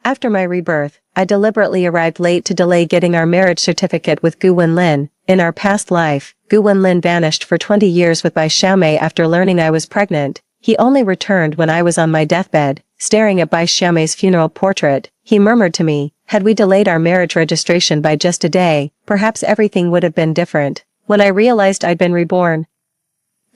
After my rebirth, I deliberately arrived late to delay getting our marriage certificate with Gu Wenlin. In our past life, Gu Wenlin vanished for 20 years with Bai Xiaomei after learning I was pregnant. He only returned when I was on my deathbed, staring at Bai Xiaomei's funeral portrait. He murmured to me, had we delayed our marriage registration by just a day, perhaps everything would have been different. When I realized I'd been reborn,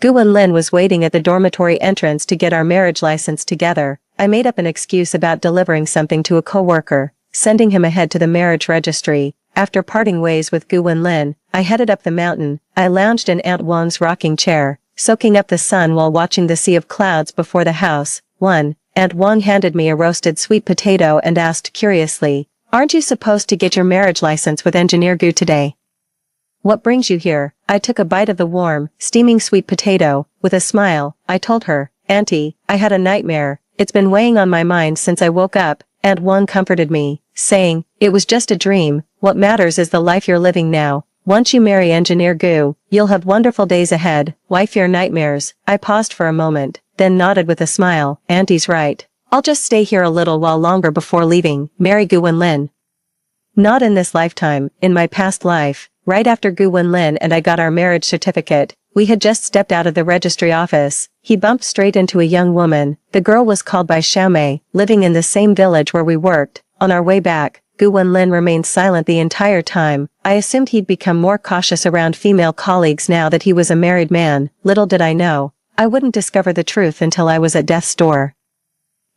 Gu Wenlin was waiting at the dormitory entrance to get our marriage license together. I made up an excuse about delivering something to a co-worker, sending him ahead to the marriage registry. After parting ways with Gu Wenlin, I headed up the mountain. I lounged in Aunt Wang's rocking chair, soaking up the sun while watching the sea of clouds before the house. Aunt Wang handed me a roasted sweet potato and asked curiously, "Aren't you supposed to get your marriage license with Engineer Gu today? What brings you here?" I took a bite of the warm, steaming sweet potato. With a smile, I told her, "Auntie, I had a nightmare. It's been weighing on my mind since I woke up." Aunt Wang comforted me, saying, "It was just a dream. What matters is the life you're living now. Once you marry Engineer Gu, you'll have wonderful days ahead. Why fear nightmares?" I paused for a moment, then nodded with a smile. "Auntie's right. I'll just stay here a little while longer before leaving. Marry Gu Wenlin." Not in this lifetime, in my past life. Right after Gu Wenlin and I got our marriage certificate, we had just stepped out of the registry office. He bumped straight into a young woman. The girl was called Bai Xiaomei, living in the same village where we worked. On our way back, Gu Wenlin remained silent the entire time. I assumed he'd become more cautious around female colleagues now that he was a married man. Little did I know, I wouldn't discover the truth until I was at death's door.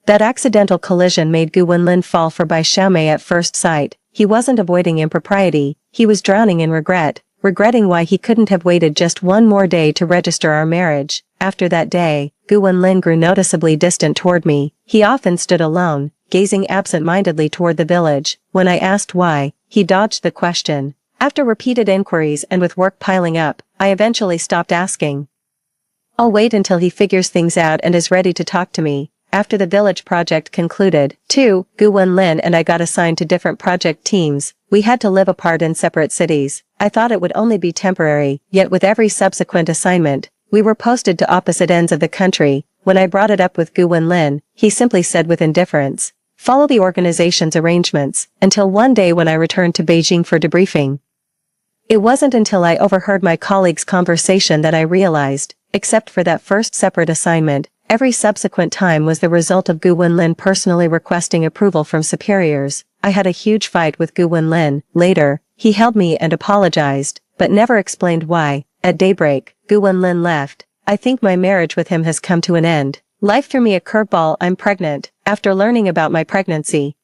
That accidental collision made Gu Wenlin fall for Bai Xiaomei at first sight. He wasn't avoiding impropriety, he was drowning in regret, regretting why he couldn't have waited just one more day to register our marriage. After that day, Gu Wenlin grew noticeably distant toward me. He often stood alone, gazing absent-mindedly toward the village. When I asked why, he dodged the question. After repeated inquiries and with work piling up, I eventually stopped asking. I'll wait until he figures things out and is ready to talk to me. After the village project concluded, too, Gu Wenlin and I got assigned to different project teams. We had to live apart in separate cities. I thought it would only be temporary, yet with every subsequent assignment, we were posted to opposite ends of the country. When I brought it up with Gu Wenlin, he simply said with indifference, "Follow the organization's arrangements," until one day when I returned to Beijing for debriefing. It wasn't until I overheard my colleagues' conversation that I realized, except for that first separate assignment, every subsequent time was the result of Gu Wenlin personally requesting approval from superiors. I had a huge fight with Gu Wenlin. Later, he held me and apologized, but never explained why. At daybreak, Gu Wenlin left. I think my marriage with him has come to an end. Life threw me a curveball. I'm pregnant. After learning about my pregnancy,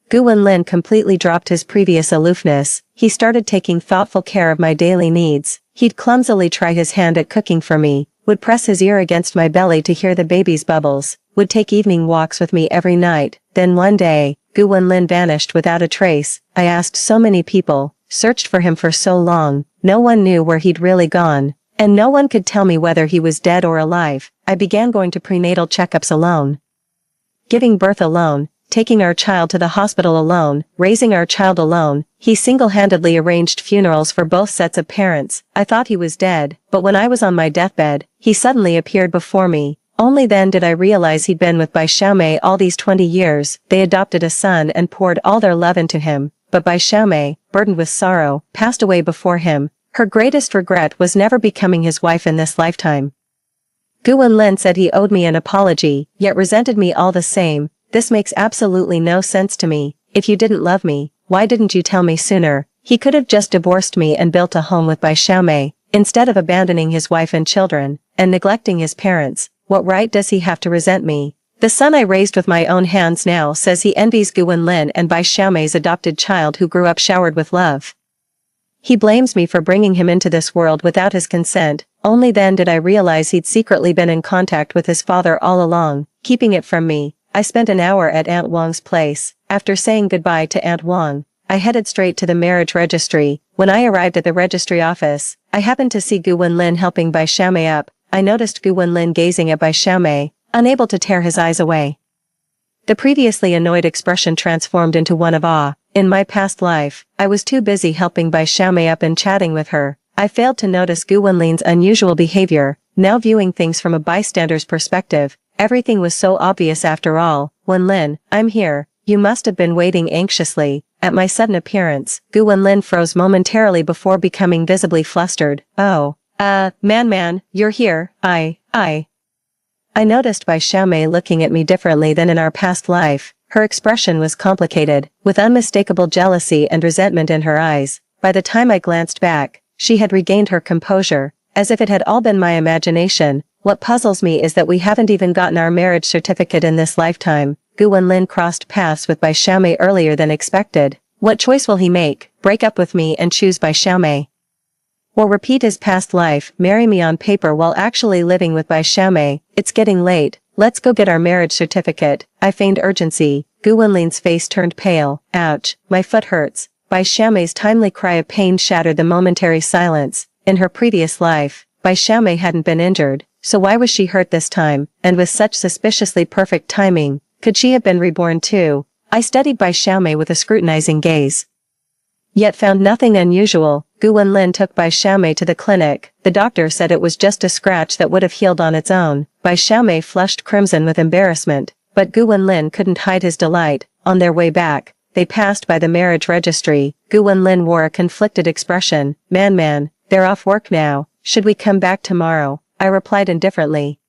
Gu Wenlin completely dropped his previous aloofness. He started taking thoughtful care of my daily needs. He'd clumsily try his hand at cooking for me, would press his ear against my belly to hear the baby's bubbles, would take evening walks with me every night. Then one day, Gu Wenlin vanished without a trace. I asked so many people, searched for him for so long, no one knew where he'd really gone, and no one could tell me whether he was dead or alive. I began going to prenatal checkups alone, giving birth alone, taking our child to the hospital alone, raising our child alone. He single-handedly arranged funerals for both sets of parents. I thought he was dead, but when I was on my deathbed, he suddenly appeared before me. Only then did I realize he'd been with Bai Xiaomei all these 20 years. They adopted a son and poured all their love into him, but Bai Xiaomei, burdened with sorrow, passed away before him. Her greatest regret was never becoming his wife in this lifetime. Gu Wenlin said he owed me an apology, yet resented me all the same. This makes absolutely no sense to me. If you didn't love me, why didn't you tell me sooner? He could have just divorced me and built a home with Bai Xiaomei, instead of abandoning his wife and children, and neglecting his parents. What right does he have to resent me? The son I raised with my own hands now says he envies Gu Wenlin and Bai Xiaomei's adopted child who grew up showered with love. He blames me for bringing him into this world without his consent. Only then did I realize he'd secretly been in contact with his father all along, keeping it from me. I spent an hour at Aunt Wang's place. After saying goodbye to Aunt Wang, I headed straight to the marriage registry. When I arrived at the registry office, I happened to see Gu Wenlin helping Bai Xiaomei up. I noticed Gu Wenlin gazing at Bai Xiaomei, unable to tear his eyes away. The previously annoyed expression transformed into one of awe. In my past life, I was too busy helping Bai Xiaomei up and chatting with her. I failed to notice Gu Wenlin's unusual behavior. Now viewing things from a bystander's perspective, everything was so obvious after all. "Wenlin, I'm here. You must have been waiting anxiously. At my sudden appearance, Gu Wenlin froze momentarily before becoming visibly flustered. Oh. Man, you're here. I noticed Bai Xiaomei looking at me differently than in our past life. Her expression was complicated, with unmistakable jealousy and resentment in her eyes. By the time I glanced back, she had regained her composure, as if it had all been my imagination. What puzzles me is that we haven't even gotten our marriage certificate in this lifetime. Gu Wenlin crossed paths with Bai Xiaomei earlier than expected. What choice will he make? Break up with me and choose Bai Xiaomei? Or repeat his past life, marry me on paper while actually living with Bai Xiaomei? It's getting late. Let's go get our marriage certificate. I feigned urgency. Gu Wenlin's face turned pale. Ouch, my foot hurts. Bai Xiaomei's timely cry of pain shattered the momentary silence. In her previous life, Bai Xiaomei hadn't been injured, so why was she hurt this time, and with such suspiciously perfect timing? Could she have been reborn too? I studied Bai Xiaomei with a scrutinizing gaze, yet found nothing unusual. Gu Wenlin took Bai Xiaomei to the clinic. The doctor said it was just a scratch that would have healed on its own. Bai Xiaomei flushed crimson with embarrassment, but Gu Wenlin couldn't hide his delight. On their way back, they passed by the marriage registry. Gu Wenlin wore a conflicted expression. Man, they're off work now. Should we come back tomorrow? I replied indifferently.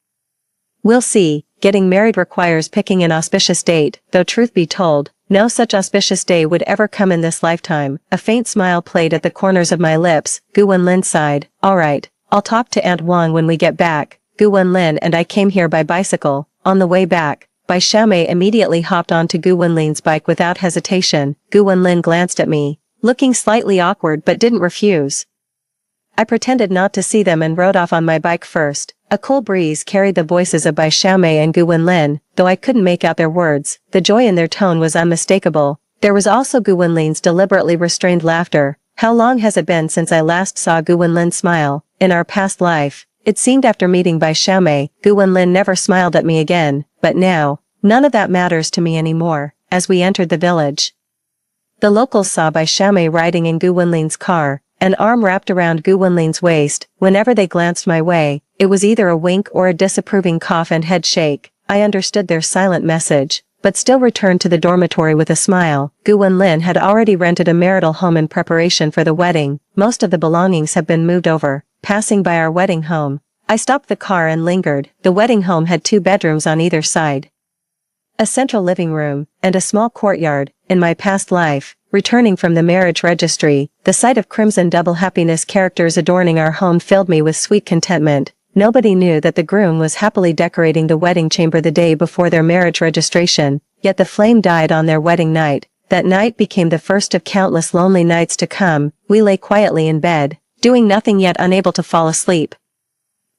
We'll see. Getting married requires picking an auspicious date, though truth be told, no such auspicious day would ever come in this lifetime. A faint smile played at the corners of my lips. Gu Wenlin sighed. Alright, I'll talk to Aunt Wang when we get back. Gu Wenlin and I came here by bicycle. On the way back, Bai Xiaomei immediately hopped onto Gu Wenlin's bike without hesitation. Gu Wenlin glanced at me, looking slightly awkward but didn't refuse. I pretended not to see them and rode off on my bike first. A cool breeze carried the voices of Bai Xiaomei and Gu Wenlin, though I couldn't make out their words. The joy in their tone was unmistakable. There was also Gu Wenlin's deliberately restrained laughter. How long has it been since I last saw Gu Wenlin smile? In our past life, it seemed after meeting Bai Xiaomei, Gu Wenlin never smiled at me again, but now, none of that matters to me anymore. As we entered the village, the locals saw Bai Xiaomei riding in Gu Wenlin's car, an arm wrapped around Gu Wenlin's waist. Whenever they glanced my way, it was either a wink or a disapproving cough and head shake. I understood their silent message, but still returned to the dormitory with a smile. Gu Wenlin had already rented a marital home in preparation for the wedding. Most of the belongings have been moved over. Passing by our wedding home, I stopped the car and lingered. The wedding home had 2 bedrooms on either side, a central living room, and a small courtyard. In my past life, returning from the marriage registry, the sight of crimson double happiness characters adorning our home filled me with sweet contentment. Nobody knew that the groom was happily decorating the wedding chamber the day before their marriage registration, yet the flame died on their wedding night. That night became the first of countless lonely nights to come. We lay quietly in bed, doing nothing yet unable to fall asleep.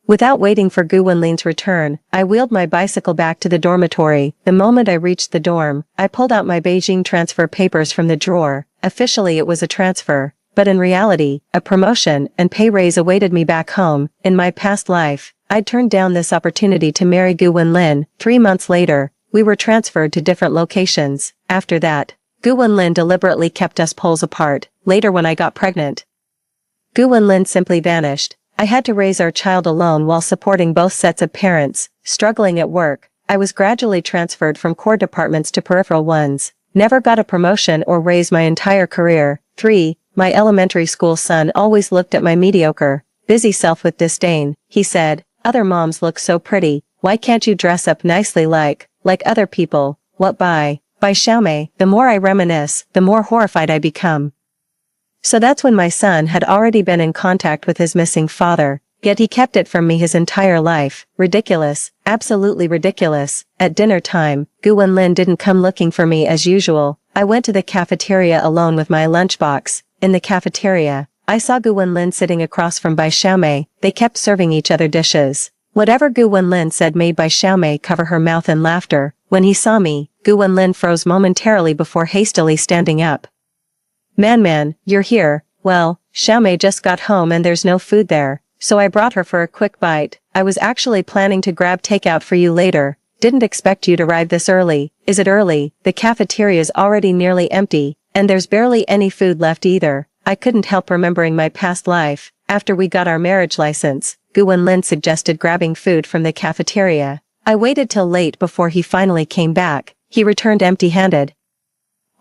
Without waiting for Gu Wenlin's return, I wheeled my bicycle back to the dormitory. The moment I reached the dorm, I pulled out my Beijing transfer papers from the drawer. Officially it was a transfer, but in reality, a promotion and pay raise awaited me back home. In my past life, I'd turned down this opportunity to marry Gu Wenlin. 3 months later, we were transferred to different locations. After that, Gu Wenlin deliberately kept us poles apart. Later when I got pregnant, Gu Wenlin simply vanished. I had to raise our child alone while supporting both sets of parents. Struggling at work, I was gradually transferred from core departments to peripheral ones. Never got a promotion or raise my entire career. 3. My elementary school son always looked at my mediocre, busy self with disdain. He said, "Other moms look so pretty. Why can't you dress up nicely like other people?" What Bai Xiaomei? The more I reminisce, the more horrified I become. So that's when my son had already been in contact with his missing father, yet he kept it from me his entire life. Ridiculous, absolutely ridiculous. At dinner time, Gu Wenlin didn't come looking for me as usual. I went to the cafeteria alone with my lunchbox. In the cafeteria, I saw Gu Wenlin sitting across from Bai Xiaomei. They kept serving each other dishes. Whatever Gu Wenlin said made Bai Xiaomei cover her mouth in laughter. When he saw me, Gu Wenlin froze momentarily before hastily standing up. Man, you're here. Well, Xiaomei just got home and there's no food there, so I brought her for a quick bite. I was actually planning to grab takeout for you later. Didn't expect you to arrive this early. Is it early? The cafeteria's already nearly empty, and there's barely any food left either. I couldn't help remembering my past life. After we got our marriage license, Gu Wenlin suggested grabbing food from the cafeteria. I waited till late before he finally came back. He returned empty-handed.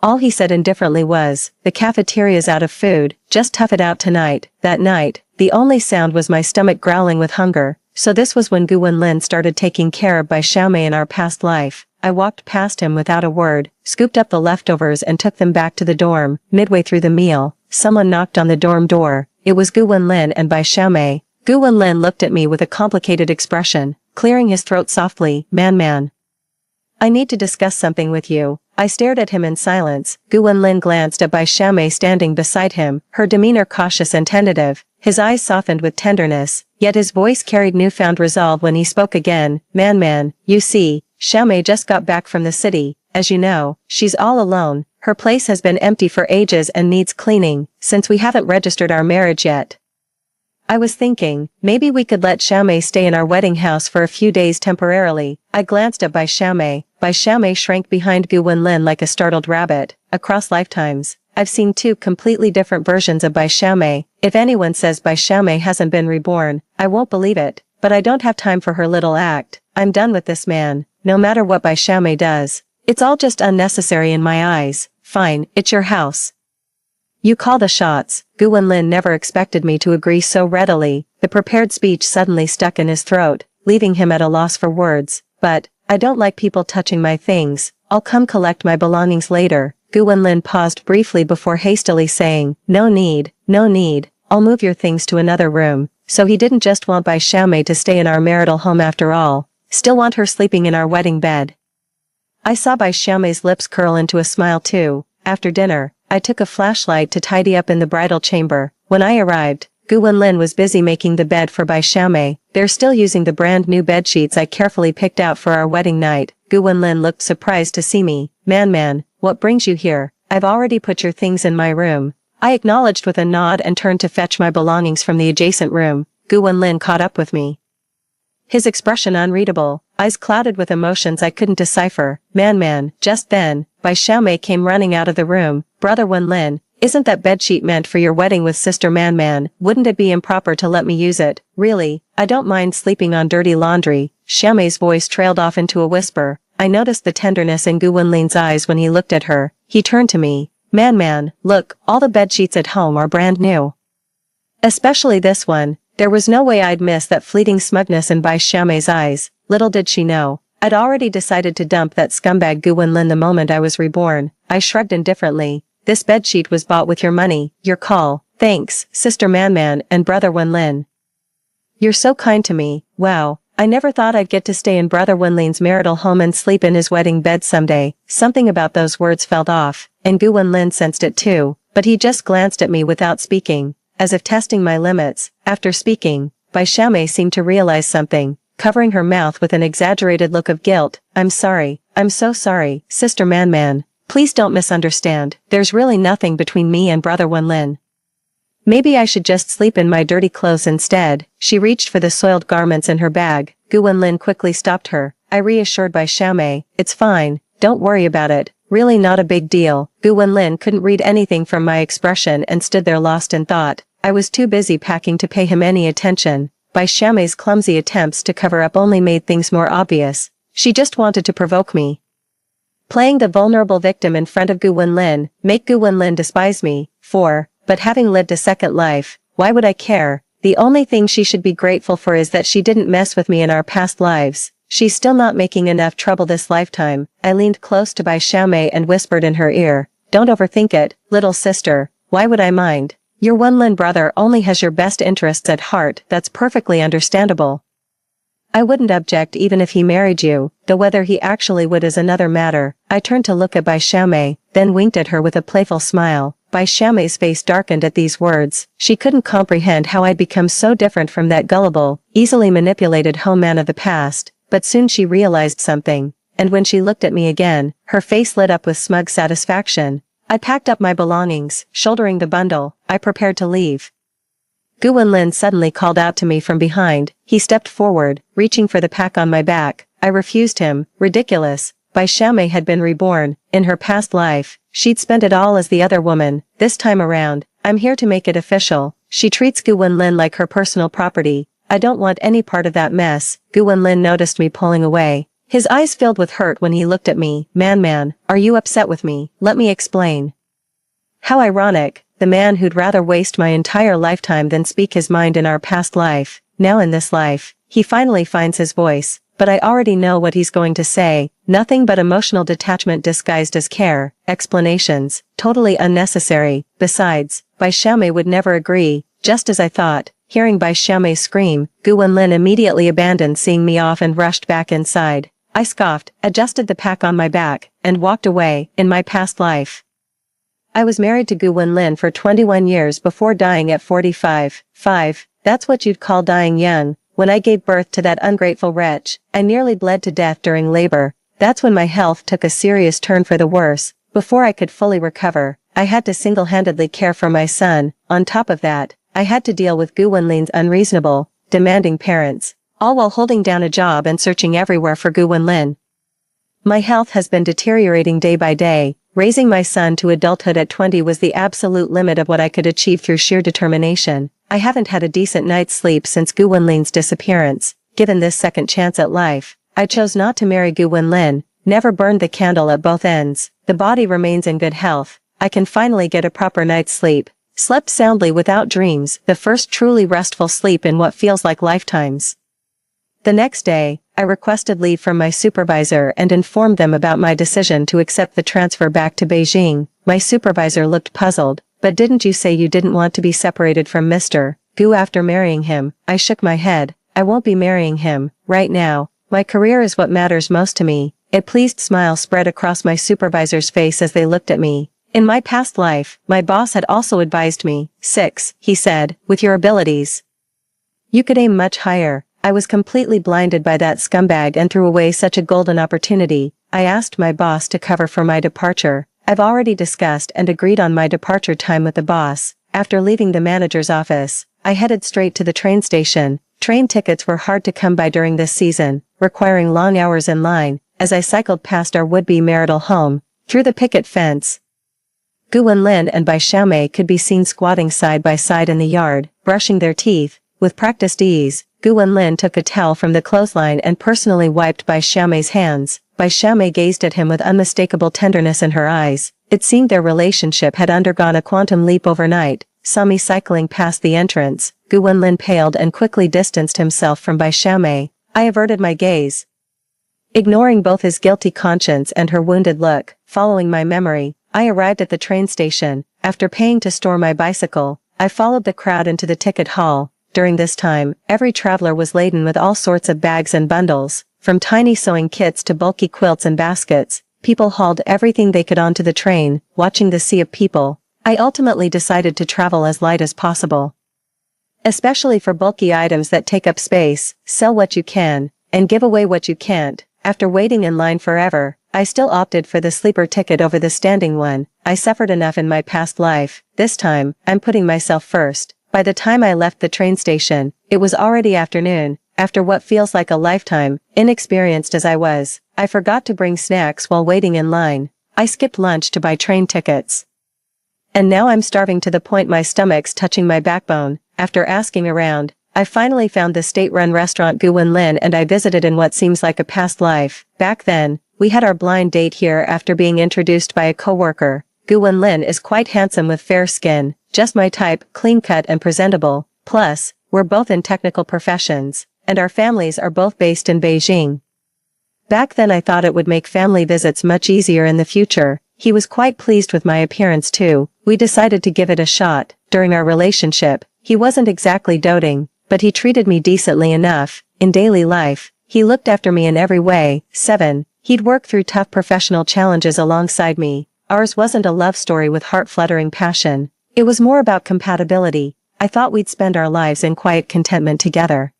All he said indifferently was, "The cafeteria's out of food, just tough it out tonight." That night, the only sound was my stomach growling with hunger. So this was when Gu Wenlin started taking care of Bai Xiaomei in our past life. I walked past him without a word, scooped up the leftovers and took them back to the dorm. Midway through the meal, someone knocked on the dorm door. It was Gu Wenlin and Bai Xiaomei. Gu Wenlin looked at me with a complicated expression, clearing his throat softly. Man. I need to discuss something with you." I stared at him in silence. Gu Wenlin glanced at Bai Xiaomei standing beside him, her demeanor cautious and tentative. His eyes softened with tenderness, yet his voice carried newfound resolve when he spoke again. Man, you see, Xiaomei just got back from the city. As you know, she's all alone. Her place has been empty for ages and needs cleaning, since we haven't registered our marriage yet. I was thinking, maybe we could let Xiaomei stay in our wedding house for a few days temporarily. I glanced at Bai Xiaomei. Bai Xiaomei shrank behind Gu Wenlin like a startled rabbit. Across lifetimes, I've seen two completely different versions of Bai Xiaomei. If anyone says Bai Xiaomei hasn't been reborn, I won't believe it. But I don't have time for her little act. I'm done with this man, no matter what Bai Xiaomei does. It's all just unnecessary in my eyes. Fine, it's your house. You call the shots. Gu Wenlin never expected me to agree so readily. The prepared speech suddenly stuck in his throat, leaving him at a loss for words. But, I don't like people touching my things. I'll come collect my belongings later. Gu Wenlin paused briefly before hastily saying, No need. I'll move your things to another room. So he didn't just want Bai Xiaomei to stay in our marital home after all. Still want her sleeping in our wedding bed. I saw Bai Xiaomei's lips curl into a smile too. After dinner, I took a flashlight to tidy up in the bridal chamber. When I arrived, Gu Wenlin was busy making the bed for Bai Xiaomei. They're still using the brand new bed sheets I carefully picked out for our wedding night. Gu Wenlin looked surprised to see me. Man, what brings you here? I've already put your things in my room. I acknowledged with a nod and turned to fetch my belongings from the adjacent room. Gu Wenlin caught up with me. His expression unreadable, eyes clouded with emotions I couldn't decipher. Man, just then, Bai Xiaomei came running out of the room. Brother Wenlin, isn't that bedsheet meant for your wedding with Sister Man? Wouldn't it be improper to let me use it? Really, I don't mind sleeping on dirty laundry. Xiaomei's voice trailed off into a whisper. I noticed the tenderness in Gu Wenlin's eyes when he looked at her. He turned to me. Man, look, all the bedsheets at home are brand new. Especially this one. There was no way I'd miss that fleeting smugness in Bai Xiaomei's eyes. Little did she know, I'd already decided to dump that scumbag Gu Wenlin the moment I was reborn. I shrugged indifferently. This bedsheet was bought with your money. Your call. Thanks, Sister Man and Brother Wenlin. You're so kind to me. Wow, I never thought I'd get to stay in Brother Wenlin's marital home and sleep in his wedding bed someday. Something about those words felt off, and Gu Wenlin sensed it too, but he just glanced at me without speaking, as if testing my limits. After speaking, Bai Xiaomei seemed to realize something, covering her mouth with an exaggerated look of guilt. I'm sorry. I'm so sorry, Sister Man. Please don't misunderstand. There's really nothing between me and Brother Wenlin. Maybe I should just sleep in my dirty clothes instead. She reached for the soiled garments in her bag. Gu Wenlin quickly stopped her. I reassured Bai Xiaomei. It's fine. Don't worry about it. Really not a big deal. Gu Wenlin couldn't read anything from my expression and stood there lost in thought. I was too busy packing to pay him any attention. Bai Xiaomei's clumsy attempts to cover up only made things more obvious. She just wanted to provoke me. Playing the vulnerable victim in front of Gu Wenlin, make Gu Wenlin despise me, but having lived a second life, why would I care? The only thing she should be grateful for is that she didn't mess with me in our past lives. She's still not making enough trouble this lifetime. I leaned close to Bai Xiaomei and whispered in her ear, Don't overthink it, little sister. Why would I mind? Your Wenlin brother only has your best interests at heart. That's perfectly understandable. I wouldn't object even if he married you, though whether he actually would is another matter. I turned to look at Bai Xiaomei, then winked at her with a playful smile. Bai Xiaomei's face darkened at these words. She couldn't comprehend how I'd become so different from that gullible, easily manipulated home man of the past, but soon she realized something, and when she looked at me again, her face lit up with smug satisfaction. I packed up my belongings, shouldering the bundle. I prepared to leave. Gu Wenlin suddenly called out to me from behind. He stepped forward, reaching for the pack on my back. I refused him. Ridiculous. Bai Xiaomei had been reborn. In her past life, she'd spent it all as the other woman. This time around, I'm here to make it official. She treats Gu Wenlin like her personal property. I don't want any part of that mess. Gu Wenlin noticed me pulling away. His eyes filled with hurt when he looked at me. Man, are you upset with me? Let me explain. How ironic, the man who'd rather waste my entire lifetime than speak his mind in our past life, now in this life, he finally finds his voice, but I already know what he's going to say, nothing but emotional detachment disguised as care, explanations, totally unnecessary. Besides, Bai Xiaomei would never agree, just as I thought. Hearing Bai Xiaomei scream, Gu Wenlin immediately abandoned seeing me off and rushed back inside. I scoffed, adjusted the pack on my back, and walked away. In my past life, I was married to Gu Wenlin for 21 years before dying at 45. That's what you'd call dying young. When I gave birth to that ungrateful wretch, I nearly bled to death during labor. That's when my health took a serious turn for the worse. Before I could fully recover, I had to single-handedly care for my son. On top of that, I had to deal with Gu Wenlin's unreasonable, demanding parents, all while holding down a job and searching everywhere for Gu Wenlin. My health has been deteriorating day by day. Raising my son to adulthood at 20 was the absolute limit of what I could achieve through sheer determination. I haven't had a decent night's sleep since Gu Wenlin's disappearance. Given this second chance at life, I chose not to marry Gu Wenlin, never burned the candle at both ends. The body remains in good health. I can finally get a proper night's sleep. Slept soundly without dreams, the first truly restful sleep in what feels like lifetimes. The next day, I requested leave from my supervisor and informed them about my decision to accept the transfer back to Beijing. My supervisor looked puzzled. But didn't you say you didn't want to be separated from Mr. Gu after marrying him? I shook my head. I won't be marrying him, right now. My career is what matters most to me. A pleased smile spread across my supervisor's face as they looked at me. In my past life, my boss had also advised me. 6, he said, with your abilities, you could aim much higher. I was completely blinded by that scumbag and threw away such a golden opportunity. I asked my boss to cover for my departure. I've already discussed and agreed on my departure time with the boss. After leaving the manager's office, I headed straight to the train station. Train tickets were hard to come by during this season, requiring long hours in line. As I cycled past our would-be marital home, through the picket fence, Gu Wenlin and Bai Xiaomei could be seen squatting side by side in the yard, brushing their teeth. With practiced ease, Gu Wenlin took a towel from the clothesline and personally wiped Bai Xiaomei's hands. Bai Xiaomei gazed at him with unmistakable tenderness in her eyes. It seemed their relationship had undergone a quantum leap overnight. Saw me cycling past the entrance. Gu Wenlin paled and quickly distanced himself from Bai Xiaomei. I averted my gaze, ignoring both his guilty conscience and her wounded look. Following my memory, I arrived at the train station. After paying to store my bicycle, I followed the crowd into the ticket hall. During this time, every traveler was laden with all sorts of bags and bundles. From tiny sewing kits to bulky quilts and baskets, people hauled everything they could onto the train. Watching the sea of people, I ultimately decided to travel as light as possible. Especially for bulky items that take up space, sell what you can, and give away what you can't. After waiting in line forever, I still opted for the sleeper ticket over the standing one. I suffered enough in my past life. This time, I'm putting myself first. By the time I left the train station, it was already afternoon. After what feels like a lifetime, inexperienced as I was, I forgot to bring snacks while waiting in line. I skipped lunch to buy train tickets. And now I'm starving to the point my stomach's touching my backbone. After asking around, I finally found the state-run restaurant Gu Wenlin and I visited in what seems like a past life. Back then, we had our blind date here after being introduced by a coworker. Gu Wenlin is quite handsome with fair skin, just my type, clean-cut and presentable. Plus, we're both in technical professions, and our families are both based in Beijing. Back then I thought it would make family visits much easier in the future. He was quite pleased with my appearance too. We decided to give it a shot. During our relationship, he wasn't exactly doting, but he treated me decently enough. In daily life, he looked after me in every way. 7. He'd work through tough professional challenges alongside me. Ours wasn't a love story with heart-fluttering passion. It was more about compatibility. I thought we'd spend our lives in quiet contentment together.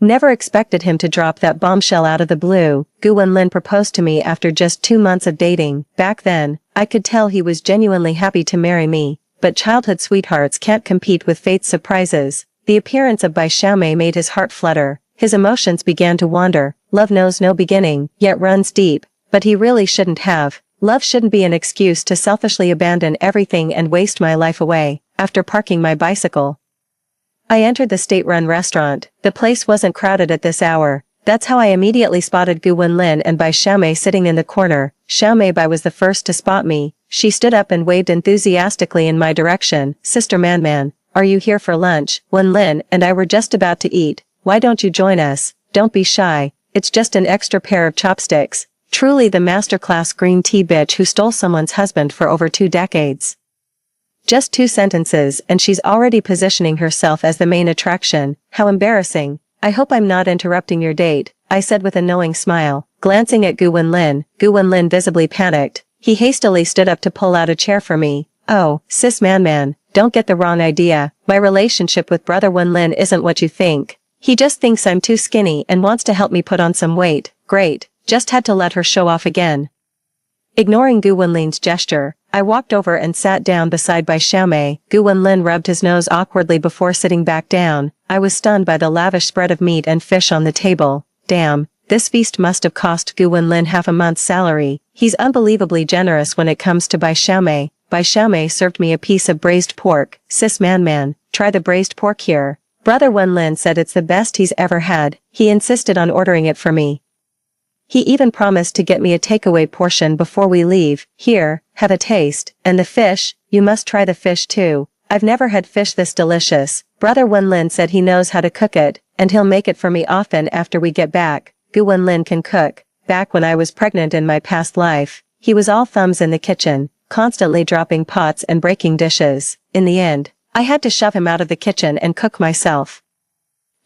Never expected him to drop that bombshell out of the blue. Gu Wenlin proposed to me after just 2 months of dating. Back then, I could tell he was genuinely happy to marry me, but childhood sweethearts can't compete with fate's surprises. The appearance of Bai Xiaomei made his heart flutter. His emotions began to wander. Love knows no beginning, yet runs deep. But he really shouldn't have. Love shouldn't be an excuse to selfishly abandon everything and waste my life away. After parking my bicycle, I entered the state-run restaurant. The place wasn't crowded at this hour. That's how I immediately spotted Gu Wenlin and Bai Xiaomei sitting in the corner. Xiaomei Bai was the first to spot me. She stood up and waved enthusiastically in my direction. Sister Man, are you here for lunch? Wenlin and I were just about to eat. Why don't you join us? Don't be shy. It's just an extra pair of chopsticks. Truly the masterclass green tea bitch who stole someone's husband for over 2 decades. Just 2 sentences and she's already positioning herself as the main attraction. How embarrassing. I hope I'm not interrupting your date, I said with a knowing smile, glancing at Gu Wenlin. Gu Wenlin visibly panicked. He hastily stood up to pull out a chair for me. Oh, sis Man, don't get the wrong idea. My relationship with brother Wenlin isn't what you think. He just thinks I'm too skinny and wants to help me put on some weight. Great. Just had to let her show off again. Ignoring Gu Wenlin's gesture, I walked over and sat down beside Bai Xiaomei. Gu Wenlin rubbed his nose awkwardly before sitting back down. I was stunned by the lavish spread of meat and fish on the table. Damn, this feast must have cost Gu Wenlin half a month's salary. He's unbelievably generous when it comes to Bai Xiaomei. Bai Xiaomei served me a piece of braised pork. Sis Man, try the braised pork here. Brother Wenlin said it's the best he's ever had. He insisted on ordering it for me. He even promised to get me a takeaway portion before we leave. Here, have a taste. And the fish, you must try the fish too. I've never had fish this delicious. Brother Wenlin said he knows how to cook it, and he'll make it for me often after we get back. Gu Wenlin can cook. Back when I was pregnant in my past life, he was all thumbs in the kitchen, constantly dropping pots and breaking dishes. In the end, I had to shove him out of the kitchen and cook myself.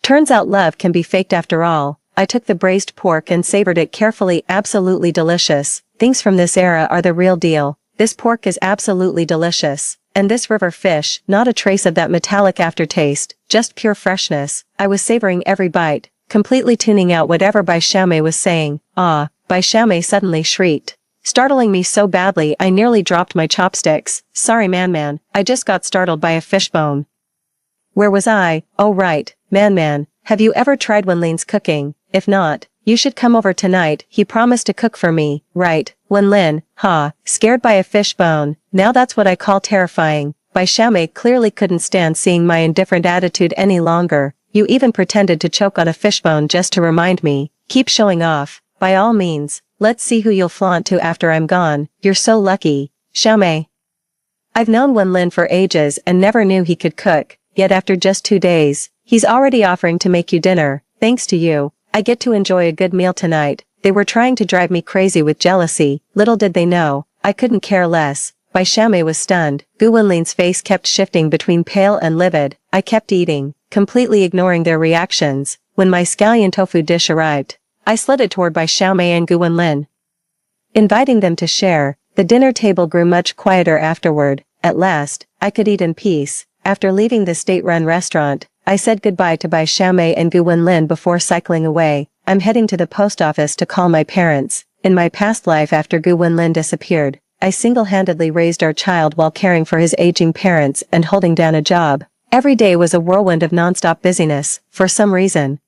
Turns out love can be faked after all. I took the braised pork and savored it carefully. Absolutely delicious. Things from this era are the real deal. This pork is absolutely delicious. And this river fish, not a trace of that metallic aftertaste, just pure freshness. I was savoring every bite, completely tuning out whatever Bai Xiaomei was saying. Ah, Bai Xiaomei suddenly shrieked, startling me so badly I nearly dropped my chopsticks. Sorry Man, I just got startled by a fishbone. Where was I? Oh right, Man, have you ever tried Wenlin's cooking? If not, you should come over tonight. He promised to cook for me. Right, Wenlin, ha, scared by a fishbone. Now that's what I call terrifying. Bai Xiaomei clearly couldn't stand seeing my indifferent attitude any longer. You even pretended to choke on a fishbone just to remind me. Keep showing off. By all means, let's see who you'll flaunt to after I'm gone. You're so lucky. Xiaomei. I've known Wenlin for ages and never knew he could cook, yet after just 2 days, he's already offering to make you dinner. Thanks to you, I get to enjoy a good meal tonight. They were trying to drive me crazy with jealousy. Little did they know, I couldn't care less. Bai Xiaomei was stunned. Gu Wenlin's face kept shifting between pale and livid. I kept eating, completely ignoring their reactions. When my scallion tofu dish arrived, I slid it toward Bai Xiaomei and Gu Wenlin, inviting them to share. The dinner table grew much quieter afterward. At last, I could eat in peace. After leaving the state-run restaurant, I said goodbye to Bai Xiaomei and Gu Wenlin before cycling away. I'm heading to the post office to call my parents. In my past life after Gu Wenlin disappeared, I single-handedly raised our child while caring for his aging parents and holding down a job. Every day was a whirlwind of non-stop busyness, for some reason.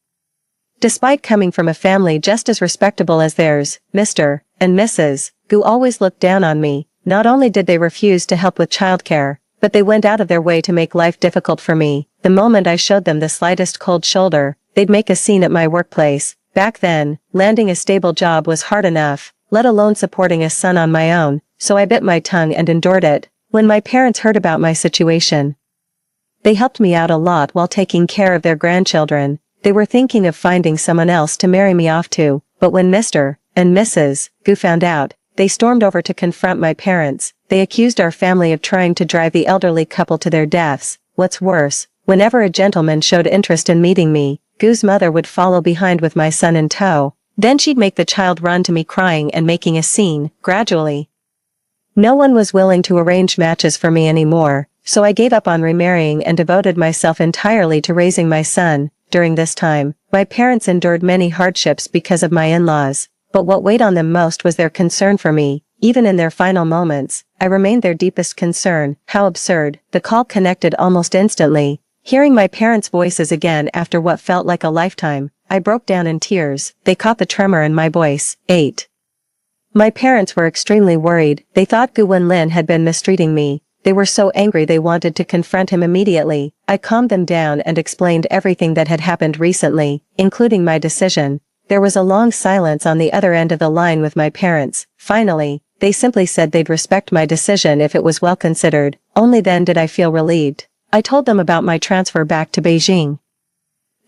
Despite coming from a family just as respectable as theirs, Mr. and Mrs. Gu always looked down on me. Not only did they refuse to help with childcare, but they went out of their way to make life difficult for me. The moment I showed them the slightest cold shoulder, they'd make a scene at my workplace. Back then, landing a stable job was hard enough, let alone supporting a son on my own, so I bit my tongue and endured it. When my parents heard about my situation, they helped me out a lot while taking care of their grandchildren. They were thinking of finding someone else to marry me off to, but when Mr. and Mrs. Gu found out, they stormed over to confront my parents. They accused our family of trying to drive the elderly couple to their deaths. What's worse, whenever a gentleman showed interest in meeting me, Gu's mother would follow behind with my son in tow. Then she'd make the child run to me crying and making a scene. Gradually, no one was willing to arrange matches for me anymore, so I gave up on remarrying and devoted myself entirely to raising my son. During this time, my parents endured many hardships because of my in-laws, but what weighed on them most was their concern for me. Even in their final moments, I remained their deepest concern. How absurd. The call connected almost instantly. Hearing my parents' voices again after what felt like a lifetime, I broke down in tears. They caught the tremor in my voice. 8. My parents were extremely worried. They thought Gu Wenlin had been mistreating me. They were so angry they wanted to confront him immediately. I calmed them down and explained everything that had happened recently, including my decision. There was a long silence on the other end of the line with my parents. Finally, they simply said they'd respect my decision if it was well considered. Only then did I feel relieved. I told them about my transfer back to Beijing.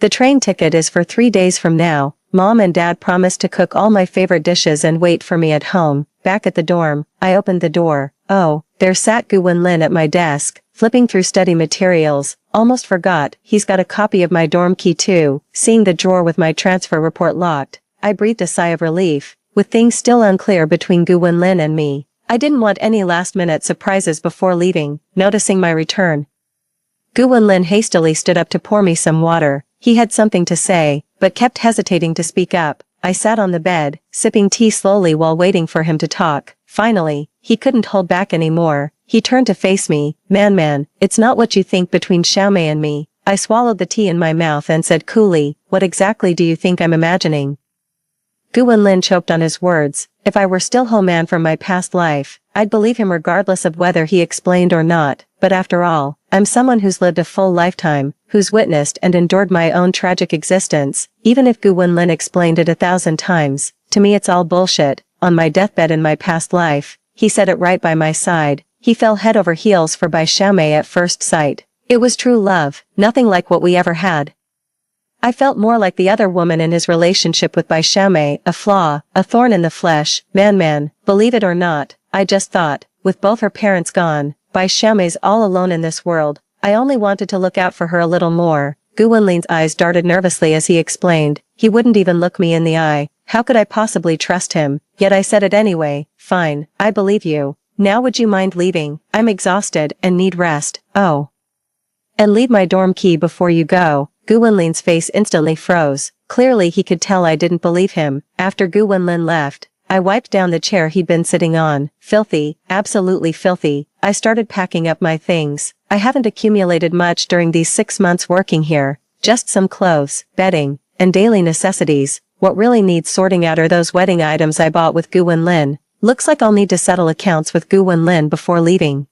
The train ticket is for 3 days from now. Mom and Dad promised to cook all my favorite dishes and wait for me at home. Back at the dorm, I opened the door. Oh, there sat Gu Wenlin at my desk, flipping through study materials. Almost forgot, he's got a copy of my dorm key too. Seeing the drawer with my transfer report locked, I breathed a sigh of relief. With things still unclear between Gu Wenlin and me, I didn't want any last-minute surprises before leaving. Noticing my return, Gu Wenlin hastily stood up to pour me some water. He had something to say, but kept hesitating to speak up. I sat on the bed, sipping tea slowly while waiting for him to talk. Finally, he couldn't hold back anymore. He turned to face me. Man, it's not what you think between Xiaomei and me. I swallowed the tea in my mouth and said coolly, what exactly do you think I'm imagining? Gu Wenlin choked on his words. If I were still Ho-Man from my past life, I'd believe him regardless of whether he explained or not. But after all, I'm someone who's lived a full lifetime, who's witnessed and endured my own tragic existence. Even if Gu Wenlin explained it 1,000 times, to me it's all bullshit. On my deathbed in my past life, he said it right by my side. He fell head over heels for Bai Xiaomei at first sight. It was true love, nothing like what we ever had. I felt more like the other woman in his relationship with Bai Xiaomei, a flaw, a thorn in the flesh. Man, believe it or not, I just thought, with both her parents gone, Bai Xiaomei's all alone in this world. I only wanted to look out for her a little more. Gu Wenlin's eyes darted nervously as he explained. He wouldn't even look me in the eye. How could I possibly trust him? Yet I said it anyway. Fine, I believe you. Now would you mind leaving? I'm exhausted and need rest. Oh. And leave my dorm key before you go. Gu Wenlin's face instantly froze. Clearly he could tell I didn't believe him. After Gu Wenlin left, I wiped down the chair he'd been sitting on. Filthy, absolutely filthy. I started packing up my things. I haven't accumulated much during these 6 months working here. Just some clothes, bedding, and daily necessities. What really needs sorting out are those wedding items I bought with Gu Wenlin. Looks like I'll need to settle accounts with Gu Wenlin before leaving.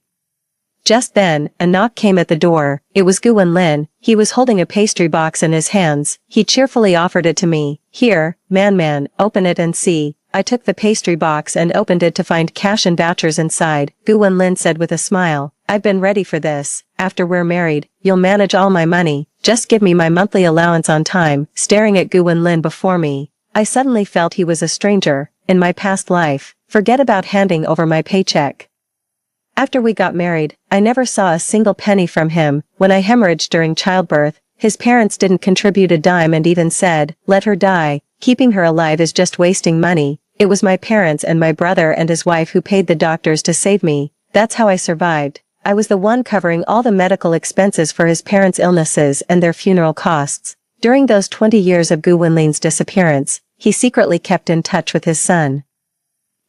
Just then, a knock came at the door. It was Gu Wenlin. He was holding a pastry box in his hands. He cheerfully offered it to me. Here, man, open it and see. I took the pastry box and opened it to find cash and vouchers inside. Gu Wenlin said with a smile, I've been ready for this. After we're married, you'll manage all my money. Just give me my monthly allowance on time. Staring at Gu Wenlin before me, I suddenly felt he was a stranger. In my past life, forget about handing over my paycheck. After we got married, I never saw a single penny from him. When I hemorrhaged during childbirth, his parents didn't contribute a dime and even said, let her die. Keeping her alive is just wasting money. It was my parents and my brother and his wife who paid the doctors to save me. That's how I survived. I was the one covering all the medical expenses for his parents' illnesses and their funeral costs. During those 20 years of Gu Wenlin's disappearance, he secretly kept in touch with his son.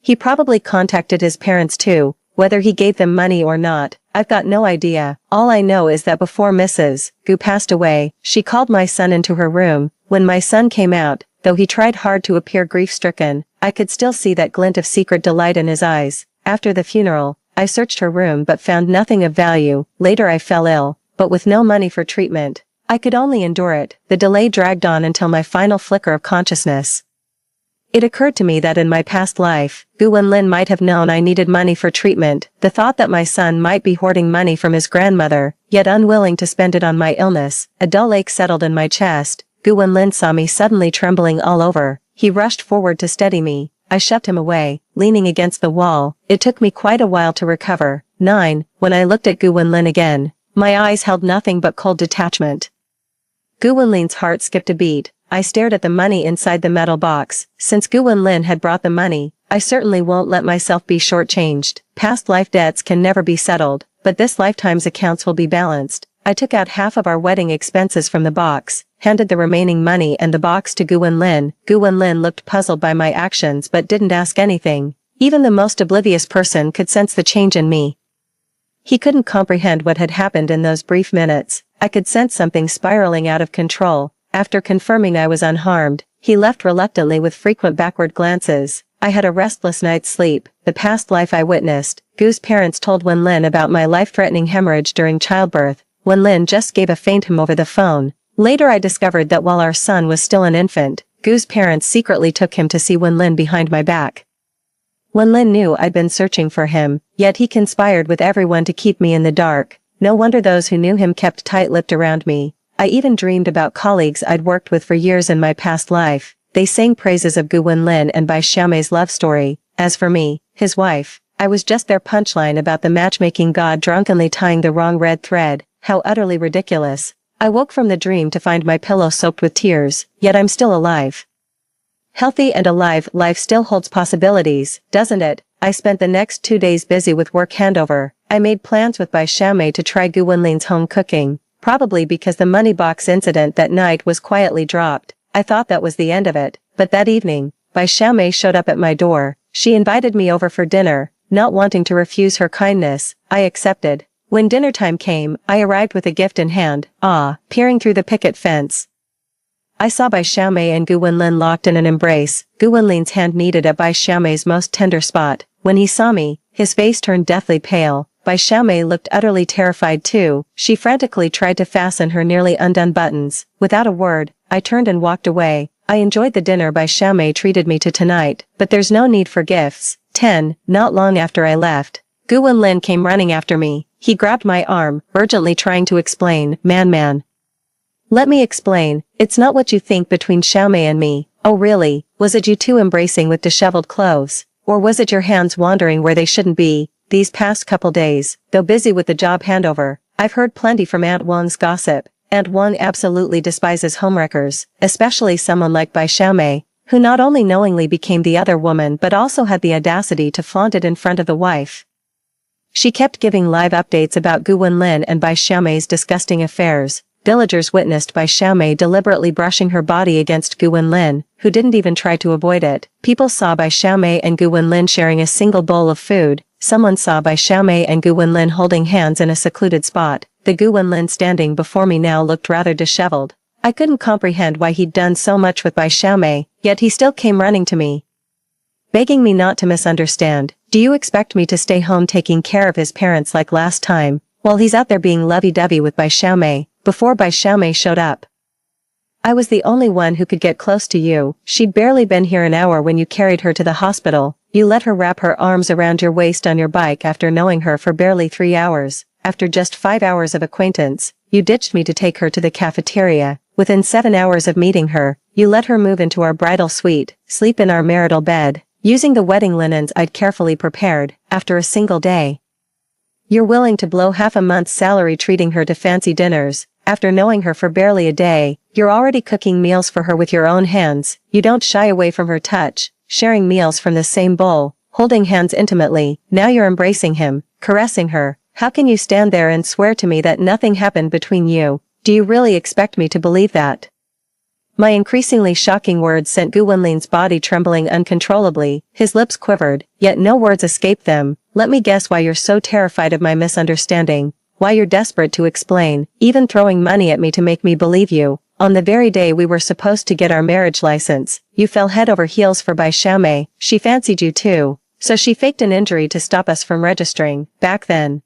He probably contacted his parents too. Whether he gave them money or not, I've got no idea. All I know is that before Mrs. Gu passed away, she called my son into her room. When my son came out, though he tried hard to appear grief-stricken, I could still see that glint of secret delight in his eyes. After the funeral, I searched her room but found nothing of value. Later I fell ill, but with no money for treatment. I could only endure it. The delay dragged on until my final flicker of consciousness. It occurred to me that in my past life, Gu Wenlin might have known I needed money for treatment. The thought that my son might be hoarding money from his grandmother, yet unwilling to spend it on my illness. A dull ache settled in my chest. Gu Wenlin saw me suddenly trembling all over. He rushed forward to steady me. I shoved him away, leaning against the wall. It took me quite a while to recover. 9. When I looked at Gu Wenlin again, my eyes held nothing but cold detachment. Gu Wenlin's heart skipped a beat. I stared at the money inside the metal box. Since Gu Wenlin had brought the money, I certainly won't let myself be shortchanged. Past life debts can never be settled, but this lifetime's accounts will be balanced. I took out half of our wedding expenses from the box, handed the remaining money and the box to Gu Wenlin. Gu Wenlin looked puzzled by my actions but didn't ask anything. Even the most oblivious person could sense the change in me. He couldn't comprehend what had happened in those brief minutes. I could sense something spiraling out of control. After confirming I was unharmed, he left reluctantly with frequent backward glances. I had a restless night's sleep. The past life I witnessed. Gu's parents told Wenlin about my life-threatening hemorrhage during childbirth. Wenlin just gave a faint hum over the phone. Later I discovered that while our son was still an infant, Gu's parents secretly took him to see Wenlin behind my back. Wenlin knew I'd been searching for him, yet he conspired with everyone to keep me in the dark. No wonder those who knew him kept tight-lipped around me. I even dreamed about colleagues I'd worked with for years in my past life. They sang praises of Gu Wenlin and Bai Xiaomei's love story. As for me, his wife, I was just their punchline about the matchmaking god drunkenly tying the wrong red thread. How utterly ridiculous. I woke from the dream to find my pillow soaked with tears, yet I'm still alive. Healthy and alive, life still holds possibilities, doesn't it? I spent the next 2 days busy with work handover. I made plans with Bai Xiaomei to try Gu Wenlin's home cooking, probably because the money box incident that night was quietly dropped. I thought that was the end of it, but that evening, Bai Xiaomei showed up at my door. She invited me over for dinner, not wanting to refuse her kindness. I accepted. When dinner time came, I arrived with a gift in hand, peering through the picket fence. I saw Bai Xiaomei and Gu Wenlin locked in an embrace. Gu Wenlin's hand kneaded at Bai Xiaomei's most tender spot. When he saw me, his face turned deathly pale. Bai Xiaomei looked utterly terrified too. She frantically tried to fasten her nearly undone buttons. Without a word, I turned and walked away. I enjoyed the dinner Bai Xiaomei treated me to tonight, but there's no need for gifts. 10. Not long after I left, Gu Wenlin came running after me. He grabbed my arm, urgently trying to explain. Man. Let me explain. It's not what you think between Xiaomei and me. Oh really? Was it you two embracing with disheveled clothes? Or was it your hands wandering where they shouldn't be? These past couple days, though busy with the job handover, I've heard plenty from Aunt Wang's gossip. Aunt Wang absolutely despises homewreckers, especially someone like Bai Xiaomei, who not only knowingly became the other woman but also had the audacity to flaunt it in front of the wife. She kept giving live updates about Gu Wenlin and Bai Xiaomei's disgusting affairs. Villagers witnessed Bai Xiaomei deliberately brushing her body against Gu Wenlin, who didn't even try to avoid it. People saw Bai Xiaomei and Gu Wenlin sharing a single bowl of food. Someone saw Bai Xiaomei and Gu Wenlin holding hands in a secluded spot. The Gu Wenlin standing before me now looked rather disheveled. I couldn't comprehend why he'd done so much with Bai Xiaomei, yet he still came running to me, begging me not to misunderstand. Do you expect me to stay home taking care of his parents like last time, while he's out there being lovey-dovey with Bai Xiaomei, before Bai Xiaomei showed up? I was the only one who could get close to you. She'd barely been here an hour when you carried her to the hospital. You let her wrap her arms around your waist on your bike after knowing her for barely 3 hours. After just 5 hours of acquaintance, you ditched me to take her to the cafeteria. Within 7 hours of meeting her, you let her move into our bridal suite, sleep in our marital bed, using the wedding linens I'd carefully prepared. After a single day, you're willing to blow half a month's salary treating her to fancy dinners. After knowing her for barely a day, you're already cooking meals for her with your own hands. You don't shy away from her touch, sharing meals from the same bowl, holding hands intimately. Now you're embracing him, caressing her. How can you stand there and swear to me that nothing happened between you? Do you really expect me to believe that? My increasingly shocking words sent Gu Wenlin's body trembling uncontrollably. His lips quivered, yet no words escaped them. Let me guess why you're so terrified of my misunderstanding. Why you're desperate to explain, even throwing money at me to make me believe you. On the very day we were supposed to get our marriage license, you fell head over heels for Bai Xiaomei. She fancied you too, so she faked an injury to stop us from registering. Back then,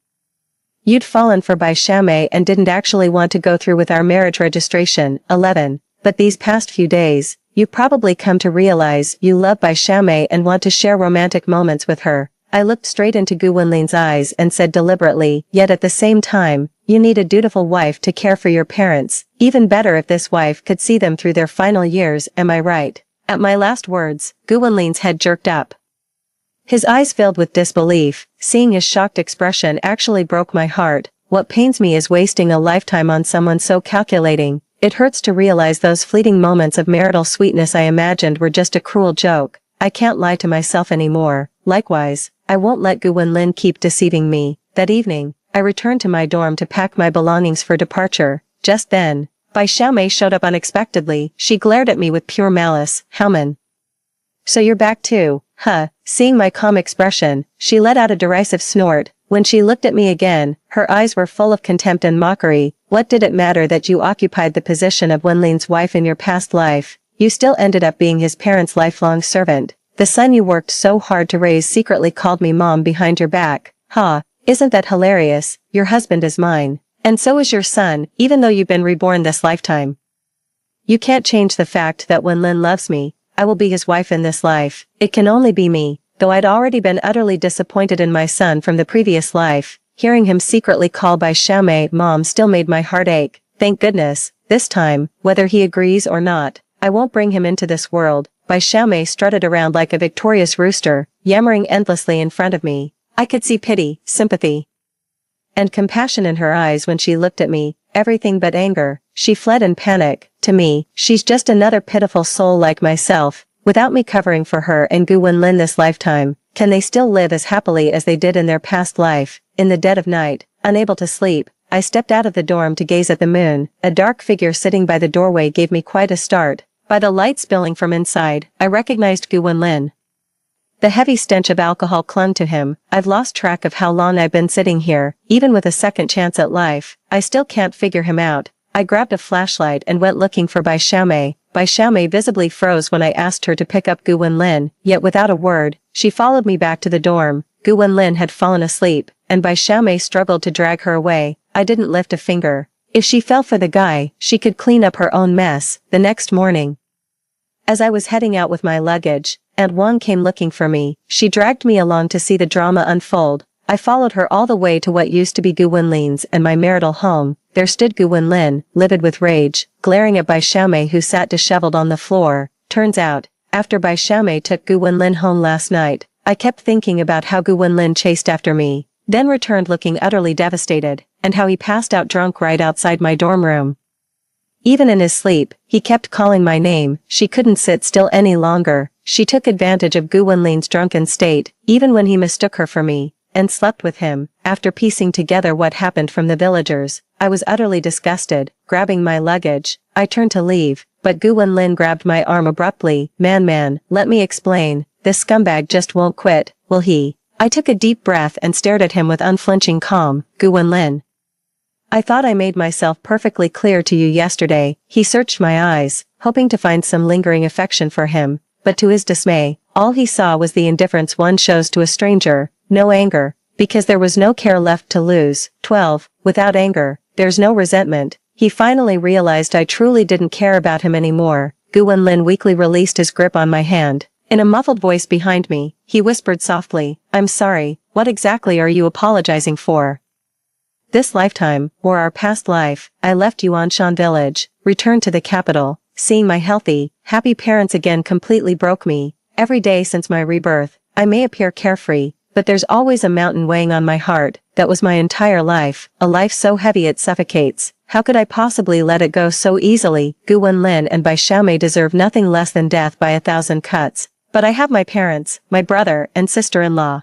you'd fallen for Bai Xiaomei and didn't actually want to go through with our marriage registration. 11. But these past few days, you've probably come to realize you love Bai Xiaomei and want to share romantic moments with her. I looked straight into Gu Wenlin's eyes and said deliberately, yet at the same time, you need a dutiful wife to care for your parents. Even better if this wife could see them through their final years, am I right? At my last words, Gu Wenlin's head jerked up. His eyes filled with disbelief. Seeing his shocked expression actually broke my heart. What pains me is wasting a lifetime on someone so calculating. It hurts to realize those fleeting moments of marital sweetness I imagined were just a cruel joke. I can't lie to myself anymore. Likewise, I won't let Gu Wenlin keep deceiving me. That evening, I returned to my dorm to pack my belongings for departure. Just then, Bai Xiaomei showed up unexpectedly. She glared at me with pure malice. Howman. So you're back too, huh? Seeing my calm expression, she let out a derisive snort. When she looked at me again, her eyes were full of contempt and mockery. What did it matter that you occupied the position of Wenlin's wife in your past life? You still ended up being his parents' lifelong servant. The son you worked so hard to raise secretly called me mom behind your back. Ha, isn't that hilarious? Your husband is mine. And so is your son, even though you've been reborn this lifetime. You can't change the fact that when Lin loves me, I will be his wife in this life. It can only be me. Though I'd already been utterly disappointed in my son from the previous life, hearing him secretly call Bai Xiaomei mom still made my heart ache. Thank goodness, this time, whether he agrees or not, I won't bring him into this world. Bai Xiaomei strutted around like a victorious rooster, yammering endlessly in front of me. I could see pity, sympathy, and compassion in her eyes when she looked at me, everything but anger. She fled in panic. To me, she's just another pitiful soul like myself. Without me covering for her and Gu Wenlin this lifetime, can they still live as happily as they did in their past life? In the dead of night, unable to sleep, I stepped out of the dorm to gaze at the moon. A dark figure sitting by the doorway gave me quite a start. By the light spilling from inside, I recognized Gu Wenlin. The heavy stench of alcohol clung to him. I've lost track of how long I've been sitting here. Even with a second chance at life, I still can't figure him out. I grabbed a flashlight and went looking for Bai Xiaomei. Bai Xiaomei visibly froze when I asked her to pick up Gu Wenlin, yet without a word, she followed me back to the dorm. Gu Wenlin had fallen asleep, and Bai Xiaomei struggled to drag her away. I didn't lift a finger. If she fell for the guy, she could clean up her own mess. The next morning, as I was heading out with my luggage, Aunt Wang came looking for me. She dragged me along to see the drama unfold. I followed her all the way to what used to be Gu Wenlin's and my marital home. There stood Gu Wenlin, livid with rage, glaring at Bai Xiaomei who sat disheveled on the floor. Turns out, after Bai Xiaomei took Gu Wenlin home last night, I kept thinking about how Gu Wenlin chased after me, then returned looking utterly devastated, and how he passed out drunk right outside my dorm room. Even in his sleep, he kept calling my name. She couldn't sit still any longer. She took advantage of Gu Wenlin's drunken state, even when he mistook her for me, and slept with him. After piecing together what happened from the villagers, I was utterly disgusted. Grabbing my luggage, I turned to leave, but Gu Wenlin grabbed my arm abruptly. Man, let me explain. This scumbag just won't quit, will he? I took a deep breath and stared at him with unflinching calm. Gu Wenlin, I thought I made myself perfectly clear to you yesterday. He searched my eyes, hoping to find some lingering affection for him, but to his dismay, all he saw was the indifference one shows to a stranger. No anger, because there was no care left to lose. 12. Without anger, there's no resentment. He finally realized I truly didn't care about him anymore. Gu Wenlin weakly released his grip on my hand. In a muffled voice behind me, he whispered softly, I'm sorry, what exactly are you apologizing for? This lifetime, or our past life, I left Yuanshan village, returned to the capital. Seeing my healthy, happy parents again completely broke me. Every day since my rebirth, I may appear carefree, but there's always a mountain weighing on my heart. That was my entire life, a life so heavy it suffocates. How could I possibly let it go so easily? Gu Wenlin and Bai Xiaomei deserve nothing less than death by 1,000 cuts. But I have my parents, my brother and sister-in-law.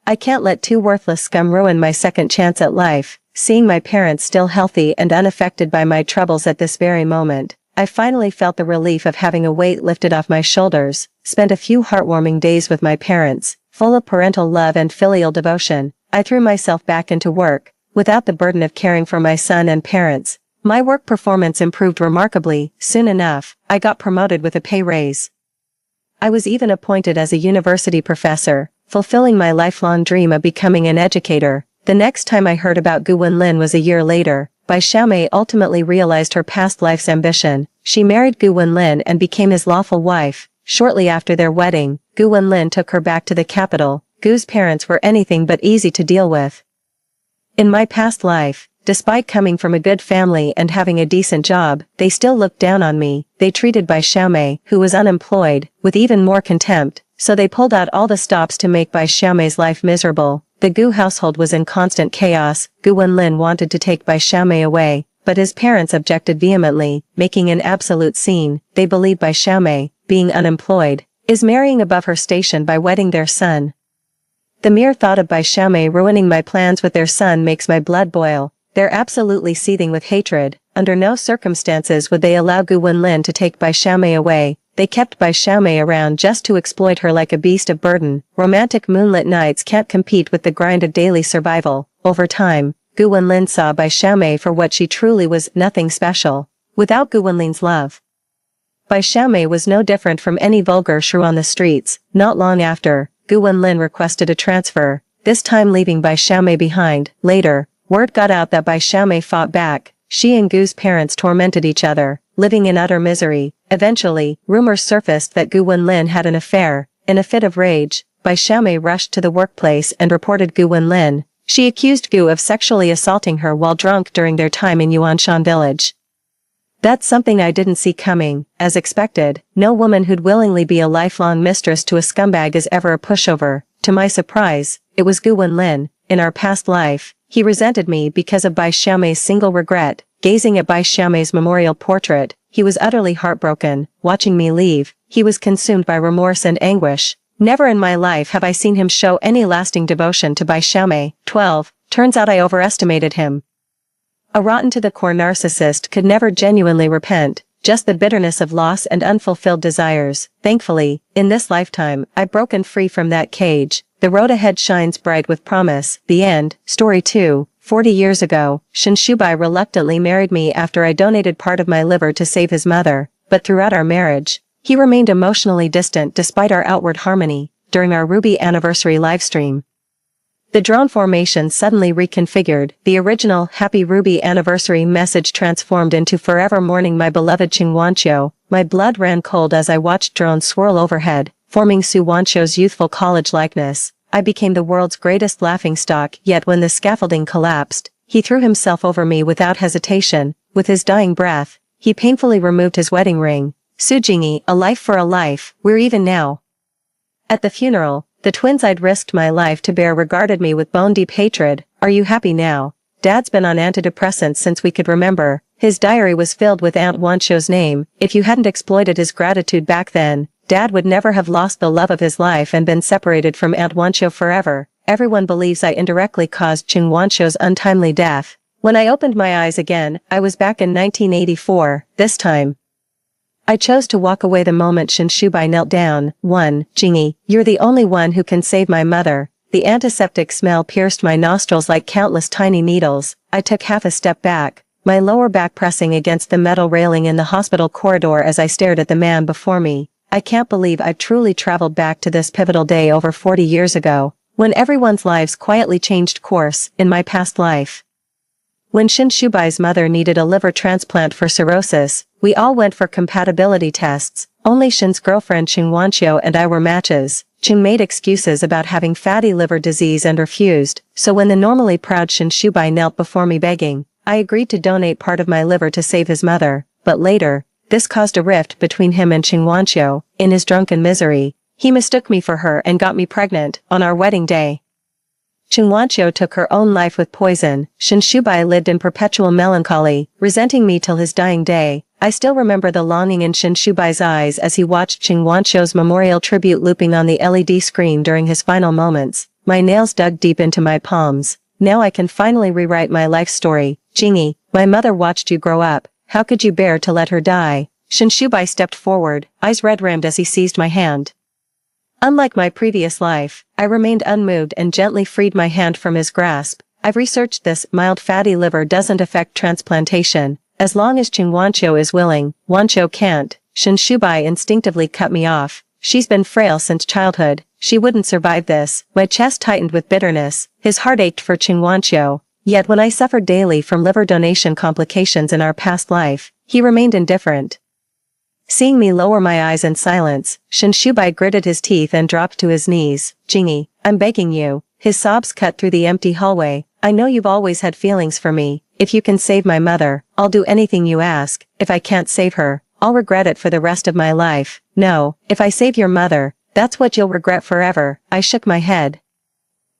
I can't let two worthless scum ruin my second chance at life. Seeing my parents still healthy and unaffected by my troubles at this very moment, I finally felt the relief of having a weight lifted off my shoulders. Spent a few heartwarming days with my parents, full of parental love and filial devotion. I threw myself back into work, without the burden of caring for my son and parents. My work performance improved remarkably. Soon enough, I got promoted with a pay raise. I was even appointed as a university professor, fulfilling my lifelong dream of becoming an educator. The next time I heard about Gu Wenlin was a year later. Bai Xiaomei ultimately realized her past life's ambition. She married Gu Wenlin and became his lawful wife. Shortly after their wedding, Gu Wenlin took her back to the capital. Gu's parents were anything but easy to deal with. In my past life, despite coming from a good family and having a decent job, they still looked down on me. They treated Bai Xiaomei, who was unemployed, with even more contempt, so they pulled out all the stops to make Bai Xiaomei's life miserable. The Gu household was in constant chaos. Gu Wenlin wanted to take Bai Xiaomei away, but his parents objected vehemently, making an absolute scene. They believe Bai Xiaomei, being unemployed, is marrying above her station by wedding their son. The mere thought of Bai Xiaomei ruining my plans with their son makes my blood boil. They're absolutely seething with hatred. Under no circumstances would they allow Gu Wenlin to take Bai Xiaomei away. They kept Bai Xiaomei around just to exploit her like a beast of burden. Romantic moonlit nights can't compete with the grind of daily survival. Over time, Gu Wenlin saw Bai Xiaomei for what she truly was, nothing special. Without Gu Wenlin's love, Bai Xiaomei was no different from any vulgar shrew on the streets. Not long after, Gu Wenlin requested a transfer, this time leaving Bai Xiaomei behind. Later, word got out that Bai Xiaomei fought back. She and Gu's parents tormented each other. living in utter misery. Eventually, rumors surfaced that Gu Wenlin had an affair. In a fit of rage, Bai Xiaomei rushed to the workplace and reported Gu Wenlin. She accused Gu of sexually assaulting her while drunk during their time in Yuanshan village. That's something I didn't see coming. As expected, no woman who'd willingly be a lifelong mistress to a scumbag is ever a pushover. To my surprise, it was Gu Wenlin. In our past life, he resented me because of Bai Xiaomei's single regret. Gazing at Bai Xiaomei's memorial portrait, he was utterly heartbroken. Watching me leave, he was consumed by remorse and anguish. Never in my life have I seen him show any lasting devotion to Bai Xiaomei. 12. Turns out I overestimated him. A rotten-to-the-core narcissist could never genuinely repent, just the bitterness of loss and unfulfilled desires. Thankfully, in this lifetime, I've broken free from that cage. The road ahead shines bright with promise. The end. Story 2. 40 years ago, Shen Shubai reluctantly married me after I donated part of my liver to save his mother, but throughout our marriage, he remained emotionally distant despite our outward harmony. During our Ruby anniversary livestream, the drone formation suddenly reconfigured. The original Happy Ruby Anniversary message transformed into Forever Mourning My Beloved Qing Wanqiu. My blood ran cold as I watched drones swirl overhead, forming Su Wanqiu's youthful college likeness. I became the world's greatest laughingstock, yet when the scaffolding collapsed, he threw himself over me without hesitation. With his dying breath, he painfully removed his wedding ring. Su Jingyi, a life for a life, we're even now. At the funeral, the twins I'd risked my life to bear regarded me with bone-deep hatred. Are you happy now? Dad's been on antidepressants since we could remember. His diary was filled with Aunt Wanqiu's name. If you hadn't exploited his gratitude back then, Dad would never have lost the love of his life and been separated from Aunt Wanqiu forever. Everyone believes I indirectly caused Qing Wanqiu's untimely death. When I opened my eyes again, I was back in 1984. This time, I chose to walk away the moment Shen Shubai knelt down. 1. Jingyi, you're the only one who can save my mother. The antiseptic smell pierced my nostrils like countless tiny needles. I took half a step back, my lower back pressing against the metal railing in the hospital corridor as I stared at the man before me. I can't believe I've truly traveled back to this pivotal day over 40 years ago, when everyone's lives quietly changed course. In my past life, when Shen Shubai's mother needed a liver transplant for cirrhosis, we all went for compatibility tests. Only Shen's girlfriend Qing Wanqiu and I were matches. Qing made excuses about having fatty liver disease and refused, so when the normally proud Shen Shubai knelt before me begging, I agreed to donate part of my liver to save his mother. But later, this caused a rift between him and Qing Wanqiu. In his drunken misery, he mistook me for her and got me pregnant on our wedding day. Qing Wanqiu took her own life with poison. Shen Shubai lived in perpetual melancholy, resenting me till his dying day. I still remember the longing in Shen Shubai's eyes as he watched Qing Wanqiu's memorial tribute looping on the LED screen during his final moments. My nails dug deep into my palms. Now I can finally rewrite my life story. Jingyi, my mother watched you grow up. How could you bear to let her die? Shen Shubai stepped forward, eyes red-rimmed as he seized my hand. Unlike my previous life, I remained unmoved and gently freed my hand from his grasp. I've researched this. Mild fatty liver doesn't affect transplantation. As long as Qing Wanqiu is willing, Wanqiu can't. Shen Shubai instinctively cut me off. She's been frail since childhood. She wouldn't survive this. My chest tightened with bitterness. His heart ached for Qing Wanqiu. Yet when I suffered daily from liver donation complications in our past life, he remained indifferent. Seeing me lower my eyes in silence, Shen Shubai gritted his teeth and dropped to his knees. Jingyi, I'm begging you. His sobs cut through the empty hallway. I know you've always had feelings for me. If you can save my mother, I'll do anything you ask. If I can't save her, I'll regret it for the rest of my life. No, if I save your mother, that's what you'll regret forever. I shook my head.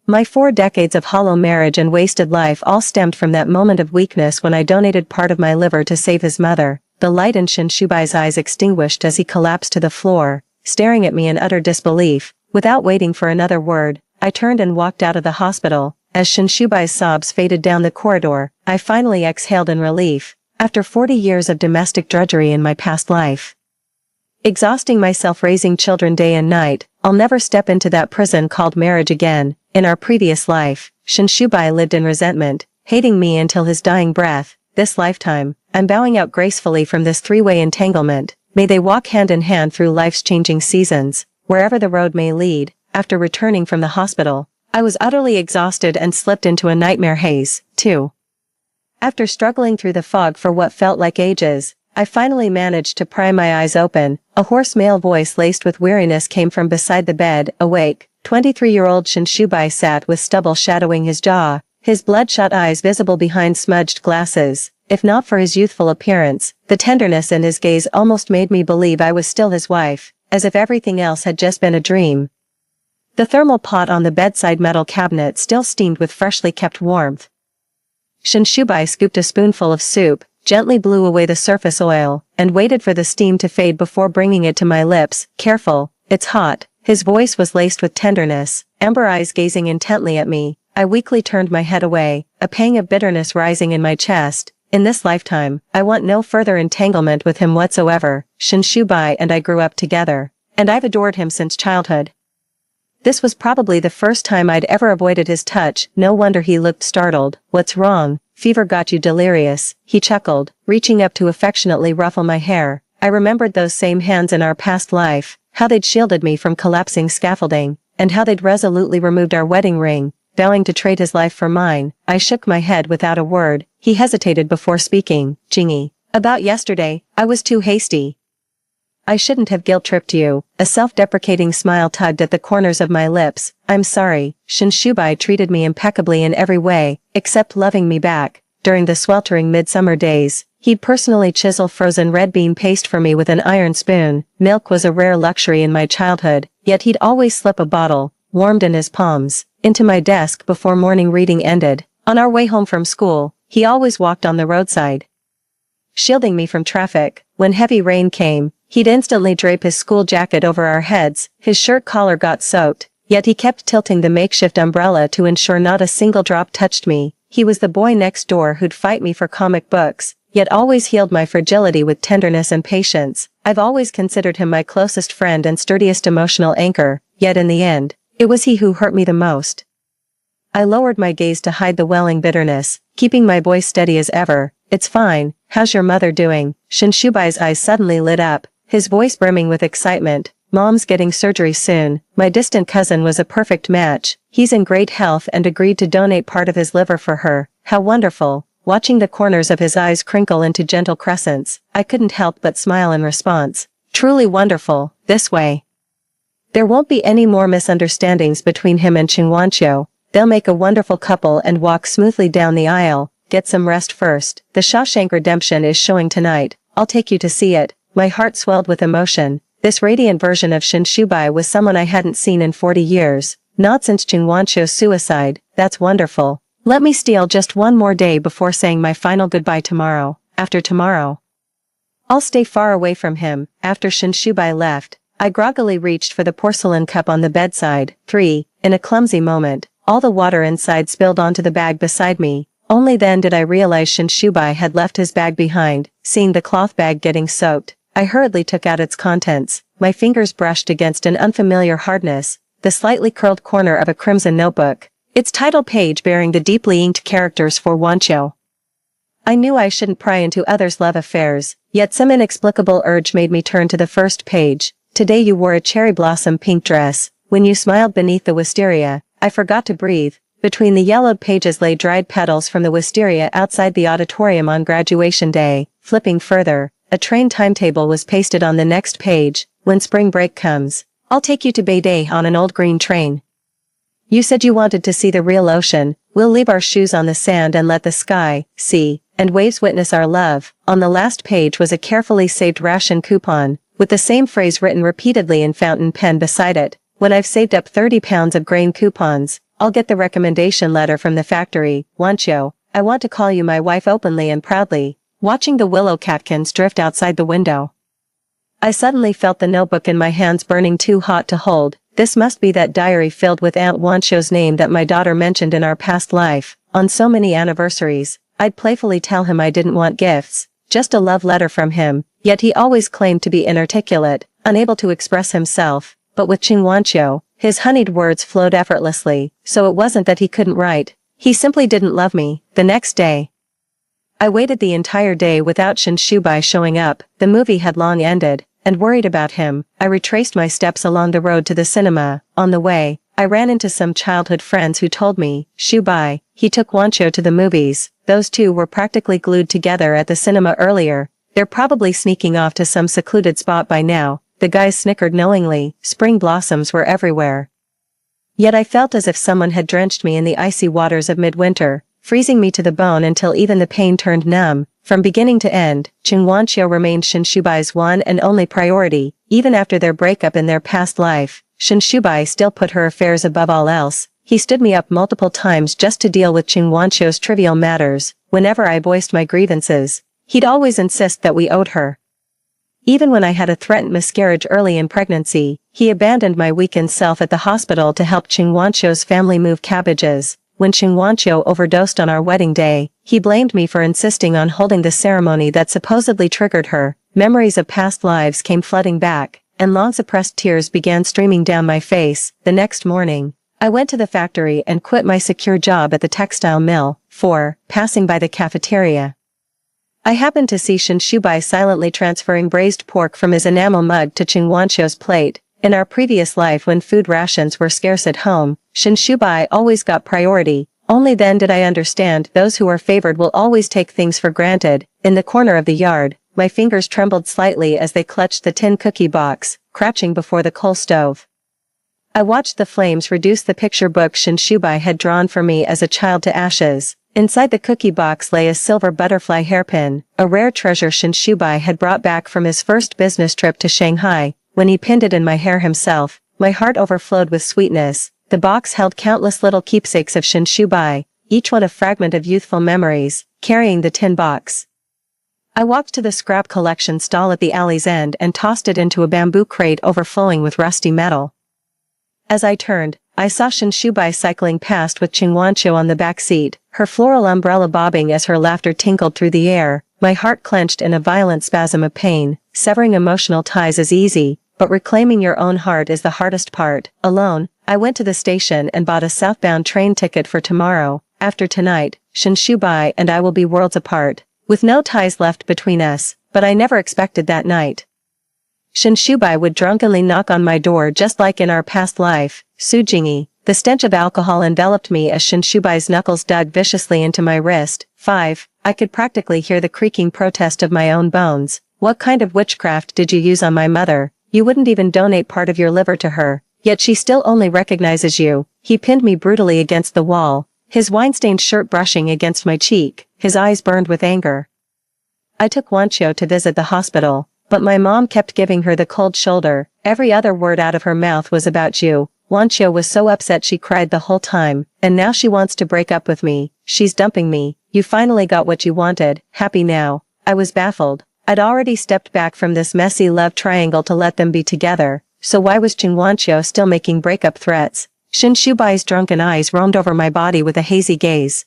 My 4 decades of hollow marriage and wasted life all stemmed from that moment of weakness when I donated part of my liver to save his mother. The light in Shen Shubai's eyes extinguished as he collapsed to the floor, staring at me in utter disbelief. Without waiting for another word, I turned and walked out of the hospital. As Shen Shubai's sobs faded down the corridor, I finally exhaled in relief. After 40 years of domestic drudgery in my past life, exhausting myself raising children day and night, I'll never step into that prison called marriage again. In our previous life, Shen Shubai lived in resentment, hating me until his dying breath. This lifetime, I'm bowing out gracefully from this three-way entanglement. May they walk hand in hand through life's changing seasons, wherever the road may lead. After returning from the hospital, I was utterly exhausted and slipped into a nightmare haze. 2. After struggling through the fog for what felt like ages, I finally managed to pry my eyes open. A hoarse male voice laced with weariness came from beside the bed. Awake, 23-year-old Shinshubai sat with stubble shadowing his jaw, his bloodshot eyes visible behind smudged glasses. If not for his youthful appearance, the tenderness in his gaze almost made me believe I was still his wife, as if everything else had just been a dream. The thermal pot on the bedside metal cabinet still steamed with freshly kept warmth. Shinshubai scooped a spoonful of soup, gently blew away the surface oil, and waited for the steam to fade before bringing it to my lips. Careful, it's hot. His voice was laced with tenderness, amber eyes gazing intently at me. I weakly turned my head away, a pang of bitterness rising in my chest. In this lifetime, I want no further entanglement with him whatsoever. Shinshubai and I grew up together, and I've adored him since childhood. This was probably the first time I'd ever avoided his touch. No wonder he looked startled. What's wrong? Fever got you delirious, he chuckled, reaching up to affectionately ruffle my hair. I remembered those same hands in our past life, how they'd shielded me from collapsing scaffolding, and how they'd resolutely removed our wedding ring, vowing to trade his life for mine. I shook my head without a word. He hesitated before speaking. Jingy. About yesterday, I was too hasty. I shouldn't have guilt-tripped you. A self-deprecating smile tugged at the corners of my lips. I'm sorry. Shinshubai treated me impeccably in every way, except loving me back. During the sweltering midsummer days, he'd personally chisel frozen red bean paste for me with an iron spoon. Milk was a rare luxury in my childhood, yet he'd always slip a bottle, warmed in his palms, into my desk before morning reading ended. On our way home from school, he always walked on the roadside, shielding me from traffic. When heavy rain came, he'd instantly drape his school jacket over our heads. His shirt collar got soaked, yet he kept tilting the makeshift umbrella to ensure not a single drop touched me. He was the boy next door who'd fight me for comic books, yet always healed my fragility with tenderness and patience. I've always considered him my closest friend and sturdiest emotional anchor, yet in the end, it was he who hurt me the most. I lowered my gaze to hide the welling bitterness, keeping my voice steady as ever. It's fine. How's your mother doing? Shinshubai's eyes suddenly lit up, his voice brimming with excitement. Mom's getting surgery soon. My distant cousin was a perfect match. He's in great health and agreed to donate part of his liver for her. How wonderful. Watching the corners of his eyes crinkle into gentle crescents, I couldn't help but smile in response. Truly wonderful. This way, there won't be any more misunderstandings between him and Qingwanqiu. They'll make a wonderful couple and walk smoothly down the aisle. Get some rest first. The Shawshank Redemption is showing tonight. I'll take you to see it. My heart swelled with emotion. This radiant version of Shinshubai was someone I hadn't seen in 40 years. Not since Qingwanqiu's suicide. That's wonderful. Let me steal just one more day before saying my final goodbye tomorrow. After tomorrow, I'll stay far away from him. After Shinshubai left, I groggily reached for the porcelain cup on the bedside. In a clumsy moment, all the water inside spilled onto the bag beside me. Only then did I realize Shinshubai had left his bag behind. Seeing the cloth bag getting soaked, I hurriedly took out its contents. My fingers brushed against an unfamiliar hardness, the slightly curled corner of a crimson notebook, its title page bearing the deeply inked characters for Wanqiu. I knew I shouldn't pry into others' love affairs, yet some inexplicable urge made me turn to the first page. Today you wore a cherry blossom pink dress. When you smiled beneath the wisteria, I forgot to breathe. Between the yellowed pages lay dried petals from the wisteria outside the auditorium on graduation day. Flipping further, a train timetable was pasted on the next page. When spring break comes, I'll take you to Beidei on an old green train. You said you wanted to see the real ocean. We'll leave our shoes on the sand and let the sky, sea, and waves witness our love. On the last page was a carefully saved ration coupon, with the same phrase written repeatedly in fountain pen beside it. When I've saved up 30 pounds of grain coupons, I'll get the recommendation letter from the factory. Wanqiu, I want to call you my wife openly and proudly. Watching the willow catkins drift outside the window, I suddenly felt the notebook in my hands burning too hot to hold. This must be that diary filled with Aunt Wanqiu's name that my daughter mentioned in our past life. On so many anniversaries, I'd playfully tell him I didn't want gifts, just a love letter from him, yet he always claimed to be inarticulate, unable to express himself. But with Qingwanqiu, his honeyed words flowed effortlessly, so it wasn't that he couldn't write. He simply didn't love me. The next day, I waited the entire day without Shinshubai showing up. The movie had long ended, and worried about him, I retraced my steps along the road to the cinema. On the way, I ran into some childhood friends who told me, Shubai, he took Wanqiu to the movies. Those two were practically glued together at the cinema earlier. They're probably sneaking off to some secluded spot by now, the guys snickered knowingly. Spring blossoms were everywhere. Yet I felt as if someone had drenched me in the icy waters of midwinter, freezing me to the bone until even the pain turned numb. From beginning to end, Qingwanqiu remained Shinshubai one and only priority. Even after their breakup in their past life, Shinshubai still put her affairs above all else. He stood me up multiple times just to deal with Qingwanqiu's trivial matters. Whenever I voiced my grievances, he'd always insist that we owed her. Even when I had a threatened miscarriage early in pregnancy, he abandoned my weakened self at the hospital to help Qingwanqiu's family move cabbages. When Qingwanqiu overdosed on our wedding day, he blamed me for insisting on holding the ceremony that supposedly triggered her. Memories of past lives came flooding back, and long-suppressed tears began streaming down my face. The next morning, I went to the factory and quit my secure job at the textile mill. Passing by the cafeteria, I happened to see Shinshubai silently transferring braised pork from his enamel mug to Qingwanqiu's plate. In our previous life when food rations were scarce at home, Shinshubai always got priority. Only then did I understand those who are favored will always take things for granted. In the corner of the yard, my fingers trembled slightly as they clutched the tin cookie box, crouching before the coal stove. I watched the flames reduce the picture book Shinshubai had drawn for me as a child to ashes. Inside the cookie box lay a silver butterfly hairpin, a rare treasure Shinshubai had brought back from his first business trip to Shanghai. When he pinned it in my hair himself, my heart overflowed with sweetness. The box held countless little keepsakes of Shinshubai, each one a fragment of youthful memories. Carrying the tin box, I walked to the scrap collection stall at the alley's end and tossed it into a bamboo crate overflowing with rusty metal. As I turned, I saw Shinshubai cycling past with Qingwanqiu on the back seat, her floral umbrella bobbing as her laughter tinkled through the air. My heart clenched in a violent spasm of pain. Severing emotional ties is easy, but reclaiming your own heart is the hardest part. Alone, I went to the station and bought a southbound train ticket for tomorrow. After tonight, Shinshubai and I will be worlds apart, with no ties left between us, but I never expected that night. Shinshubai would drunkenly knock on my door just like in our past life. Sujingi. The stench of alcohol enveloped me as Shinshubai's knuckles dug viciously into my wrist. I could practically hear the creaking protest of my own bones. What kind of witchcraft did you use on my mother? You wouldn't even donate part of your liver to her, yet she still only recognizes you. He pinned me brutally against the wall, his wine-stained shirt brushing against my cheek, his eyes burned with anger. I took Wanqiu to visit the hospital, but my mom kept giving her the cold shoulder. Every other word out of her mouth was about you. Wanqiu was so upset she cried the whole time, and now she wants to break up with me. She's dumping me. You finally got what you wanted. Happy now? I was baffled. I'd already stepped back from this messy love triangle to let them be together, so why was Qingwanqiu still making breakup threats? Shinshubai's drunken eyes roamed over my body with a hazy gaze.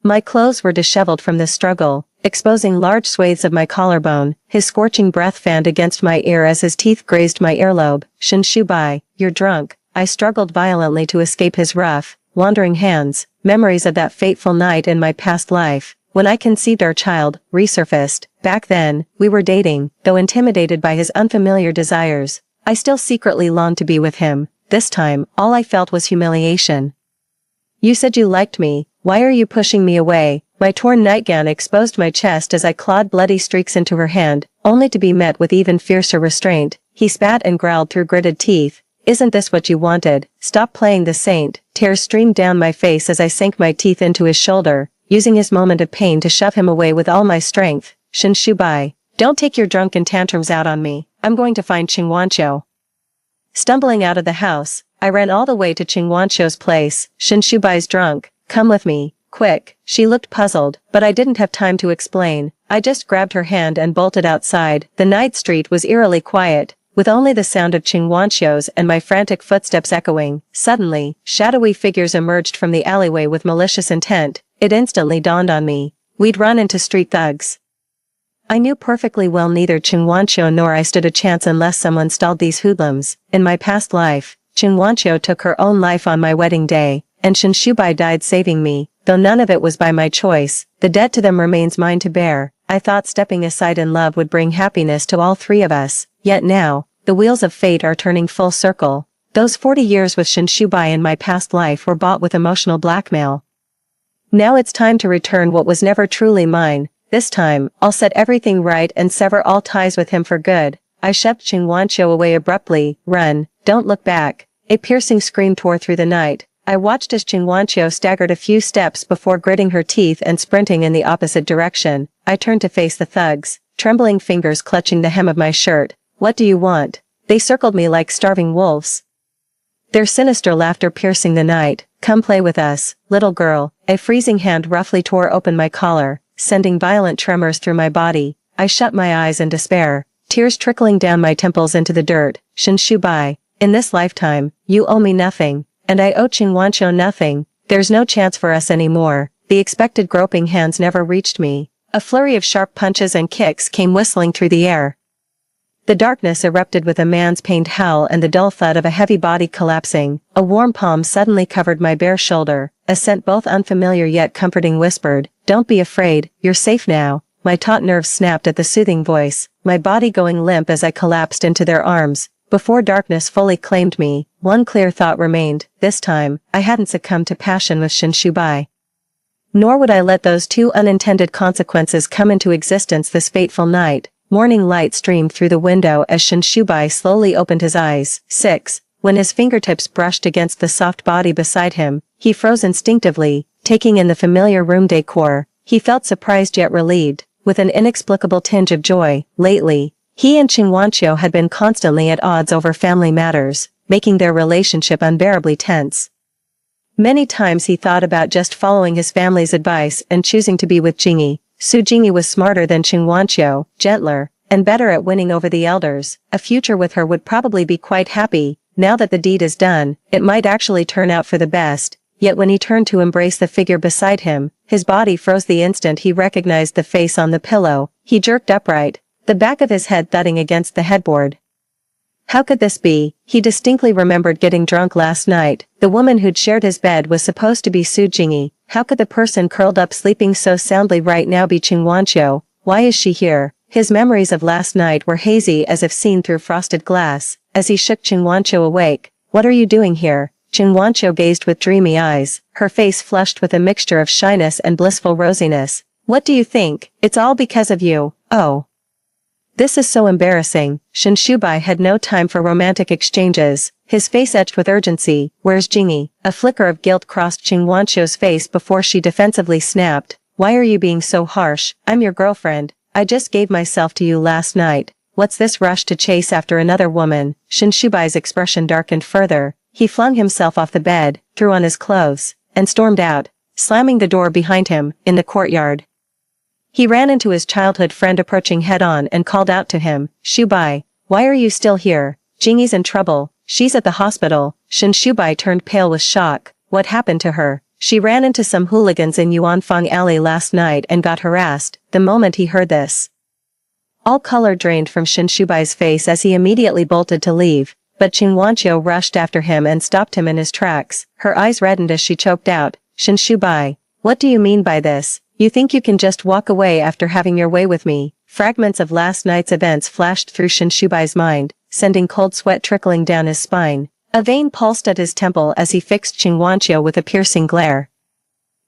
My clothes were disheveled from this struggle, exposing large swathes of my collarbone. His scorching breath fanned against my ear as his teeth grazed my earlobe. Shinshubai, you're drunk. I struggled violently to escape his rough, wandering hands. Memories of that fateful night in my past life, when I conceived our child, resurfaced. Back then, we were dating, though intimidated by his unfamiliar desires. I still secretly longed to be with him. This time, all I felt was humiliation. You said you liked me. Why are you pushing me away? My torn nightgown exposed my chest as I clawed bloody streaks into her hand, only to be met with even fiercer restraint. He spat and growled through gritted teeth. Isn't this what you wanted? Stop playing the saint. Tears streamed down my face as I sank my teeth into his shoulder, using his moment of pain to shove him away with all my strength. Shinshubai, don't take your drunken tantrums out on me. I'm going to find Qingwanqiu. Stumbling out of the house, I ran all the way to Qingwanqiu's place. Shinshubai's drunk. Come with me. Quick. She looked puzzled, but I didn't have time to explain. I just grabbed her hand and bolted outside. The night street was eerily quiet, with only the sound of Qingwanqiu's and my frantic footsteps echoing. Suddenly, shadowy figures emerged from the alleyway with malicious intent. It instantly dawned on me. We'd run into street thugs. I knew perfectly well neither Qingwanqiu nor I stood a chance unless someone stalled these hoodlums. In my past life, Qingwanqiu took her own life on my wedding day, and Shinshubai died saving me, though none of it was by my choice. The debt to them remains mine to bear. I thought stepping aside in love would bring happiness to all three of us. Yet now, the wheels of fate are turning full circle. Those 40 years with Shinshubai in my past life were bought with emotional blackmail. Now it's time to return what was never truly mine. This time, I'll set everything right and sever all ties with him for good. I shoved Qingguanqiu away abruptly. Run, don't look back. A piercing scream tore through the night. I watched as Qingguanqiu staggered a few steps before gritting her teeth and sprinting in the opposite direction. I turned to face the thugs, trembling fingers clutching the hem of my shirt. What do you want? They circled me like starving wolves, their sinister laughter piercing the night. Come play with us, little girl. A freezing hand roughly tore open my collar, sending violent tremors through my body. I shut my eyes in despair, tears trickling down my temples into the dirt. Shen Shubai, in this lifetime, you owe me nothing, and I owe Qingguanqiu nothing. There's no chance for us anymore. The expected groping hands never reached me. A flurry of sharp punches and kicks came whistling through the air. The darkness erupted with a man's pained howl and the dull thud of a heavy body collapsing. A warm palm suddenly covered my bare shoulder. A scent both unfamiliar yet comforting whispered, "Don't be afraid, you're safe now." My taut nerves snapped at the soothing voice, my body going limp as I collapsed into their arms. Before darkness fully claimed me, one clear thought remained. This time, I hadn't succumbed to passion with Shen Shubai. Nor would I let those two unintended consequences come into existence this fateful night. Morning light streamed through the window as Shen Shubai slowly opened his eyes. 6. When his fingertips brushed against the soft body beside him, he froze instinctively, taking in the familiar room decor. He felt surprised yet relieved, with an inexplicable tinge of joy. Lately, he and Qingguanqiu had been constantly at odds over family matters, making their relationship unbearably tense. Many times he thought about just following his family's advice and choosing to be with Jingyi. Su Jingyi was smarter than Qingguanqiu, gentler, and better at winning over the elders. A future with her would probably be quite happy. Now that the deed is done, it might actually turn out for the best. Yet when he turned to embrace the figure beside him, his body froze the instant he recognized the face on the pillow. He jerked upright, the back of his head thudding against the headboard. How could this be? He distinctly remembered getting drunk last night. The woman who'd shared his bed was supposed to be Su Jingyi. How could the person curled up sleeping so soundly right now be Qingguanqiu? Why is she here? His memories of last night were hazy as if seen through frosted glass. As he shook Qingguanqiu awake, "What are you doing here?" Qingguanqiu gazed with dreamy eyes, her face flushed with a mixture of shyness and blissful rosiness. "What do you think? It's all because of you. Oh. This is so embarrassing." Shen Shubai had no time for romantic exchanges, his face etched with urgency. "Where's Jingyi?" A flicker of guilt crossed Qingguanqiu's face before she defensively snapped, "Why are you being so harsh? I'm your girlfriend. I just gave myself to you last night. What's this rush to chase after another woman?" Shen Shubai's expression darkened further. He flung himself off the bed, threw on his clothes, and stormed out, slamming the door behind him, in the courtyard. He ran into his childhood friend approaching head-on and called out to him, "Shubai, why are you still here? Jingyi's in trouble. She's at the hospital." Shen Shubai turned pale with shock. What happened to her? She ran into some hooligans in Yuanfang Alley last night and got harassed. The moment he heard this, all color drained from Shen Shubai's face as he immediately bolted to leave, but Qingguanqiu rushed after him and stopped him in his tracks. Her eyes reddened as she choked out, "Shen Shubai, what do you mean by this? You think you can just walk away after having your way with me?" Fragments of last night's events flashed through Shen Shubai's mind, sending cold sweat trickling down his spine. A vein pulsed at his temple as he fixed Qingguanqiu with a piercing glare.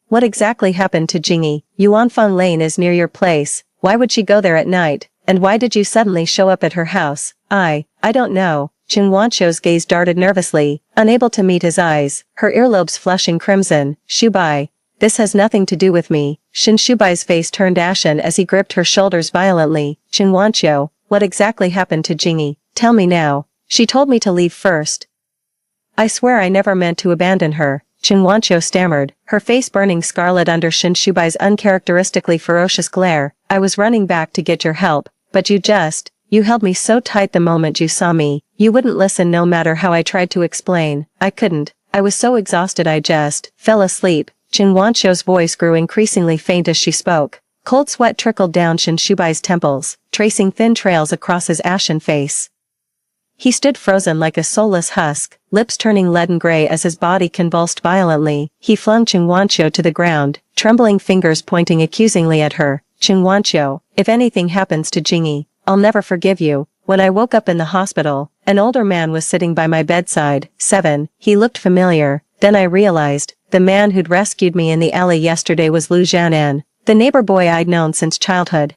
"What exactly happened to Jingyi? Yuanfang Lane is near your place. Why would she go there at night? And why did you suddenly show up at her house?" I don't know." Qingguanqiu's gaze darted nervously, unable to meet his eyes, her earlobes flushing crimson. "Shubai, this has nothing to do with me." Shen Shubai's face turned ashen as he gripped her shoulders violently. "Qingguanqiu, what exactly happened to Jingyi? Tell me now. She told me to leave first." "I swear I never meant to abandon her," Qingguanqiu stammered, her face burning scarlet under Shen Shubai's uncharacteristically ferocious glare. "I was running back to get your help, but you held me so tight the moment you saw me. You wouldn't listen no matter how I tried to explain. I couldn't. I was so exhausted I just fell asleep." Qingguanqiu's voice grew increasingly faint as she spoke. Cold sweat trickled down Shen Shubai's temples, tracing thin trails across his ashen face. He stood frozen like a soulless husk, lips turning leaden gray as his body convulsed violently. He flung Qingguanqiu to the ground, trembling fingers pointing accusingly at her. "Qingguanqiu, if anything happens to Jingyi, I'll never forgive you." When I woke up in the hospital, an older man was sitting by my bedside. 7. He looked familiar. Then I realized, the man who'd rescued me in the alley yesterday was Lu Jianan. The neighbor boy I'd known since childhood.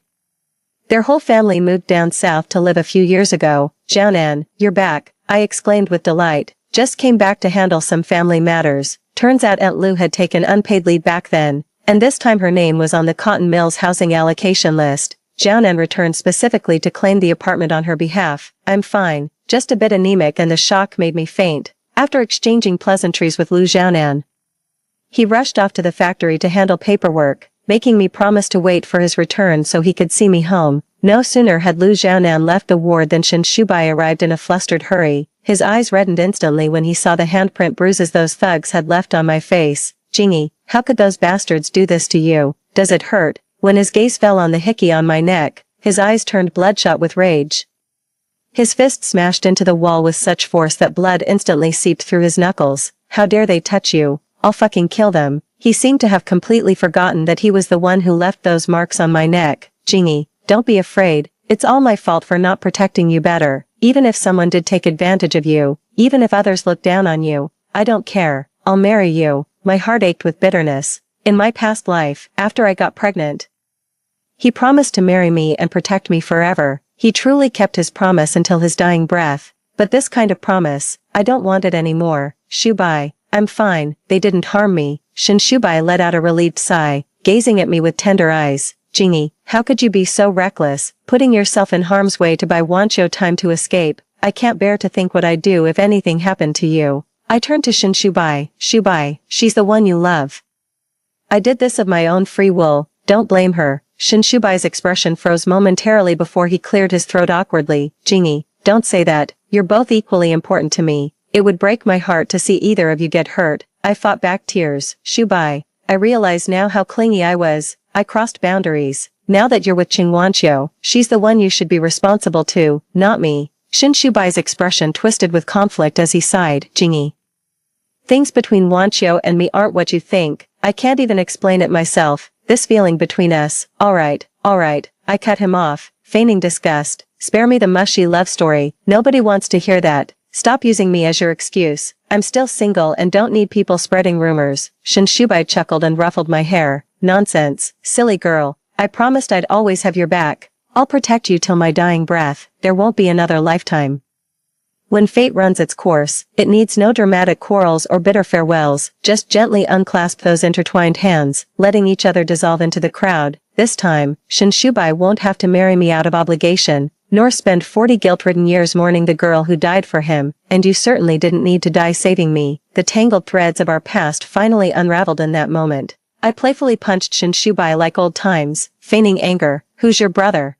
Their whole family moved down south to live a few years ago. Jianan, you're back, I exclaimed with delight. Just came back to handle some family matters. Turns out Aunt Lou had taken unpaid leave back then, and this time her name was on the Cotton Mills housing allocation list. Jianan returned specifically to claim the apartment on her behalf. I'm fine, just a bit anemic and the shock made me faint. After exchanging pleasantries with Lu Jianan, he rushed off to the factory to handle paperwork, making me promise to wait for his return so he could see me home. No sooner had Lu Jianan left the ward than Shen Shubai arrived in a flustered hurry. His eyes reddened instantly when he saw the handprint bruises those thugs had left on my face. Jingy, how could those bastards do this to you? Does it hurt? When his gaze fell on the hickey on my neck, his eyes turned bloodshot with rage. His fist smashed into the wall with such force that blood instantly seeped through his knuckles. How dare they touch you? I'll fucking kill them. He seemed to have completely forgotten that he was the one who left those marks on my neck. Jingy, don't be afraid. It's all my fault for not protecting you better. Even if someone did take advantage of you, even if others look down on you, I don't care. I'll marry you. My heart ached with bitterness. In my past life, after I got pregnant, he promised to marry me and protect me forever. He truly kept his promise until his dying breath. But this kind of promise, I don't want it anymore. Shubai, I'm fine, they didn't harm me. Shen Shubai let out a relieved sigh, gazing at me with tender eyes. Jingy, how could you be so reckless, putting yourself in harm's way to buy Wancho time to escape? I can't bear to think what I'd do if anything happened to you. I turned to Shen Shubai. Shubai, she's the one you love. I did this of my own free will, don't blame her. Shen Shubai's expression froze momentarily before he cleared his throat awkwardly. Jingy, don't say that, you're both equally important to me. It would break my heart to see either of you get hurt. I fought back tears. Shubai, I realize now how clingy I was. I crossed boundaries. Now that you're with Qing Wanqiu, she's the one you should be responsible to, not me. Shen Shubai's expression twisted with conflict as he sighed. Jingy, things between Wanqiu and me aren't what you think. I can't even explain it myself. This feeling between us. Alright. I cut him off, feigning disgust. Spare me the mushy love story. Nobody wants to hear that. Stop using me as your excuse. I'm still single and don't need people spreading rumors. Shen Shubai chuckled and ruffled my hair. Nonsense, silly girl. I promised I'd always have your back. I'll protect you till my dying breath. There won't be another lifetime. When fate runs its course, it needs no dramatic quarrels or bitter farewells. Just gently unclasp those intertwined hands, letting each other dissolve into the crowd. This time, Shen Shubai won't have to marry me out of obligation, nor spend 40 guilt-ridden years mourning the girl who died for him, and you certainly didn't need to die saving me. The tangled threads of our past finally unraveled in that moment. I playfully punched Shen Shubai like old times, feigning anger. Who's your brother?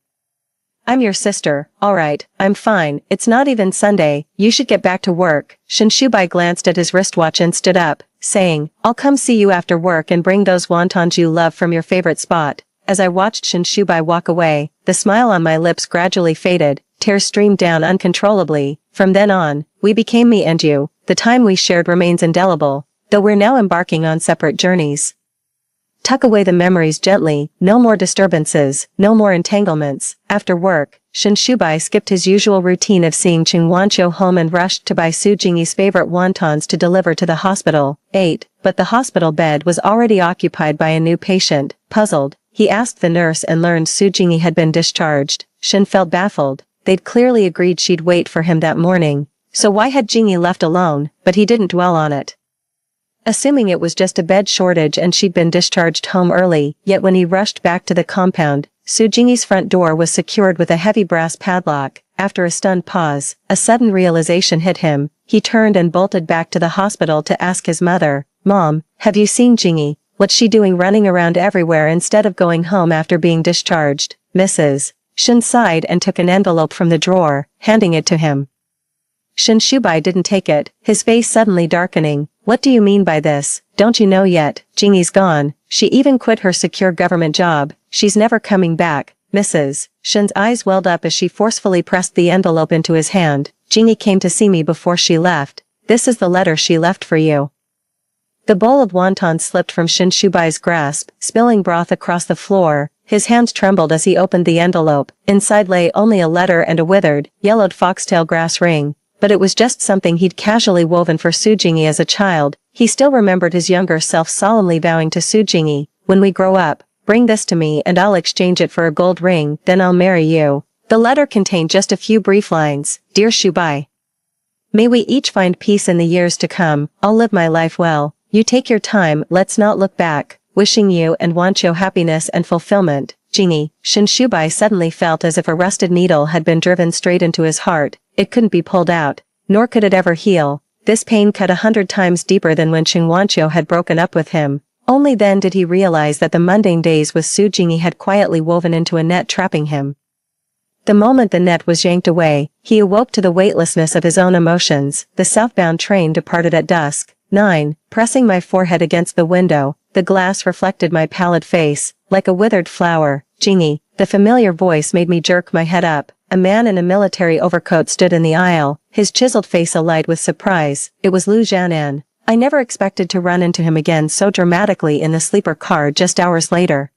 I'm your sister. Alright, I'm fine. It's not even Sunday. You should get back to work. Shen Shubai glanced at his wristwatch and stood up, saying, I'll come see you after work and bring those wontons you love from your favorite spot. As I watched Shen Shubai walk away, the smile on my lips gradually faded, tears streamed down uncontrollably. From then on, we became me and you. The time we shared remains indelible, though we're now embarking on separate journeys. Tuck away the memories gently, no more disturbances, no more entanglements. After work, Shen Shubai skipped his usual routine of seeing Qing Wanqiu home and rushed to buy Su Jingyi's favorite wontons to deliver to the hospital. 8. But the hospital bed was already occupied by a new patient. Puzzled, he asked the nurse and learned Su Jingyi had been discharged. Shen felt baffled. They'd clearly agreed she'd wait for him that morning. So why had Jingyi left alone? But he didn't dwell on it. Assuming it was just a bed shortage and she'd been discharged home early, yet when he rushed back to the compound, Su Jingyi's front door was secured with a heavy brass padlock. After a stunned pause, a sudden realization hit him. He turned and bolted back to the hospital to ask his mother, Mom, have you seen Jingyi? What's she doing running around everywhere instead of going home after being discharged? Mrs. Shen sighed and took an envelope from the drawer, handing it to him. Shen Shubai didn't take it, his face suddenly darkening. What do you mean by this? Don't you know yet? Jingyi's gone. She even quit her secure government job. She's never coming back. Mrs. Shen's eyes welled up as she forcefully pressed the envelope into his hand. Jingyi came to see me before she left. This is the letter she left for you. The bowl of wonton slipped from Shen Shubai's grasp, spilling broth across the floor. His hands trembled as he opened the envelope. Inside lay only a letter and a withered, yellowed foxtail grass ring. But it was just something he'd casually woven for Su Jingyi as a child. He still remembered his younger self solemnly vowing to Su Jingyi, when we grow up, bring this to me and I'll exchange it for a gold ring, then I'll marry you. The letter contained just a few brief lines. Dear Shubai, may we each find peace in the years to come. I'll live my life well. You take your time, let's not look back. Wishing you and Wancho happiness and fulfillment. Jingy. Shubai suddenly felt as if a rusted needle had been driven straight into his heart. It couldn't be pulled out, nor could it ever heal. This pain cut 100 times deeper than when Wancho had broken up with him. Only then did he realize that the mundane days with Su Jingy had quietly woven into a net trapping him. The moment the net was yanked away, he awoke to the weightlessness of his own emotions. The southbound train departed at dusk. 9. Pressing my forehead against the window, the glass reflected my pallid face, like a withered flower. Jingy. The familiar voice made me jerk my head up. A man in a military overcoat stood in the aisle, his chiseled face alight with surprise. It was Lu Jianan. I never expected to run into him again so dramatically in the sleeper car just hours later.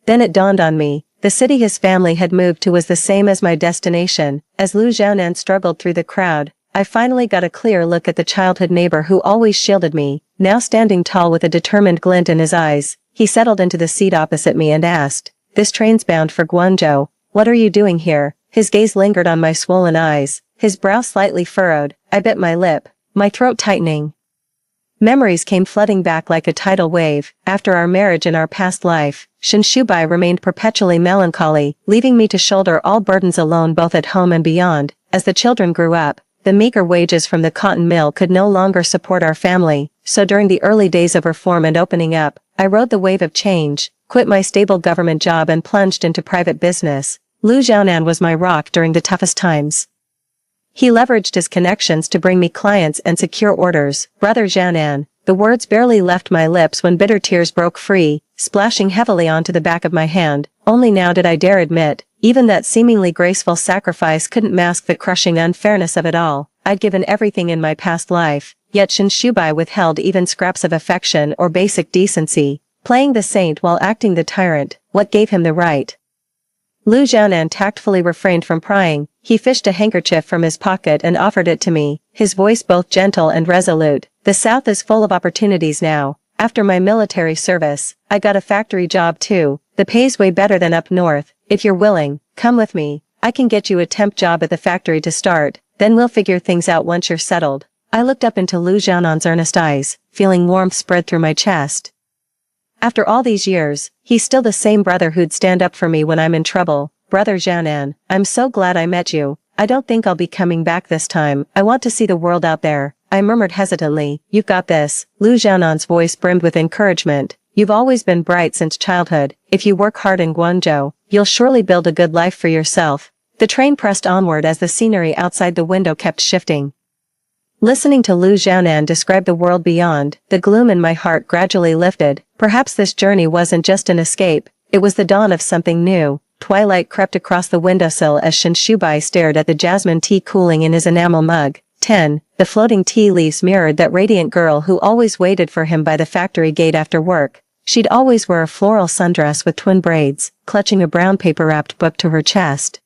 Then it dawned on me. The city his family had moved to was the same as my destination. As Lu Jianan struggled through the crowd, I finally got a clear look at the childhood neighbor who always shielded me, now standing tall with a determined glint in his eyes. He settled into the seat opposite me and asked, "This train's bound for Guangzhou. What are you doing here?" His gaze lingered on my swollen eyes, his brow slightly furrowed. I bit my lip, my throat tightening. Memories came flooding back like a tidal wave. After our marriage in our past life, Shubai remained perpetually melancholy, leaving me to shoulder all burdens alone both at home and beyond. As the children grew up, the meager wages from the cotton mill could no longer support our family, so during the early days of reform and opening up, I rode the wave of change, quit my stable government job and plunged into private business. Lu Jianan was my rock during the toughest times. He leveraged his connections to bring me clients and secure orders. Brother Jianan. The words barely left my lips when bitter tears broke free, splashing heavily onto the back of my hand. Only now did I dare admit, even that seemingly graceful sacrifice couldn't mask the crushing unfairness of it all. I'd given everything in my past life, yet Shubai withheld even scraps of affection or basic decency, playing the saint while acting the tyrant. What gave him the right? Lu Jianan tactfully refrained from prying. He fished a handkerchief from his pocket and offered it to me, his voice both gentle and resolute. The South is full of opportunities now. After my military service, I got a factory job too. The pay's way better than up north. If you're willing, come with me. I can get you a temp job at the factory to start, then we'll figure things out once you're settled. I looked up into Lu Jianan's earnest eyes, feeling warmth spread through my chest. After all these years, he's still the same brother who'd stand up for me when I'm in trouble. Brother Jianan, I'm so glad I met you. I don't think I'll be coming back this time. I want to see the world out there. I murmured hesitantly. You've got this. Lu Jianan's voice brimmed with encouragement. You've always been bright since childhood. If you work hard in Guangzhou, you'll surely build a good life for yourself. The train pressed onward as the scenery outside the window kept shifting. Listening to Lu Jianan describe the world beyond, the gloom in my heart gradually lifted. Perhaps this journey wasn't just an escape, it was the dawn of something new. Twilight crept across the windowsill as Shubai stared at the jasmine tea cooling in his enamel mug. 10. The floating tea leaves mirrored that radiant girl who always waited for him by the factory gate after work. She'd always wear a floral sundress with twin braids, clutching a brown paper-wrapped book to her chest.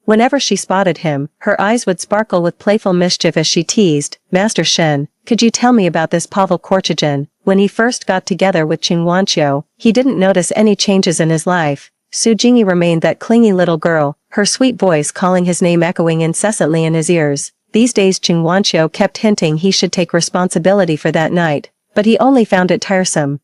Whenever she spotted him, her eyes would sparkle with playful mischief as she teased, "Master Shen, could you tell me about this Pavel Korchagin?" When he first got together with Qing Wanqiu, he didn't notice any changes in his life. Su Jingyi remained that clingy little girl, her sweet voice calling his name echoing incessantly in his ears. These days Qing Wanqiu kept hinting he should take responsibility for that night, but he only found it tiresome.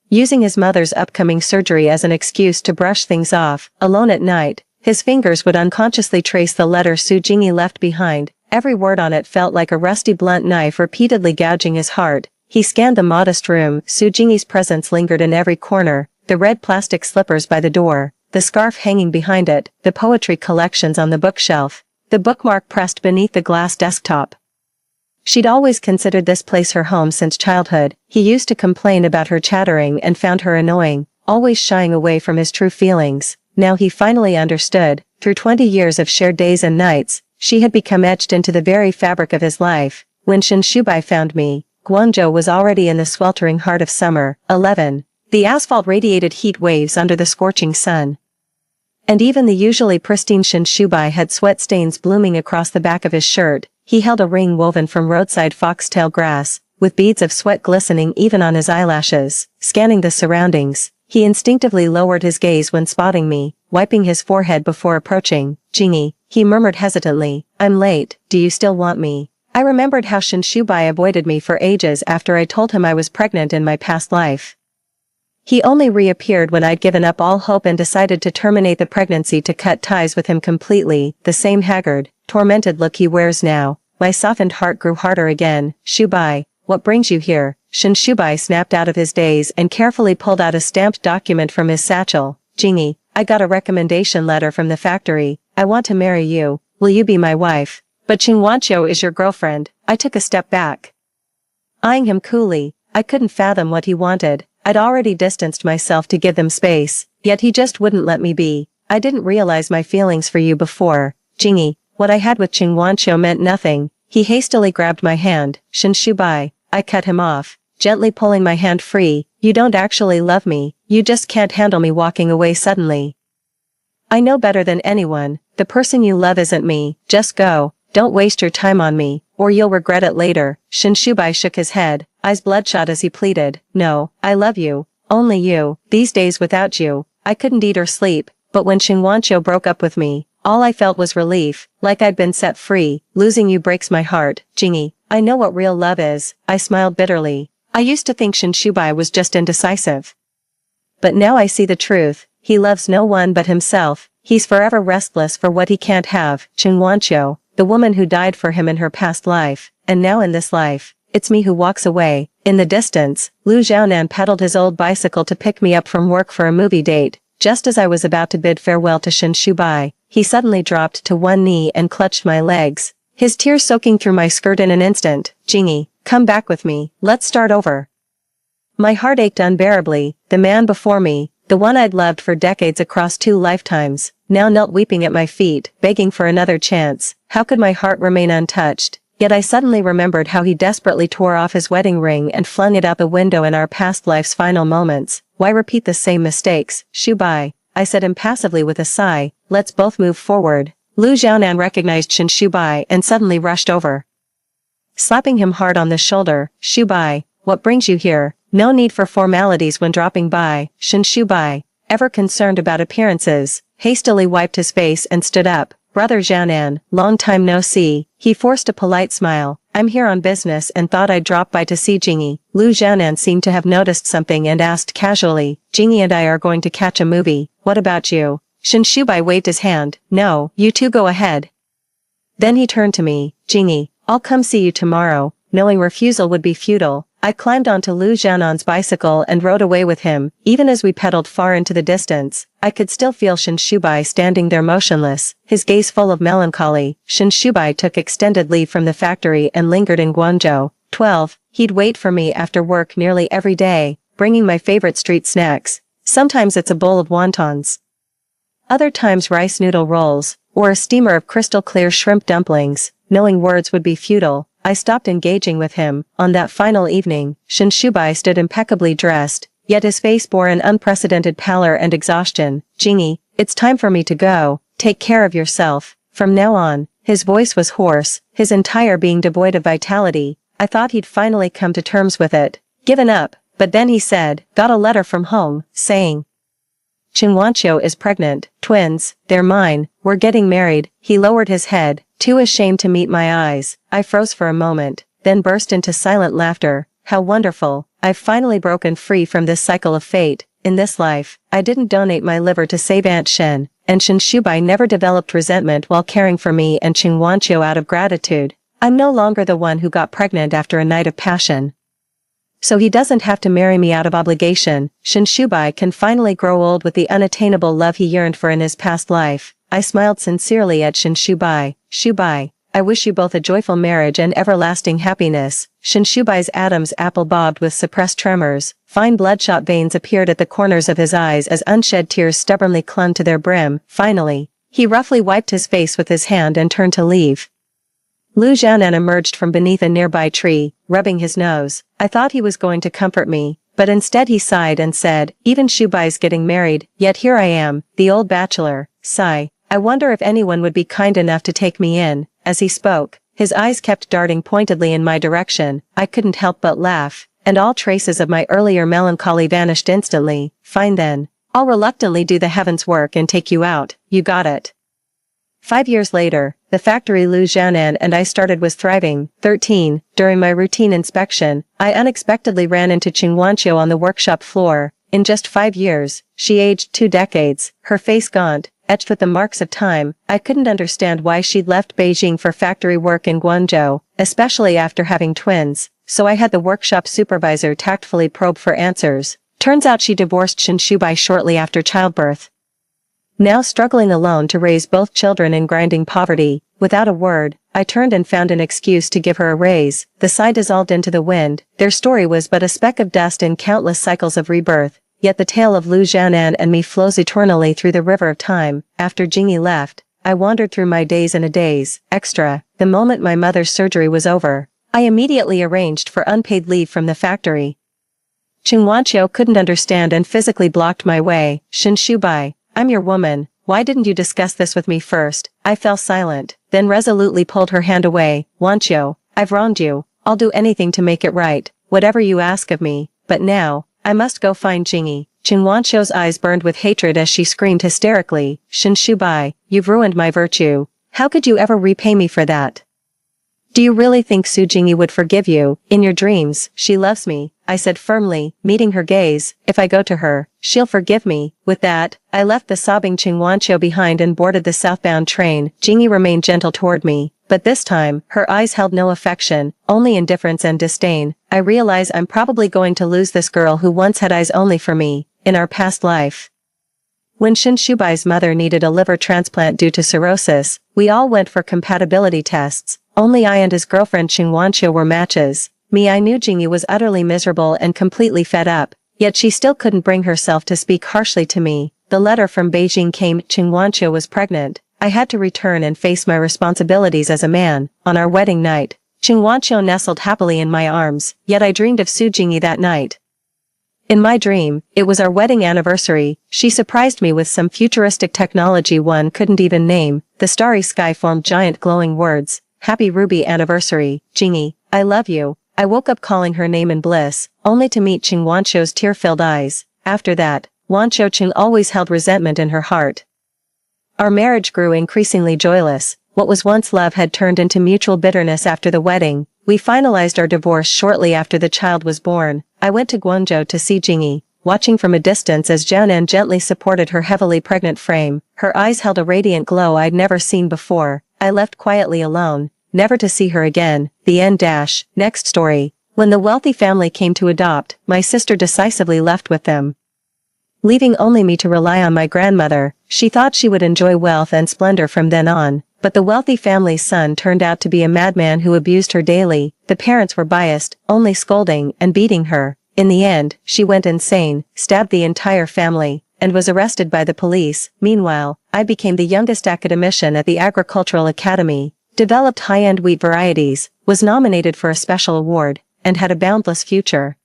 Using his mother's upcoming surgery as an excuse to brush things off, alone at night, his fingers would unconsciously trace the letter Su Jingyi left behind. Every word on it felt like a rusty blunt knife repeatedly gouging his heart. He scanned the modest room. Su Jingyi's presence lingered in every corner, the red plastic slippers by the door, the scarf hanging behind it, the poetry collections on the bookshelf, the bookmark pressed beneath the glass desktop. She'd always considered this place her home since childhood. He used to complain about her chattering and found her annoying, always shying away from his true feelings. Now he finally understood. Through 20 years of shared days and nights, she had become etched into the very fabric of his life. When Shubai found me, Guangzhou was already in the sweltering heart of summer. 11. The asphalt radiated heat waves under the scorching sun. And even the usually pristine Shubai had sweat stains blooming across the back of his shirt. He held a ring woven from roadside foxtail grass, with beads of sweat glistening even on his eyelashes. Scanning the surroundings, He instinctively lowered his gaze when spotting me, wiping his forehead before approaching. Jingy, he murmured hesitantly, I'm late, do you still want me? I remembered how Shinshubai avoided me for ages after I told him I was pregnant in my past life. He only reappeared when I'd given up all hope and decided to terminate the pregnancy to cut ties with him completely, the same haggard, tormented look he wears now. My softened heart grew harder again. Shubai, what brings you here? Shinshubai snapped out of his daze and carefully pulled out a stamped document from his satchel. Jingy, I got a recommendation letter from the factory. I want to marry you. Will you be my wife? But Qingwanqiu is your girlfriend. I took a step back. Eyeing him coolly, I couldn't fathom what he wanted. I'd already distanced myself to give them space, yet he just wouldn't let me be. I didn't realize my feelings for you before. Jingy, what I had with Qingwanqiu meant nothing. He hastily grabbed my hand. Shinshubai, I cut him off, gently pulling my hand free. You don't actually love me, you just can't handle me walking away suddenly. I know better than anyone, the person you love isn't me, just go. Don't waste your time on me, or you'll regret it later. Shinshubai shook his head, eyes bloodshot as he pleaded. No, I love you. Only you. These days without you, I couldn't eat or sleep, but when Qingwanqiu broke up with me, all I felt was relief, like I'd been set free. Losing you breaks my heart. Jingy, I know what real love is. I smiled bitterly. I used to think Shinshubai was just indecisive. But now I see the truth. He loves no one but himself. He's forever restless for what he can't have. Qingwanqiu, the woman who died for him in her past life, and now in this life, it's me who walks away. In the distance, Lu Xiaonan pedaled his old bicycle to pick me up from work for a movie date. Just as I was about to bid farewell to Shinshubai, he suddenly dropped to one knee and clutched my legs, his tears soaking through my skirt in an instant. Jingy, come back with me, let's start over. My heart ached unbearably. The man before me, the one I'd loved for decades across 2 lifetimes, now knelt weeping at my feet, begging for another chance. How could my heart remain untouched? Yet I suddenly remembered how he desperately tore off his wedding ring and flung it out the window in our past life's final moments. Why repeat the same mistakes? Shubai, I said impassively with a sigh, let's both move forward. Lu Xiaonan recognized Shinshubai and suddenly rushed over, slapping him hard on the shoulder. Shubai, what brings you here? No need for formalities when dropping by. Shinshubai, ever concerned about appearances, hastily wiped his face and stood up. Brother Xiaonan, long time no see. He forced a polite smile. I'm here on business and thought I'd drop by to see Jingy. Lu Xiaonan seemed to have noticed something and asked casually, Jingy and I are going to catch a movie. What about you? Shinshubai waved his hand. No, you two go ahead. Then he turned to me. Jingy, I'll come see you tomorrow. Knowing refusal would be futile, I climbed onto Lu Xiaonan's bicycle and rode away with him. Even as we pedaled far into the distance, I could still feel Shinshubai standing there motionless, his gaze full of melancholy. Shinshubai took extended leave from the factory and lingered in Guangzhou. 12. He'd wait for me after work nearly every day, bringing my favorite street snacks. Sometimes it's a bowl of wontons. Other times rice noodle rolls, or a steamer of crystal-clear shrimp dumplings. Knowing words would be futile, I stopped engaging with him. On that final evening, Shinshubai stood impeccably dressed, yet his face bore an unprecedented pallor and exhaustion. Jingy, it's time for me to go. Take care of yourself. From now on, his voice was hoarse, his entire being devoid of vitality. I thought he'd finally come to terms with it, given up, but then he said, got a letter from home, saying, Qingwanqiu is pregnant, twins, they're mine, we're getting married. He lowered his head, too ashamed to meet my eyes. I froze for a moment, then burst into silent laughter. How wonderful, I've finally broken free from this cycle of fate. In this life, I didn't donate my liver to save Aunt Shen, and Shinshubai never developed resentment while caring for me and Qingwanqiu out of gratitude. I'm no longer the one who got pregnant after a night of passion. So he doesn't have to marry me out of obligation. Shinshubai can finally grow old with the unattainable love he yearned for in his past life. I smiled sincerely at Shinshubai. Shubai, I wish you both a joyful marriage and everlasting happiness. Shinshubai's Adam's apple bobbed with suppressed tremors. Fine bloodshot veins appeared at the corners of his eyes as unshed tears stubbornly clung to their brim. Finally, he roughly wiped his face with his hand and turned to leave. Lu Xiaonan emerged from beneath a nearby tree, rubbing his nose. I thought he was going to comfort me, but instead he sighed and said, even Shubai's getting married, yet here I am, the old bachelor. Sigh. I wonder if anyone would be kind enough to take me in. As he spoke, his eyes kept darting pointedly in my direction. I couldn't help but laugh. and all traces of my earlier melancholy vanished instantly. Fine then. I'll reluctantly do the heavens' work and take you out, you got it. 5 years later, the factory Lu Jianan and I started was thriving. 13. During my routine inspection, I unexpectedly ran into Qing Wanqiu on the workshop floor. In just 5 years, she aged 2 decades, her face gaunt, etched with the marks of time. I couldn't understand why she'd left Beijing for factory work in Guangzhou, especially after having twins, so I had the workshop supervisor tactfully probe for answers. Turns out she divorced Shen Shubai shortly after childbirth. Now struggling alone to raise both children in grinding poverty, without a word, I turned and found an excuse to give her a raise. The sigh dissolved into the wind. Their story was but a speck of dust in countless cycles of rebirth, yet the tale of Lu Jianan and me flows eternally through the river of time. After Jingyi left, I wandered through my days and a days. Extra, the moment my mother's surgery was over, I immediately arranged for unpaid leave from the factory. Qing Wanqiu couldn't understand and physically blocked my way. Shen Shubai, I'm your woman, why didn't you discuss this with me first? I fell silent, then resolutely pulled her hand away. Wanqiu, I've wronged you, I'll do anything to make it right, whatever you ask of me, but now, I must go find Jingyi. Qing Wanqiu's eyes burned with hatred as she screamed hysterically, Shen Shubai, you've ruined my virtue. How could you ever repay me for that? Do you really think Su Jingyi would forgive you? In your dreams, she loves me, I said firmly, meeting her gaze. If I go to her, she'll forgive me. With that, I left the sobbing Qing Wanqiu behind and boarded the southbound train. Jingyi remained gentle toward me, but this time, her eyes held no affection, only indifference and disdain. I realize I'm probably going to lose this girl who once had eyes only for me, in our past life. When Shen Shubai's mother needed a liver transplant due to cirrhosis, we all went for compatibility tests. Only I and his girlfriend Qing Wanqiu were matches. I knew Jingyi was utterly miserable and completely fed up, yet she still couldn't bring herself to speak harshly to me. The letter from Beijing came. Qing Wanqiu was pregnant. I had to return and face my responsibilities as a man. On our wedding night, Qing Wanqiu nestled happily in my arms, yet I dreamed of Su Jingyi that night. In my dream, it was our wedding anniversary. She surprised me with some futuristic technology one couldn't even name. The starry sky formed giant glowing words. Happy Ruby anniversary, Jingyi, I love you. I woke up calling her name in bliss, only to meet Qing Wanqiu's tear-filled eyes. After that, Wanqiu Qing always held resentment in her heart. Our marriage grew increasingly joyless. What was once love had turned into mutual bitterness after the wedding. We finalized our divorce shortly after the child was born. I went to Guangzhou to see Jingyi, watching from a distance as Jianan gently supported her heavily pregnant frame. Her eyes held a radiant glow I'd never seen before. I left quietly alone, never to see her again. The end. Next story. When the wealthy family came to adopt, my sister decisively left with them, leaving only me to rely on my grandmother. She thought she would enjoy wealth and splendor from then on, but the wealthy family's son turned out to be a madman who abused her daily. The parents were biased, only scolding and beating her. In the end, she went insane, stabbed the entire family, and was arrested by the police. Meanwhile, I became the youngest academician at the Agricultural Academy, developed high-end wheat varieties, was nominated for a special award, and had a boundless future.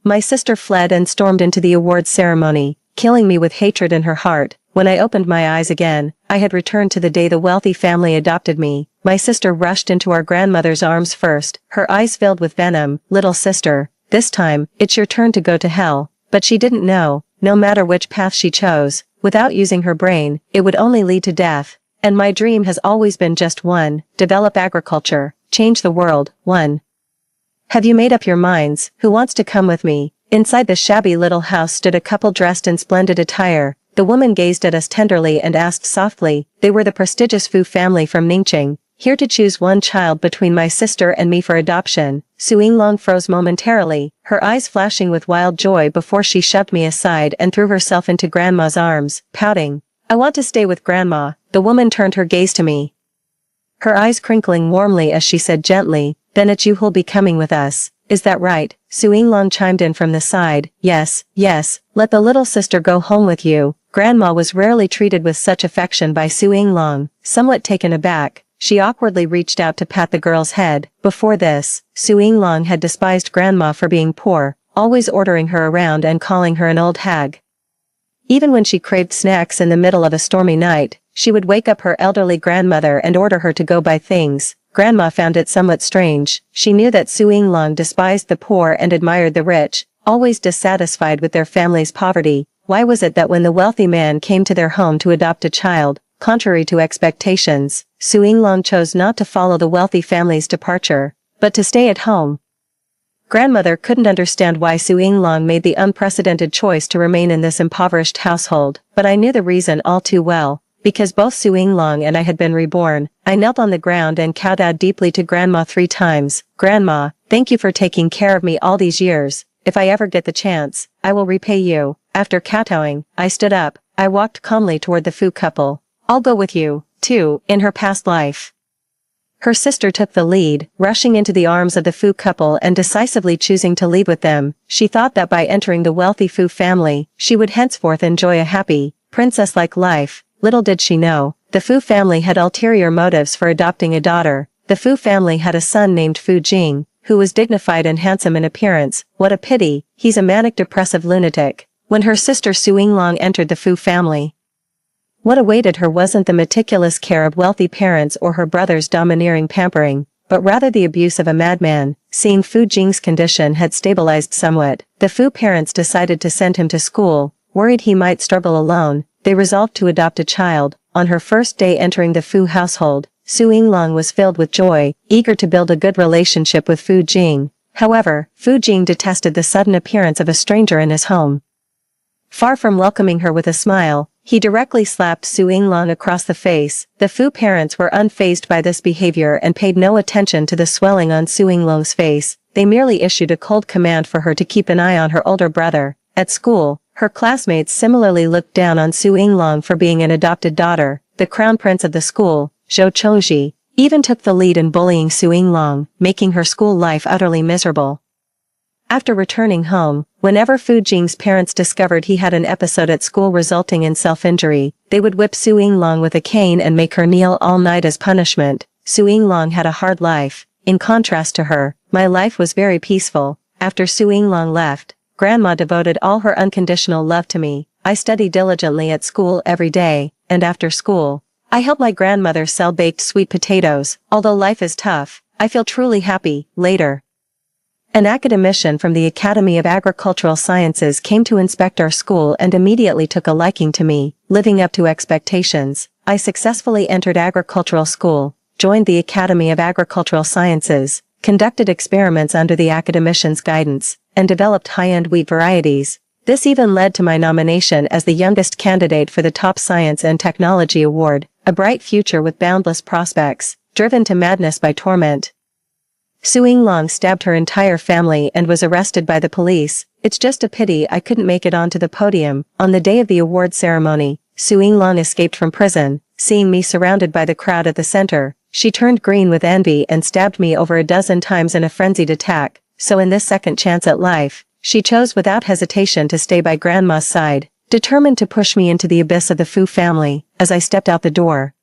My sister fled and stormed into the awards ceremony, killing me with hatred in her heart. When I opened my eyes again, I had returned to the day the wealthy family adopted me. My sister rushed into our grandmother's arms first, her eyes filled with venom. Little sister, this time, it's your turn to go to hell. But she didn't know, no matter which path she chose, without using her brain, it would only lead to death. And my dream has always been just one: develop agriculture, change the world. 1. Have you made up your minds? Who wants to come with me? Inside the shabby little house stood a couple dressed in splendid attire. The woman gazed at us tenderly and asked softly. They were the prestigious Fu family from Ningqing, here to choose one child between my sister and me for adoption. Su Yinglong froze momentarily, her eyes flashing with wild joy before she shoved me aside and threw herself into Grandma's arms, pouting. I want to stay with Grandma. The woman turned her gaze to me, her eyes crinkling warmly as she said gently, then it's you who'll be coming with us. Is that right? Su Yinglong chimed in from the side. Yes, let the little sister go home with you. Grandma was rarely treated with such affection by Su Yinglong. Somewhat taken aback, she awkwardly reached out to pat the girl's head. Before this, Su Yinglong had despised Grandma for being poor, always ordering her around and calling her an old hag. Even when she craved snacks in the middle of a stormy night, she would wake up her elderly grandmother and order her to go buy things. Grandma found it somewhat strange. She knew that Su Yinglong despised the poor and admired the rich, always dissatisfied with their family's poverty. Why was it that when the wealthy man came to their home to adopt a child, contrary to expectations, Su Yinglong chose not to follow the wealthy family's departure, but to stay at home? Grandmother couldn't understand why Su Yinglong made the unprecedented choice to remain in this impoverished household, but I knew the reason all too well. Because both Su Yinglong and I had been reborn, I knelt on the ground and kowtowed deeply to Grandma 3 times. Grandma, thank you for taking care of me all these years. If I ever get the chance, I will repay you. After kowtowing, I stood up. I walked calmly toward the Fu couple. I'll go with you, too, in her past life. Her sister took the lead, rushing into the arms of the Fu couple and decisively choosing to leave with them. She thought that by entering the wealthy Fu family, she would henceforth enjoy a happy, princess-like life. Little did she know, the Fu family had ulterior motives for adopting a daughter. The Fu family had a son named Fu Jing, who was dignified and handsome in appearance. What a pity, he's a manic-depressive lunatic. When her sister Su Yinglong entered the Fu family, what awaited her wasn't the meticulous care of wealthy parents or her brother's domineering pampering, but rather the abuse of a madman. Seeing Fu Jing's condition had stabilized somewhat, the Fu parents decided to send him to school. Worried he might struggle alone, they resolved to adopt a child. On her first day entering the Fu household, Su Yinglong was filled with joy, eager to build a good relationship with Fu Jing. However, Fu Jing detested the sudden appearance of a stranger in his home. Far from welcoming her with a smile, he directly slapped Su Yinglong across the face. The Fu parents were unfazed by this behavior and paid no attention to the swelling on Su Yinglong's face. They merely issued a cold command for her to keep an eye on her older brother. At school, her classmates similarly looked down on Su Yinglong for being an adopted daughter. The crown prince of the school, Zhou Chongji, even took the lead in bullying Su Yinglong, making her school life utterly miserable. After returning home, whenever Fu Jing's parents discovered he had an episode at school resulting in self-injury, they would whip Su Yinglong with a cane and make her kneel all night as punishment. Su Yinglong had a hard life. In contrast to her, my life was very peaceful. After Su Yinglong left, Grandma devoted all her unconditional love to me. I studied diligently at school every day, and after school, I helped my grandmother sell baked sweet potatoes. Although life is tough, I feel truly happy. Later, an academician from the Academy of Agricultural Sciences came to inspect our school and immediately took a liking to me. Living up to expectations, I successfully entered agricultural school, joined the Academy of Agricultural Sciences, conducted experiments under the academician's guidance, and developed high-end wheat varieties. This even led to my nomination as the youngest candidate for the top Science and Technology Award. A bright future with boundless prospects, driven to madness by torment. Su Yinglong stabbed her entire family and was arrested by the police. It's just a pity I couldn't make it onto the podium. On the day of the award ceremony, Su Yinglong escaped from prison. Seeing me surrounded by the crowd at the center, she turned green with envy and stabbed me over a dozen times in a frenzied attack. So in this second chance at life, she chose without hesitation to stay by Grandma's side, determined to push me into the abyss of the Fu family. As I stepped out the door,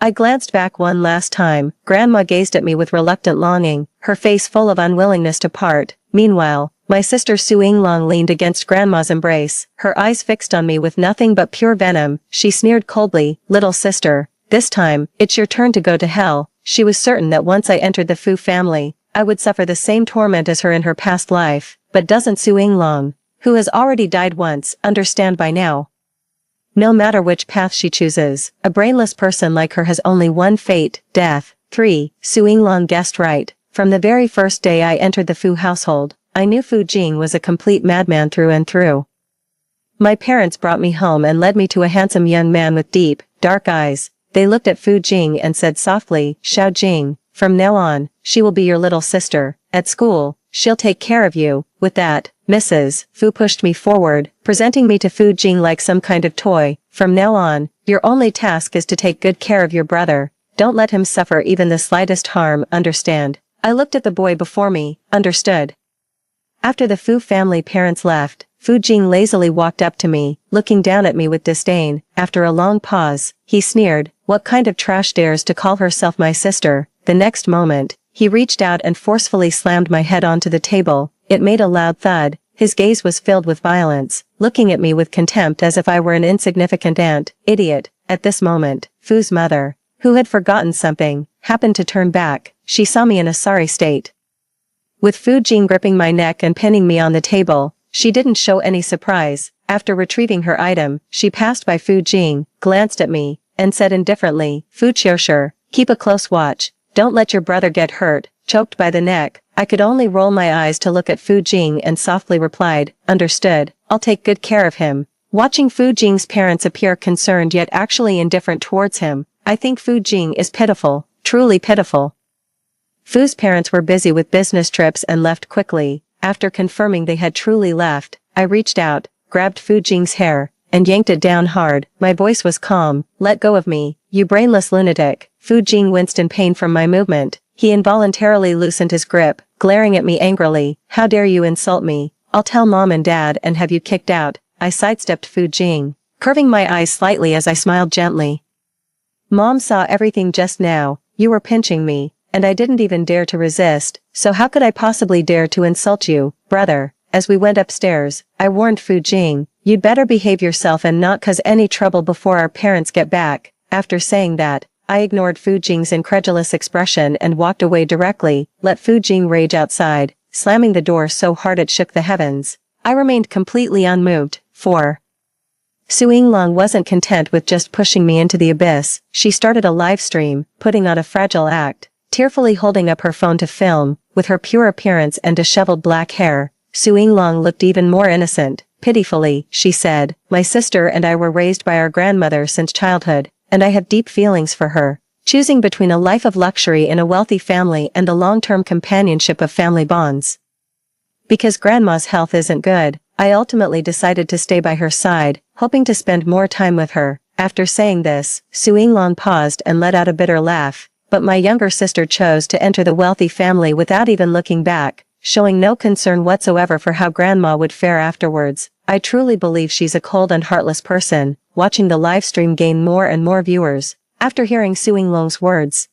I glanced back one last time. Grandma gazed at me with reluctant longing, her face full of unwillingness to part. Meanwhile, my sister Su Yinglong leaned against Grandma's embrace, her eyes fixed on me with nothing but pure venom. She sneered coldly, "Little sister, this time, it's your turn to go to hell." She was certain that once I entered the Fu family, I would suffer the same torment as her in her past life. But doesn't Su Yinglong, who has already died once, understand by now? No matter which path she chooses, a brainless person like her has only one fate, death. 3. Su Yinglong guessed right. From the very first day I entered the Fu household, I knew Fu Jing was a complete madman through and through. My parents brought me home and led me to a handsome young man with deep, dark eyes. They looked at Fu Jing and said softly, "Xiao Jing, from now on, she will be your little sister. At school, she'll take care of you." With that, Mrs. Fu pushed me forward, presenting me to Fu Jing like some kind of toy. "From now on, your only task is to take good care of your brother. Don't let him suffer even the slightest harm, understand?" I looked at the boy before me. Understood. After the Fu family parents left, Fu Jing lazily walked up to me, looking down at me with disdain. After a long pause, he sneered, "What kind of trash dares to call herself my sister?" The next moment, he reached out and forcefully slammed my head onto the table. It made a loud thud. His gaze was filled with violence, looking at me with contempt as if I were an insignificant ant. Idiot. At this moment, Fu's mother, who had forgotten something, happened to turn back. She saw me in a sorry state. With Fu Jing gripping my neck and pinning me on the table, she didn't show any surprise. After retrieving her item, she passed by Fu Jing, glanced at me, and said indifferently, "Fu Qiushi, keep a close watch. Don't let your brother get hurt." Choked by the neck, I could only roll my eyes to look at Fu Jing and softly replied, "Understood, I'll take good care of him." Watching Fu Jing's parents appear concerned yet actually indifferent towards him, I think Fu Jing is pitiful, truly pitiful. Fu's parents were busy with business trips and left quickly. After confirming they had truly left, I reached out, grabbed Fu Jing's hair, and yanked it down hard. My voice was calm. "Let go of me, you brainless lunatic." Fu Jing winced in pain from my movement. He involuntarily loosened his grip, glaring at me angrily. "How dare you insult me? I'll tell mom and dad and have you kicked out." I sidestepped Fu Jing, curving my eyes slightly as I smiled gently. "Mom saw everything just now. You were pinching me, and I didn't even dare to resist, so how could I possibly dare to insult you, brother?" As we went upstairs, I warned Fu Jing, "You'd better behave yourself and not cause any trouble before our parents get back." After saying that, I ignored Fu Jing's incredulous expression and walked away directly, let Fu Jing rage outside, slamming the door so hard it shook the heavens. I remained completely unmoved. 4. Su Yinglong wasn't content with just pushing me into the abyss. She started a live stream, putting on a fragile act, tearfully holding up her phone to film. With her pure appearance and disheveled black hair, Su Yinglong looked even more innocent. Pitifully, she said, "My sister and I were raised by our grandmother since childhood, and I have deep feelings for her." Choosing between a life of luxury in a wealthy family and the long-term companionship of family bonds. Because grandma's health isn't good, I ultimately decided to stay by her side, hoping to spend more time with her. After saying this, Su Yinglong paused and let out a bitter laugh, but my younger sister chose to enter the wealthy family without even looking back, showing no concern whatsoever for how grandma would fare afterwards. I truly believe she's a cold and heartless person. Watching the live stream gain more and more viewers. After hearing Su Yinglong's words,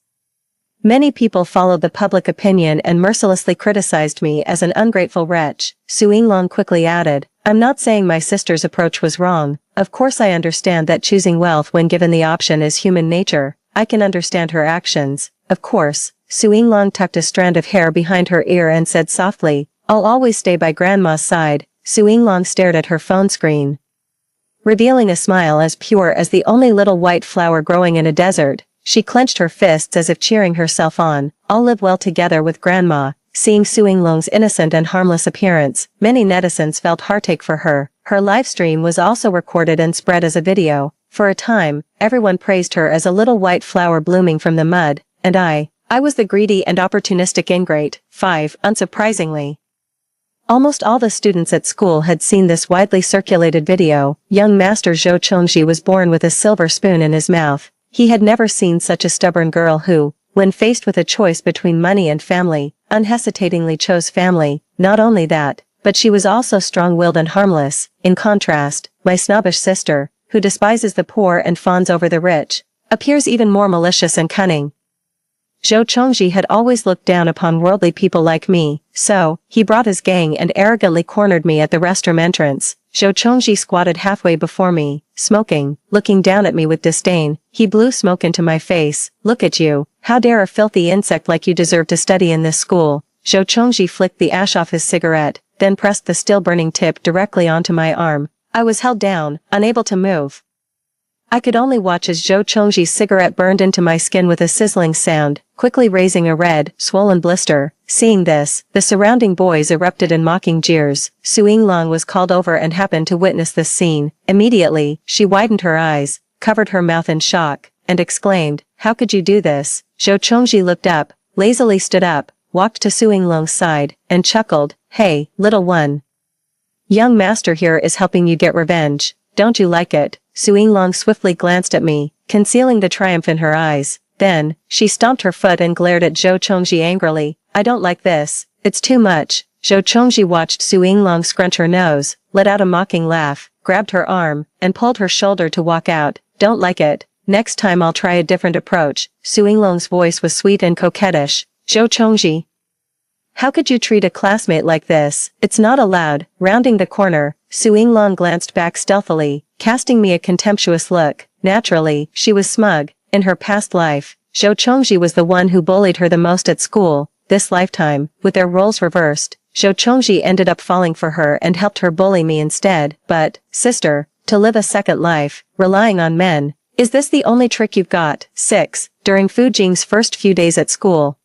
many people followed the public opinion and mercilessly criticized me as an ungrateful wretch. Su Yinglong quickly added, "I'm not saying my sister's approach was wrong. Of course I understand that choosing wealth when given the option is human nature. I can understand her actions. Of course." Su Yinglong tucked a strand of hair behind her ear and said softly, "I'll always stay by grandma's side." Su Yinglong stared at her phone screen, revealing a smile as pure as the only little white flower growing in a desert. She clenched her fists as if cheering herself on. "I'll live well together with grandma." Seeing Su Yinglong's innocent and harmless appearance, many netizens felt heartache for her. Her live stream was also recorded and spread as a video. For a time, everyone praised her as a little white flower blooming from the mud, and I was the greedy and opportunistic ingrate. 5. Unsurprisingly, almost all the students at school had seen this widely circulated video. Young Master Zhou Chongji was born with a silver spoon in his mouth. He had never seen such a stubborn girl who, when faced with a choice between money and family, unhesitatingly chose family. Not only that, but she was also strong-willed and harmless. In contrast, my snobbish sister, who despises the poor and fawns over the rich, appears even more malicious and cunning. Zhou Chongji had always looked down upon worldly people like me, so he brought his gang and arrogantly cornered me at the restroom entrance. Zhou Chongji squatted halfway before me, smoking, looking down at me with disdain. He blew smoke into my face. "Look at you. How dare a filthy insect like you deserve to study in this school?" Zhou Chongji flicked the ash off his cigarette, then pressed the still burning tip directly onto my arm. I was held down, unable to move. I could only watch as Zhou Chongji's cigarette burned into my skin with a sizzling sound, quickly raising a red, swollen blister. Seeing this, the surrounding boys erupted in mocking jeers. Su Yinglong was called over and happened to witness this scene. Immediately, she widened her eyes, covered her mouth in shock, and exclaimed, "How could you do this?" Zhou Chongji looked up, lazily stood up, walked to Su Yinglong's side, and chuckled, "Hey, little one. Young master here is helping you get revenge. Don't you like it?" Su Yinglong swiftly glanced at me, concealing the triumph in her eyes. Then, she stomped her foot and glared at Zhou Chongji angrily. "I don't like this. It's too much." Zhou Chongji watched Su Yinglong scrunch her nose, let out a mocking laugh, grabbed her arm, and pulled her shoulder to walk out. "Don't like it. Next time I'll try a different approach." Su Yinglong's voice was sweet and coquettish. "Zhou Chongji, how could you treat a classmate like this? It's not allowed." Rounding the corner, Su Yinglong glanced back stealthily, casting me a contemptuous look. Naturally, she was smug, In her past life, Zhou Chongji was the one who bullied her the most at school. This lifetime, with their roles reversed, Zhou Chongji ended up falling for her and helped her bully me instead. But, sister, to live a second life, relying on men, is this the only trick you've got? 6. During Fu Jing's first few days at school,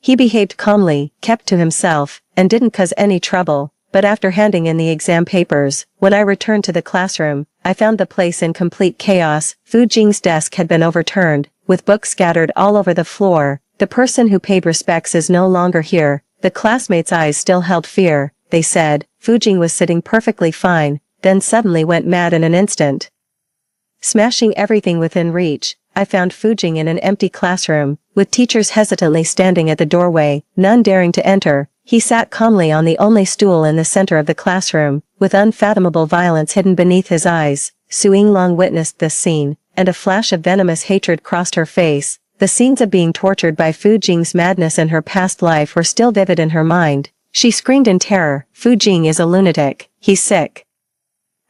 he behaved calmly, kept to himself, and didn't cause any trouble. But after handing in the exam papers, when I returned to the classroom, I found the place in complete chaos. Fu Jing's desk had been overturned, with books scattered all over the floor. The person who paid respects is no longer here. The classmates' eyes still held fear. They said, Fu Jing was sitting perfectly fine, then suddenly went mad in an instant. Smashing everything within reach, I found Fu Jing in an empty classroom, with teachers hesitantly standing at the doorway, none daring to enter. He sat calmly on the only stool in the center of the classroom, with unfathomable violence hidden beneath his eyes. Su Yinglong witnessed this scene, and a flash of venomous hatred crossed her face. The scenes of being tortured by Fu Jing's madness in her past life were still vivid in her mind. She screamed in terror, Fu Jing is a lunatic, he's sick.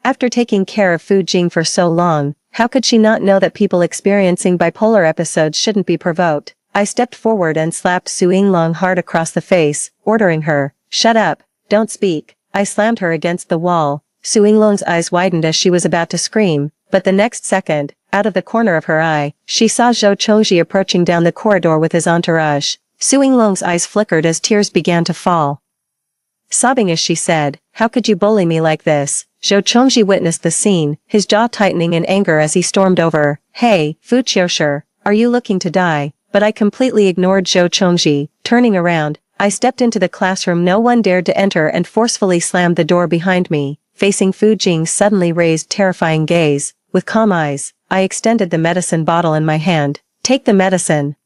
After taking care of Fu Jing for so long, how could she not know that people experiencing bipolar episodes shouldn't be provoked? I stepped forward and slapped Su Yinglong hard across the face, ordering her, shut up, don't speak. I slammed her against the wall. Su Yinglong's eyes widened as she was about to scream, but the next second, out of the corner of her eye, she saw Zhou Chongji approaching down the corridor with his entourage. Su Yinglong's eyes flickered as tears began to fall. Sobbing as she said, how could you bully me like this? Zhou Chongji witnessed the scene, his jaw tightening in anger as he stormed over. Hey, Fu Qiushi, are you looking to die? But I completely ignored Zhou Chongji. Turning around, I stepped into the classroom. No one dared to enter and forcefully slammed the door behind me. Facing Fu Jing's suddenly raised terrifying gaze, with calm eyes, I extended the medicine bottle in my hand. Take the medicine.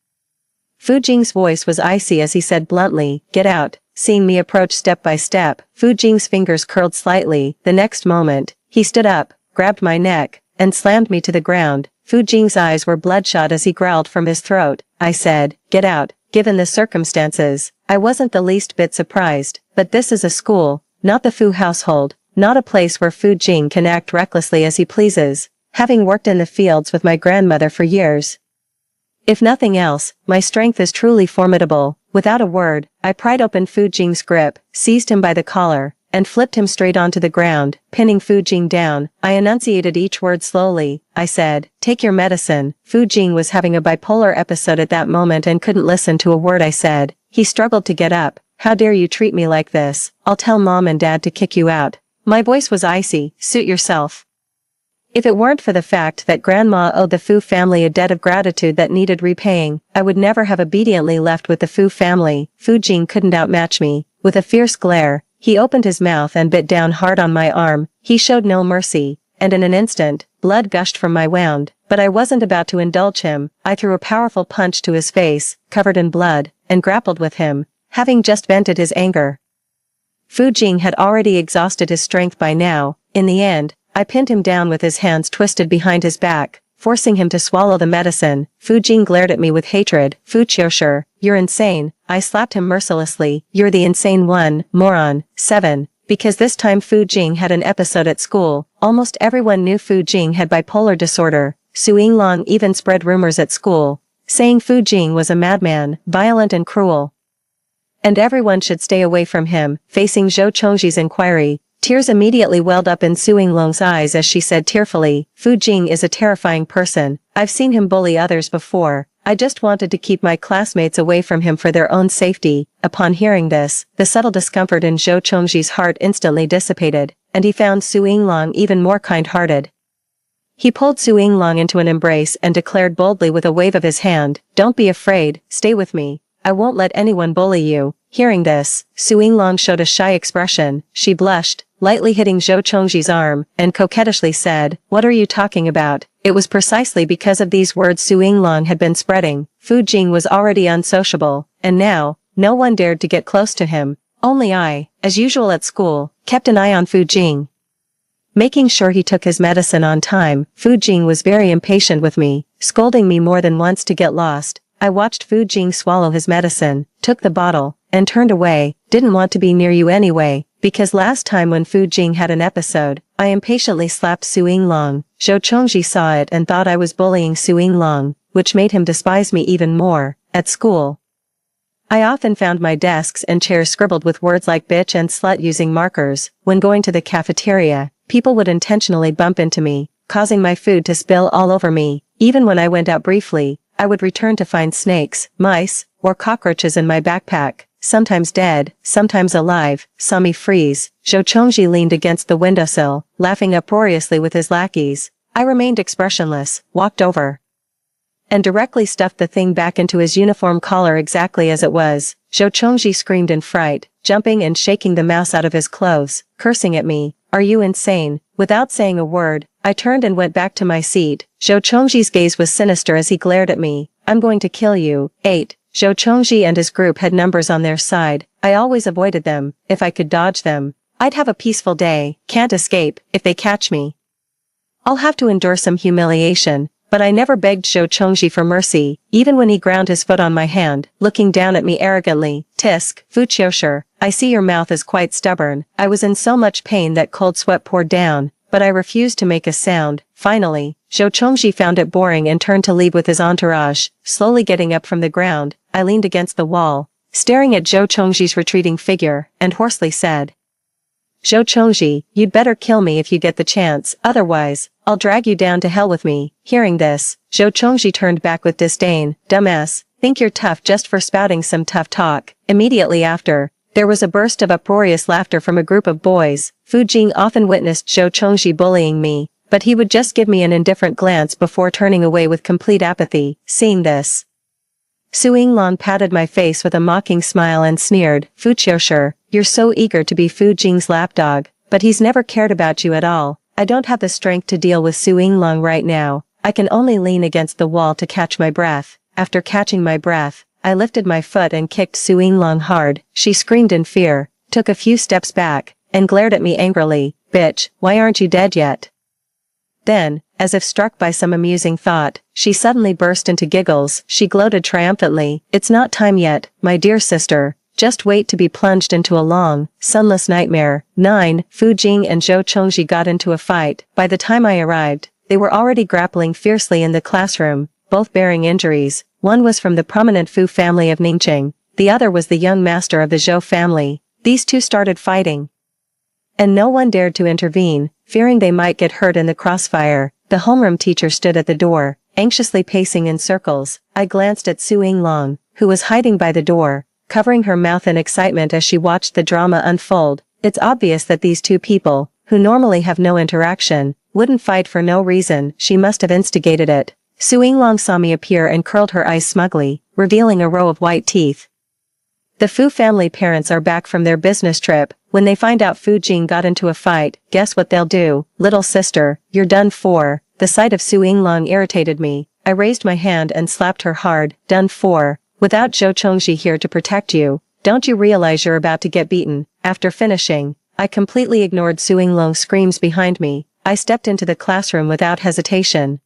Fu Jing's voice was icy as he said bluntly, get out. Seeing me approach step by step, Fu Jing's fingers curled slightly. The next moment, he stood up, grabbed my neck, and slammed me to the ground. Fu Jing's eyes were bloodshot as he growled from his throat. I said, get out. Given the circumstances, I wasn't the least bit surprised, but this is a school, not the Fu household, not a place where Fu Jing can act recklessly as he pleases. Having worked in the fields with my grandmother for years, if nothing else, my strength is truly formidable. Without a word, I pried open Fu Jing's grip, seized him by the collar, and flipped him straight onto the ground, pinning Fu Jing down. I enunciated each word slowly. I said, take your medicine. Fu Jing was having a bipolar episode at that moment and couldn't listen to a word I said. He struggled to get up. How dare you treat me like this? I'll tell mom and dad to kick you out. My voice was icy. Suit yourself. If it weren't for the fact that grandma owed the Fu family a debt of gratitude that needed repaying, I would never have obediently left with the Fu family. Fu Jing couldn't outmatch me. With a fierce glare, he opened his mouth and bit down hard on my arm. He showed no mercy, and in an instant, blood gushed from my wound. But I wasn't about to indulge him. I threw a powerful punch to his face, covered in blood, and grappled with him, having just vented his anger. Fu Jing had already exhausted his strength by now. In the end, I pinned him down with his hands twisted behind his back, forcing him to swallow the medicine. Fu Jing glared at me with hatred. Fu Qiushi, you're insane. I slapped him mercilessly. You're the insane one, moron. 7. Because this time Fu Jing had an episode at school, almost everyone knew Fu Jing had bipolar disorder. Su Yinglong even spread rumors at school, saying Fu Jing was a madman, violent and cruel, and everyone should stay away from him. Facing Zhou Chongji's inquiry, tears immediately welled up in Su Yinglong's eyes as she said tearfully, Fu Jing is a terrifying person. I've seen him bully others before. I just wanted to keep my classmates away from him for their own safety. Upon hearing this, the subtle discomfort in Zhou Chongji's heart instantly dissipated, and he found Su Yinglong even more kind-hearted. He pulled Su Yinglong into an embrace and declared boldly with a wave of his hand, don't be afraid, stay with me. I won't let anyone bully you. Hearing this, Su Yinglong showed a shy expression. She blushed, lightly hitting Zhou Chongji's arm, and coquettishly said, what are you talking about? It was precisely because of these words Su Yinglong had been spreading. Fu Jing was already unsociable, and now, no one dared to get close to him. Only I, as usual at school, kept an eye on Fu Jing, making sure he took his medicine on time. Fu Jing was very impatient with me, scolding me more than once to get lost. I watched Fu Jing swallow his medicine, took the bottle, and turned away. Didn't want to be near you anyway, because last time when Fu Jing had an episode, I impatiently slapped Su Yinglong. Zhou Chongji saw it and thought I was bullying Su Yinglong. which made him despise me even more. At school, I often found my desks and chairs scribbled with words like bitch and slut using markers. When going to the cafeteria, people would intentionally bump into me, causing my food to spill all over me. Even when I went out briefly, I would return to find snakes, mice, or cockroaches in my backpack, sometimes dead, sometimes alive. Saw me freeze. Zhou Chongji leaned against the windowsill, laughing uproariously with his lackeys. I remained expressionless, walked over, and directly stuffed the thing back into his uniform collar exactly as it was. Zhou Chongji screamed in fright, jumping and shaking the mouse out of his clothes, cursing at me. Are you insane? Without saying a word, I turned and went back to my seat. Zhou Chongji's gaze was sinister as he glared at me. I'm going to kill you. 8. Zhou Chongji and his group had numbers on their side. I always avoided them. If I could dodge them, I'd have a peaceful day. Can't escape. If they catch me, I'll have to endure some humiliation. But I never begged Zhou Chongji for mercy, even when he ground his foot on my hand, looking down at me arrogantly. Tisk, Fu Qiushi, I see your mouth is quite stubborn. I was in so much pain that cold sweat poured down, but I refused to make a sound. Finally, Zhou Chongji found it boring and turned to leave with his entourage. Slowly getting up from the ground, I leaned against the wall, staring at Zhou Chongji's retreating figure, and hoarsely said, Zhou Chongji, you'd better kill me if you get the chance, otherwise, I'll drag you down to hell with me. Hearing this, Zhou Chongji turned back with disdain. Dumbass, think you're tough just for spouting some tough talk. Immediately after, there was a burst of uproarious laughter from a group of boys. Fu Jing often witnessed Zhou Chongji bullying me, but he would just give me an indifferent glance before turning away with complete apathy. Seeing this, Su Yinglong patted my face with a mocking smile and sneered, Fu Qiushi, you're so eager to be Fu Jing's lapdog, but he's never cared about you at all. I don't have the strength to deal with Su Yinglong right now. I can only lean against the wall to catch my breath. After catching my breath, I lifted my foot and kicked Su Yinglong hard. She screamed in fear, took a few steps back, and glared at me angrily. Bitch, why aren't you dead yet? Then, as if struck by some amusing thought, she suddenly burst into giggles. She gloated triumphantly. It's not time yet, my dear sister. Just wait to be plunged into a long, sunless nightmare. 9. Fu Jing and Zhou Chongji got into a fight. By the time I arrived, they were already grappling fiercely in the classroom, both bearing injuries. One was from the prominent Fu family of Ningqing, the other was the young master of the Zhou family. These two started fighting, and no one dared to intervene, fearing they might get hurt in the crossfire. The homeroom teacher stood at the door, anxiously pacing in circles. I glanced at Su Yinglong, who was hiding by the door, covering her mouth in excitement as she watched the drama unfold. It's obvious that these two people, who normally have no interaction, wouldn't fight for no reason. She must have instigated it. Su Yinglong saw me appear and curled her eyes smugly, revealing a row of white teeth. The Fu family parents are back from their business trip. When they find out Fu Jing got into a fight, guess what they'll do? Little sister, you're done for. The sight of Su Yinglong irritated me. I raised my hand and slapped her hard. Done for. Without Zhou Chongji here to protect you, don't you realize you're about to get beaten? After finishing, I completely ignored Su Yinglong's screams behind me. I stepped into the classroom without hesitation.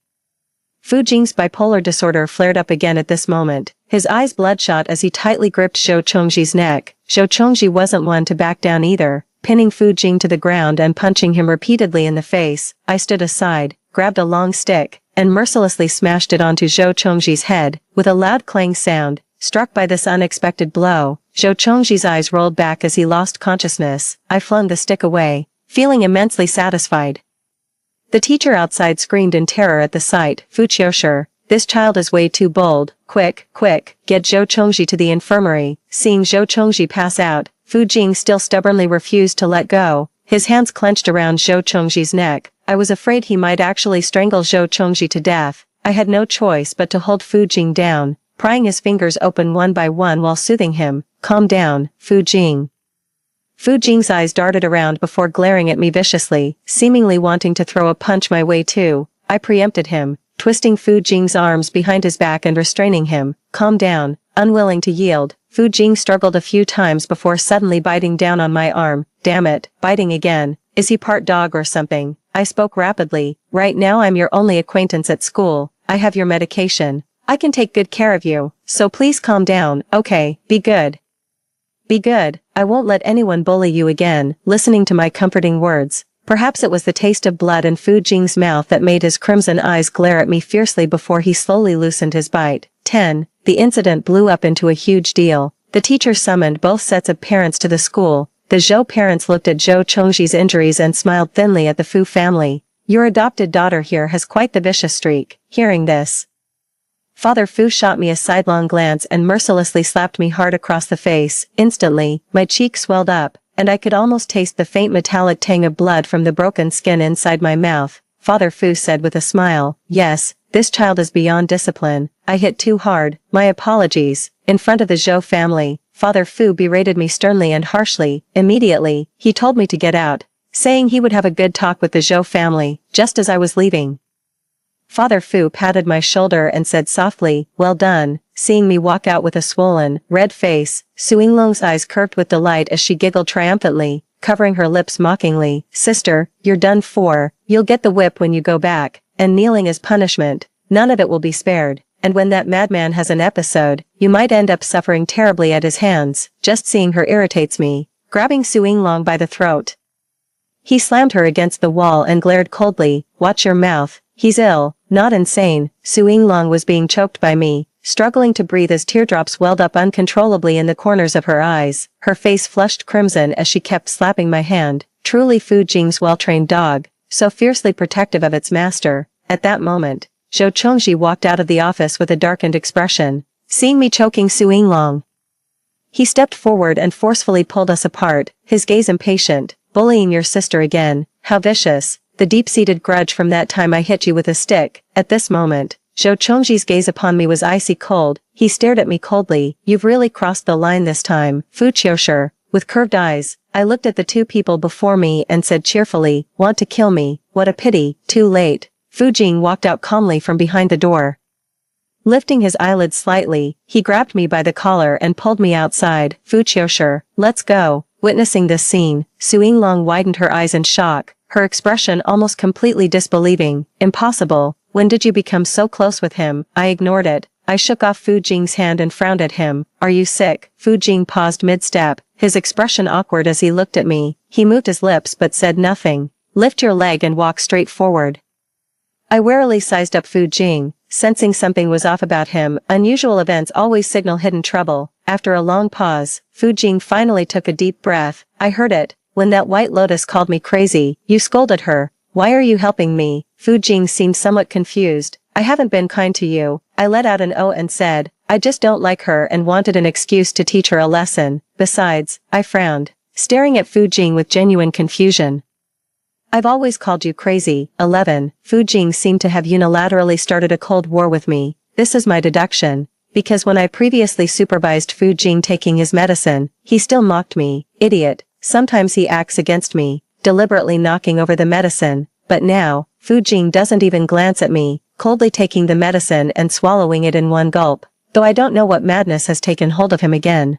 Fu Jing's bipolar disorder flared up again at this moment, his eyes bloodshot as he tightly gripped Zhou Chongji's neck. Zhou Chongji wasn't one to back down either, pinning Fu Jing to the ground and punching him repeatedly in the face. I stood aside, grabbed a long stick, and mercilessly smashed it onto Zhou Chongji's head. With a loud clang sound, struck by this unexpected blow, Zhou Chongji's eyes rolled back as he lost consciousness. I flung the stick away, feeling immensely satisfied. The teacher outside screamed in terror at the sight. Fu Qiushi, this child is way too bold. Quick, quick, get Zhou Chongji to the infirmary. Seeing Zhou Chongji pass out, Fu Jing still stubbornly refused to let go, his hands clenched around Zhou Chongji's neck. I was afraid he might actually strangle Zhou Chongji to death. I had no choice but to hold Fu Jing down, prying his fingers open one by one while soothing him. Calm down, Fu Jing. Fu Jing's eyes darted around before glaring at me viciously, seemingly wanting to throw a punch my way too. I preempted him, twisting Fu Jing's arms behind his back and restraining him. Calm down. Unwilling to yield, Fu Jing struggled a few times before suddenly biting down on my arm. Damn it, biting again. Is he part dog or something? I spoke rapidly. Right now I'm your only acquaintance at school. I have your medication. I can take good care of you, so please calm down. Okay, be good. Be good. I won't let anyone bully you again. Listening to my comforting words, Perhaps it was the taste of blood in Fu Jing's mouth that made his crimson eyes glare at me fiercely before he slowly loosened his bite. 10. The incident blew up into a huge deal. The teacher summoned both sets of parents to the school. The Zhou parents looked at Zhou Chongji's injuries and smiled thinly at the Fu family. Your adopted daughter here has quite the vicious streak. Hearing this, Father Fu shot me a sidelong glance and mercilessly slapped me hard across the face. Instantly, my cheek swelled up, and I could almost taste the faint metallic tang of blood from the broken skin inside my mouth. Father Fu said with a smile, yes, this child is beyond discipline. I hit too hard, my apologies. In front of the Zhou family, Father Fu berated me sternly and harshly. Immediately, he told me to get out, saying he would have a good talk with the Zhou family, just as I was leaving. Father Fu patted my shoulder and said softly, well done. Seeing me walk out with a swollen, red face, Su Yinglong's eyes curved with delight as she giggled triumphantly, covering her lips mockingly. Sister, you're done for. You'll get the whip when you go back, and kneeling as punishment. None of it will be spared, and when that madman has an episode, you might end up suffering terribly at his hands. Just seeing her irritates me. Grabbing Su Yinglong by the throat, he slammed her against the wall and glared coldly. Watch your mouth. He's ill, not insane. Su Yinglong was being choked by me, struggling to breathe as teardrops welled up uncontrollably in the corners of her eyes. Her face flushed crimson as she kept slapping my hand. Truly Fu Jing's well-trained dog, so fiercely protective of its master. At that moment, Zhou Chongji walked out of the office with a darkened expression. Seeing me choking Su Yinglong, he stepped forward and forcefully pulled us apart, his gaze impatient. Bullying your sister again, how vicious. The deep-seated grudge from that time I hit you with a stick. At this moment, Zhou Chongji's gaze upon me was icy cold. He stared at me coldly. You've really crossed the line this time. Fu Qiushi. With curved eyes, I looked at the two people before me and said cheerfully, want to kill me? What a pity. Too late. Fu Jing walked out calmly from behind the door. Lifting his eyelids slightly, he grabbed me by the collar and pulled me outside. Fu Qiushi, let's go. Witnessing this scene, Su Yinglong widened her eyes in shock, her expression almost completely disbelieving. Impossible. When did you become so close with him? I ignored it. I shook off Fu Jing's hand and frowned at him. Are you sick? Fu Jing paused mid-step, his expression awkward as he looked at me. He moved his lips but said nothing. Lift your leg and walk straight forward. I warily sized up Fu Jing, sensing something was off about him. Unusual events always signal hidden trouble. After a long pause, Fu Jing finally took a deep breath. I heard it. When that white lotus called me crazy, you scolded her. Why are you helping me? Fu Jing seemed somewhat confused. I haven't been kind to you. I let out an "oh" and said, I just don't like her and wanted an excuse to teach her a lesson. Besides, I frowned, staring at Fu Jing with genuine confusion. I've always called you crazy. 11. Fu Jing seemed to have unilaterally started a cold war with me. This is my deduction, because when I previously supervised Fu Jing taking his medicine, he still mocked me. Idiot. Sometimes he acts against me, deliberately knocking over the medicine, but now, Fu Jing doesn't even glance at me, coldly taking the medicine and swallowing it in one gulp, though I don't know what madness has taken hold of him again.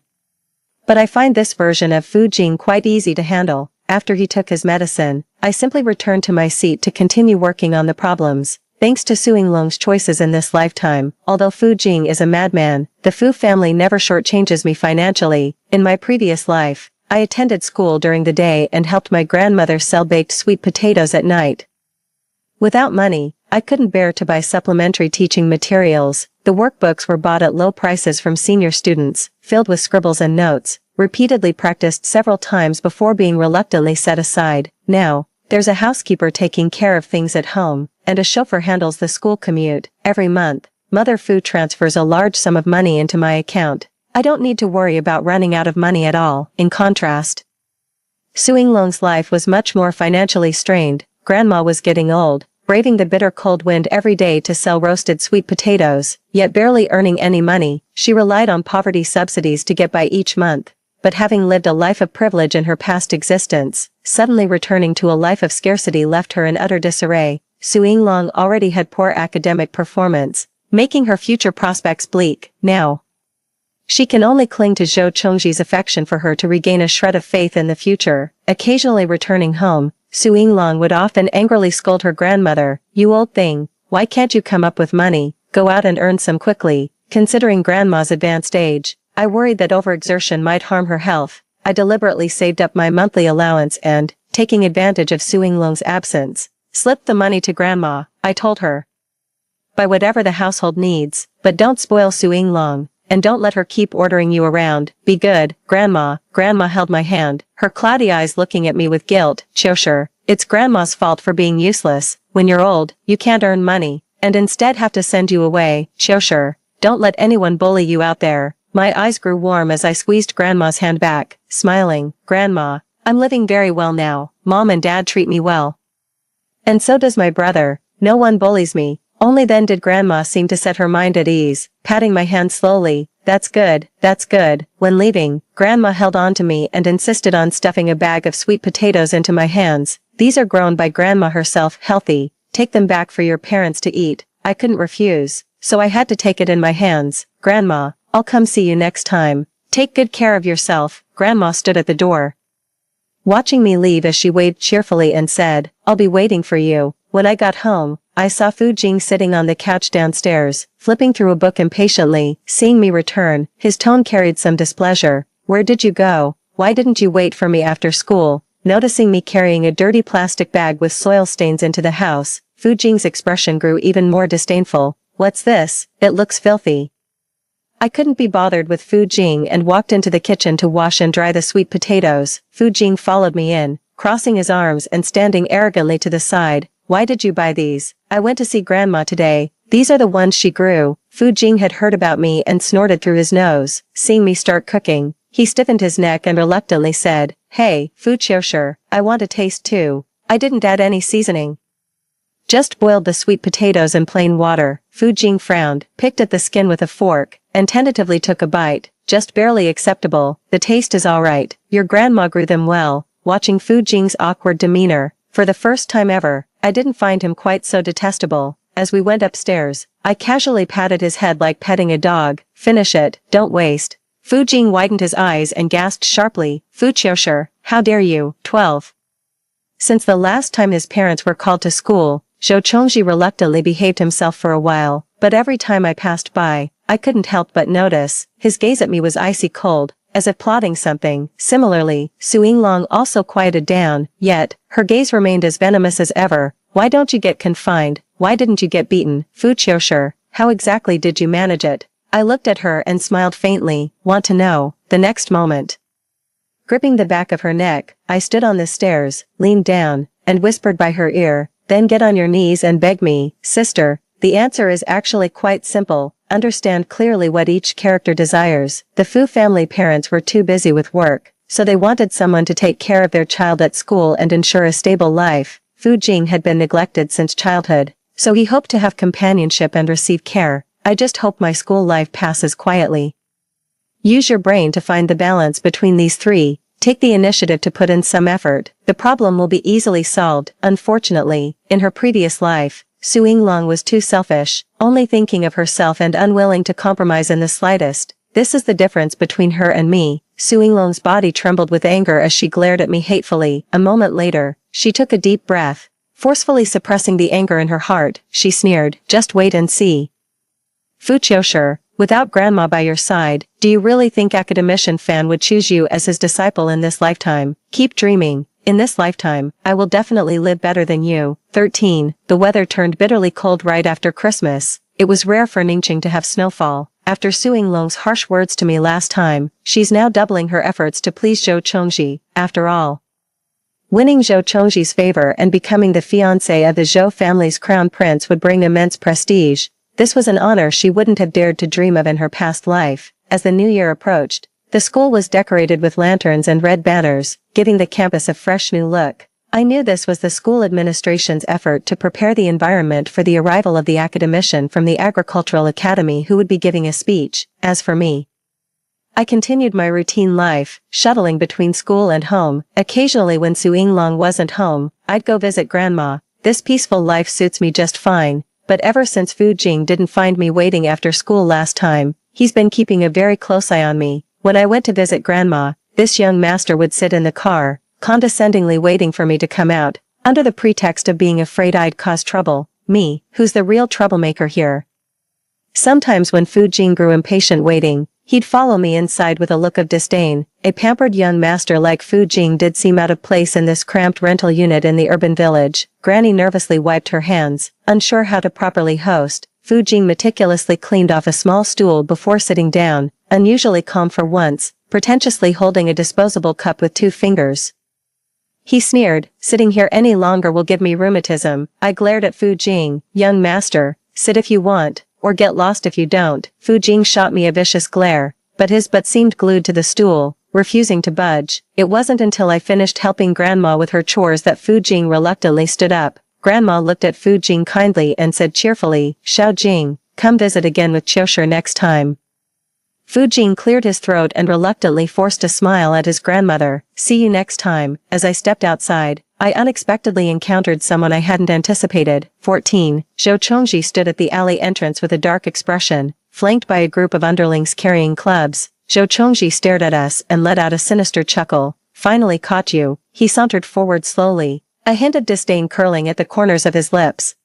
But I find this version of Fu Jing quite easy to handle. After he took his medicine, I simply returned to my seat to continue working on the problems. Thanks to Su Yinglong's choices in this lifetime, although Fu Jing is a madman, the Fu family never shortchanges me financially. In my previous life, I attended school during the day and helped my grandmother sell baked sweet potatoes at night. Without money, I couldn't bear to buy supplementary teaching materials. The workbooks were bought at low prices from senior students, filled with scribbles and notes, repeatedly practiced several times before being reluctantly set aside. Now, there's a housekeeper taking care of things at home, and a chauffeur handles the school commute. Every month, Mother Fu transfers a large sum of money into my account. I don't need to worry about running out of money at all. In contrast, Su Yinglong's life was much more financially strained. Grandma was getting old, braving the bitter cold wind every day to sell roasted sweet potatoes, yet barely earning any money. She relied on poverty subsidies to get by each month. But having lived a life of privilege in her past existence, suddenly returning to a life of scarcity left her in utter disarray. Su Yinglong already had poor academic performance, making her future prospects bleak. Now, she can only cling to Zhou Chongji's affection for her to regain a shred of faith in the future. Occasionally returning home, Su Yinglong would often angrily scold her grandmother. You old thing, why can't you come up with money? Go out and earn some quickly. Considering grandma's advanced age, I worried that overexertion might harm her health. I deliberately saved up my monthly allowance and, taking advantage of Su Yinglong's absence. Slip the money to Grandma, I told her. Buy whatever the household needs, but don't spoil Su Yinglong, and don't let her keep ordering you around. Be good, Grandma. Grandma held my hand, her cloudy eyes looking at me with guilt. Xiaoshi, it's Grandma's fault for being useless. When you're old, you can't earn money, and instead have to send you away. Xiaoshi, don't let anyone bully you out there. My eyes grew warm as I squeezed Grandma's hand back, smiling. Grandma, I'm living very well now. Mom and Dad treat me well. And so does my brother. No one bullies me. Only then did Grandma seem to set her mind at ease, patting my hand slowly. That's good, that's good. When leaving, Grandma held on to me and insisted on stuffing a bag of sweet potatoes into my hands. These are grown by Grandma herself, healthy. Take them back for your parents to eat. I couldn't refuse, so I had to take it in my hands. Grandma, I'll come see you next time. Take good care of yourself. Grandma stood at the door, watching me leave as she waved cheerfully and said, I'll be waiting for you. When I got home, I saw Fu Jing sitting on the couch downstairs, flipping through a book impatiently. Seeing me return, his tone carried some displeasure. Where did you go? Why didn't you wait for me after school? Noticing me carrying a dirty plastic bag with soil stains into the house, Fu Jing's expression grew even more disdainful. What's this? It looks filthy. I couldn't be bothered with Fu Jing and walked into the kitchen to wash and dry the sweet potatoes. Fu Jing followed me in, crossing his arms and standing arrogantly to the side. Why did you buy these? I went to see Grandma today. These are the ones she grew. Fu Jing had heard about me and snorted through his nose. Seeing me start cooking, he stiffened his neck and reluctantly said, Hey, Fu Xiaoshi, I want a taste too. I didn't add any seasoning. Just boiled the sweet potatoes in plain water. Fu Jing frowned, picked at the skin with a fork, and tentatively took a bite. Just barely acceptable. The taste is alright. Your grandma grew them well. Watching Fu Jing's awkward demeanor, for the first time ever, I didn't find him quite so detestable. As we went upstairs, I casually patted his head like petting a dog. Finish it, don't waste. Fu Jing widened his eyes and gasped sharply, Fu Xiaoshi, how dare you? 12. Since the last time his parents were called to school, Zhou Chongji reluctantly behaved himself for a while, but every time I passed by, I couldn't help but notice, his gaze at me was icy cold, as if plotting something. Similarly, Su Yinglong also quieted down, yet, her gaze remained as venomous as ever. Why don't you get confined? Why didn't you get beaten? Fu Xiaoshi, how exactly did you manage it? I looked at her and smiled faintly. Want to know? The next moment, gripping the back of her neck, I stood on the stairs, leaned down, and whispered by her ear, then get on your knees and beg me, sister. The answer is actually quite simple. Understand clearly what each character desires. The Fu family parents were too busy with work, so they wanted someone to take care of their child at school and ensure a stable life. Fu Jing had been neglected since childhood, so he hoped to have companionship and receive care. I just hope my school life passes quietly. Use your brain to find the balance between these three. Take the initiative to put in some effort. The problem will be easily solved. Unfortunately, in her previous life, Su Yinglong was too selfish, only thinking of herself and unwilling to compromise in the slightest. This is the difference between her and me. Su Yinglong's body trembled with anger as she glared at me hatefully. A moment later, she took a deep breath. Forcefully suppressing the anger in her heart, she sneered, just wait and see. Fu Xiaoshi, without Grandma by your side, do you really think Academician Fan would choose you as his disciple in this lifetime? Keep dreaming. In this lifetime, I will definitely live better than you. 13. The weather turned bitterly cold right after Christmas. It was rare for Ningqing to have snowfall. After Su Yinglong's harsh words to me last time, she's now doubling her efforts to please Zhou Chongji. After all, winning Zhou Chongji's favor and becoming the fiancé of the Zhou family's crown prince would bring immense prestige. This was an honor she wouldn't have dared to dream of in her past life. As the new year approached, the school was decorated with lanterns and red banners, giving the campus a fresh new look. I knew this was the school administration's effort to prepare the environment for the arrival of the academician from the agricultural academy who would be giving a speech. As for me, I continued my routine life, shuttling between school and home. Occasionally when Su Yinglong wasn't home, I'd go visit Grandma. This peaceful life suits me just fine, but ever since Fu Jing didn't find me waiting after school last time, he's been keeping a very close eye on me. When I went to visit Grandma, this young master would sit in the car, condescendingly waiting for me to come out, under the pretext of being afraid I'd cause trouble. Me, who's the real troublemaker here? Sometimes when Fu Jing grew impatient waiting, He'd follow me inside with a look of disdain. A pampered young master like Fu Jing did seem out of place in this cramped rental unit in the urban village. Granny nervously wiped her hands, unsure how to properly host. Fu Jing meticulously cleaned off a small stool before sitting down, unusually calm for once, pretentiously holding a disposable cup with 2 fingers. He sneered, "Sitting here any longer will give me rheumatism." I glared at Fu Jing. "Young master, sit if you want, or get lost if you don't." Fu Jing shot me a vicious glare, but his butt seemed glued to the stool, refusing to budge. It wasn't until I finished helping Grandma with her chores that Fu Jing reluctantly stood up. Grandma looked at Fu Jing kindly and said cheerfully, "Xiao Jing, come visit again with Qiushi next time." Fu Jing cleared his throat and reluctantly forced a smile at his grandmother. "See you next time." As I stepped outside, I unexpectedly encountered someone I hadn't anticipated. 14. Zhou Chongji stood at the alley entrance with a dark expression, flanked by a group of underlings carrying clubs. Zhou Chongji stared at us and let out a sinister chuckle. "Finally caught you." He sauntered forward slowly, a hint of disdain curling at the corners of his lips.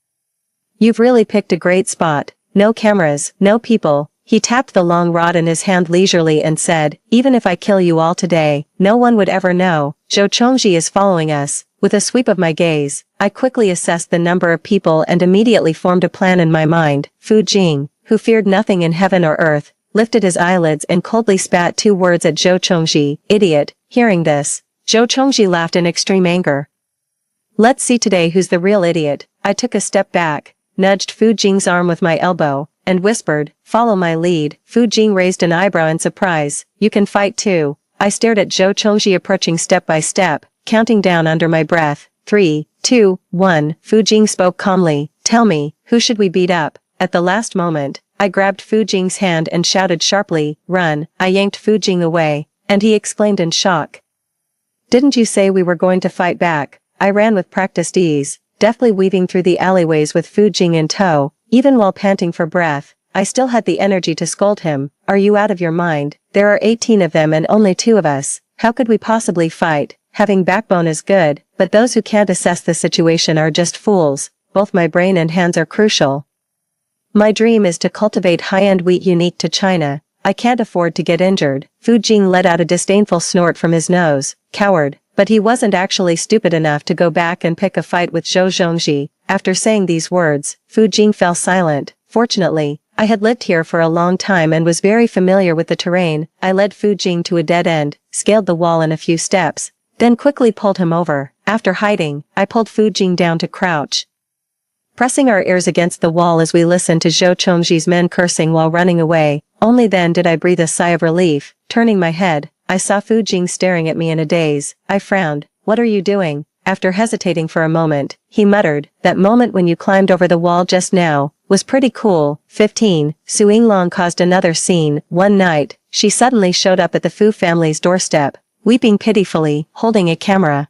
"You've really picked a great spot. No cameras, no people." He tapped the long rod in his hand leisurely and said, "Even if I kill you all today, no one would ever know. Zhou Chongji is following us." With a sweep of my gaze, I quickly assessed the number of people and immediately formed a plan in my mind. Fu Jing, who feared nothing in heaven or earth, lifted his eyelids and coldly spat 2 words at Zhou Chongji. "Idiot." Hearing this, Zhou Chongji laughed in extreme anger. "Let's see today who's the real idiot." I took a step back, nudged Fu Jing's arm with my elbow, and whispered, "Follow my lead." Fu Jing raised an eyebrow in surprise. "You can fight too." I stared at Zhou Chongji approaching step by step, counting down under my breath. 3, 2, 1. Fu Jing spoke calmly. "Tell me, who should we beat up?" At the last moment, I grabbed Fu Jing's hand and shouted sharply, "Run." I yanked Fu Jing away, and he exclaimed in shock, "Didn't you say we were going to fight back?" I ran with practiced ease, deftly weaving through the alleyways with Fu Jing in tow. Even while panting for breath, I still had the energy to scold him. "Are you out of your mind? There are 18 of them and only 2 of us. How could we possibly fight? Having backbone is good, but those who can't assess the situation are just fools. Both my brain and hands are crucial. My dream is to cultivate high-end wheat unique to China. I can't afford to get injured." Fu Jing let out a disdainful snort from his nose. Coward. But he wasn't actually stupid enough to go back and pick a fight with Zhou Zhongji. After saying these words, Fu Jing fell silent. Fortunately, I had lived here for a long time and was very familiar with the terrain. I led Fu Jing to a dead end, scaled the wall in a few steps, then quickly pulled him over. After hiding, I pulled Fu Jing down to crouch, pressing our ears against the wall as we listened to Zhou Chongji's men cursing while running away. Only then did I breathe a sigh of relief. Turning my head, I saw Fu Jing staring at me in a daze. I frowned. "What are you doing?" After hesitating for a moment, he muttered, "That moment when you climbed over the wall just now was pretty cool." 15. Su Yinglong caused another scene. One night, she suddenly showed up at the Fu family's doorstep, weeping pitifully, holding a camera.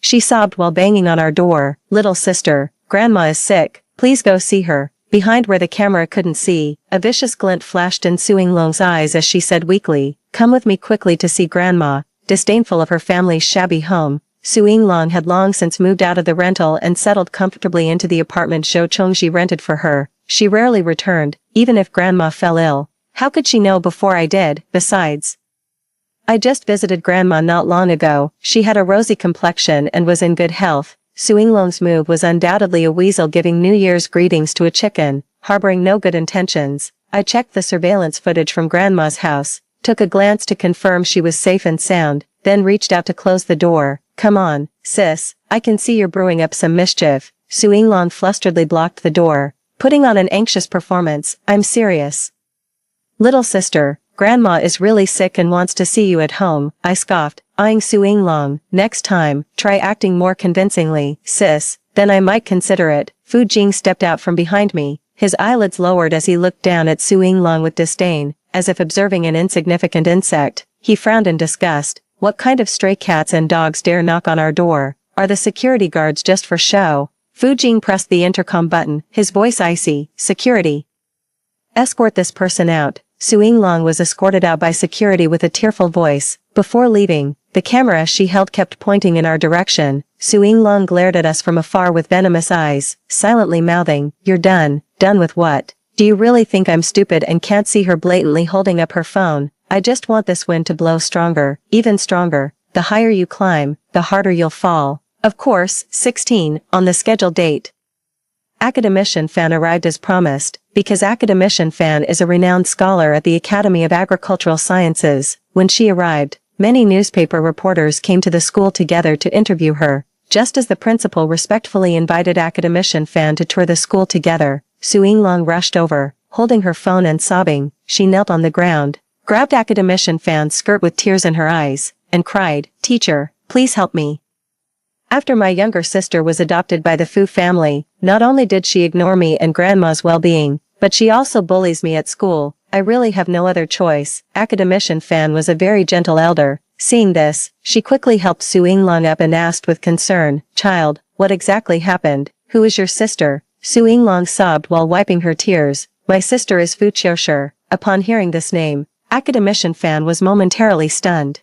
She sobbed while banging on our door. "Little sister, Grandma is sick. Please go see her." Behind where the camera couldn't see, a vicious glint flashed in Su Yinglong's eyes as she said weakly, "Come with me quickly to see Grandma." Disdainful of her family's shabby home, Su Yinglong had long since moved out of the rental and settled comfortably into the apartment Zhou Chongji rented for her. She rarely returned, even if Grandma fell ill. How could she know before I did? Besides, I just visited Grandma not long ago. She had a rosy complexion and was in good health. Su Yinglong's move was undoubtedly a weasel giving New Year's greetings to a chicken, harboring no good intentions. I checked the surveillance footage from Grandma's house, took a glance to confirm she was safe and sound, then reached out to close the door. "Come on, sis, I can see you're brewing up some mischief." Su Yinglong flusteredly blocked the door, putting on an anxious performance. "I'm serious. Little sister, Grandma is really sick and wants to see you at home." I scoffed, eyeing Su Yinglong. "Next time, try acting more convincingly, sis, then I might consider it." Fu Jing stepped out from behind me, his eyelids lowered as he looked down at Su Yinglong with disdain, as if observing an insignificant insect. He frowned in disgust. "What kind of stray cats and dogs dare knock on our door? Are the security guards just for show?" Fu Jing pressed the intercom button, his voice icy. "Security. Escort this person out." Su Yinglong was escorted out by security with a tearful voice. Before leaving, the camera she held kept pointing in our direction. Su Yinglong glared at us from afar with venomous eyes, silently mouthing, "You're done." "Done with what?" Do you really think I'm stupid and can't see her blatantly holding up her phone? I just want this wind to blow stronger, even stronger. The higher you climb, the harder you'll fall. Of course, 16, on the scheduled date. Academician Fan arrived as promised, because Academician Fan is a renowned scholar at the Academy of Agricultural Sciences. When she arrived, many newspaper reporters came to the school together to interview her. Just as the principal respectfully invited Academician Fan to tour the school together, Su Yinglong rushed over, holding her phone and sobbing. She knelt on the ground, grabbed Academician Fan's skirt with tears in her eyes, and cried, "Teacher, please help me." After my younger sister was adopted by the Fu family, not only did she ignore me and grandma's well-being, but she also bullies me at school. I really have no other choice. Academician Fan was a very gentle elder. Seeing this, she quickly helped Su Yinglong up and asked with concern, "Child, what exactly happened? Who is your sister?" Su Yinglong sobbed while wiping her tears. "My sister is Fu Qiushi." Upon hearing this name, Academician Fan was momentarily stunned,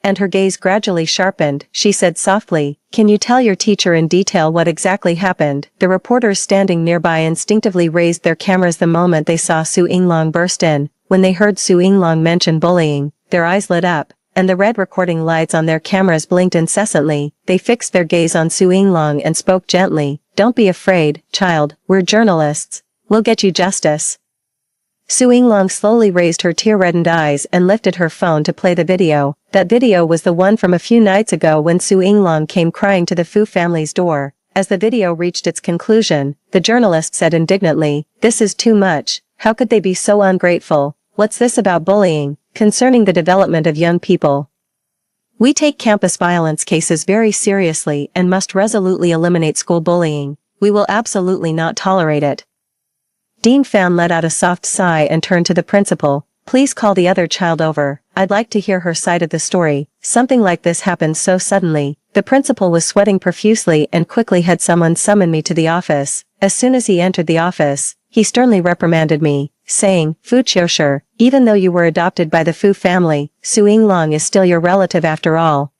and her gaze gradually sharpened. She said softly, "Can you tell your teacher in detail what exactly happened?" The reporters standing nearby instinctively raised their cameras the moment they saw Su Yinglong burst in. When they heard Su Yinglong mention bullying, their eyes lit up, and the red recording lights on their cameras blinked incessantly. They fixed their gaze on Su Yinglong and spoke gently, "Don't be afraid, child, we're journalists. We'll get you justice." Su Yinglong slowly raised her tear-reddened eyes and lifted her phone to play the video. That video was the one from a few nights ago when Su Yinglong came crying to the Fu family's door. As the video reached its conclusion, the journalist said indignantly, "This is too much. How could they be so ungrateful? What's this about bullying? Concerning the development of young people. We take campus violence cases very seriously and must resolutely eliminate school bullying. We will absolutely not tolerate it." Dean Fan let out a soft sigh and turned to the principal. "Please call the other child over. I'd like to hear her side of the story. Something like this happened so suddenly." The principal was sweating profusely and quickly had someone summon me to the office. As soon as he entered the office, he sternly reprimanded me, saying, "Fu Qiushi, even though you were adopted by the Fu family, Su Yinglong is still your relative after all.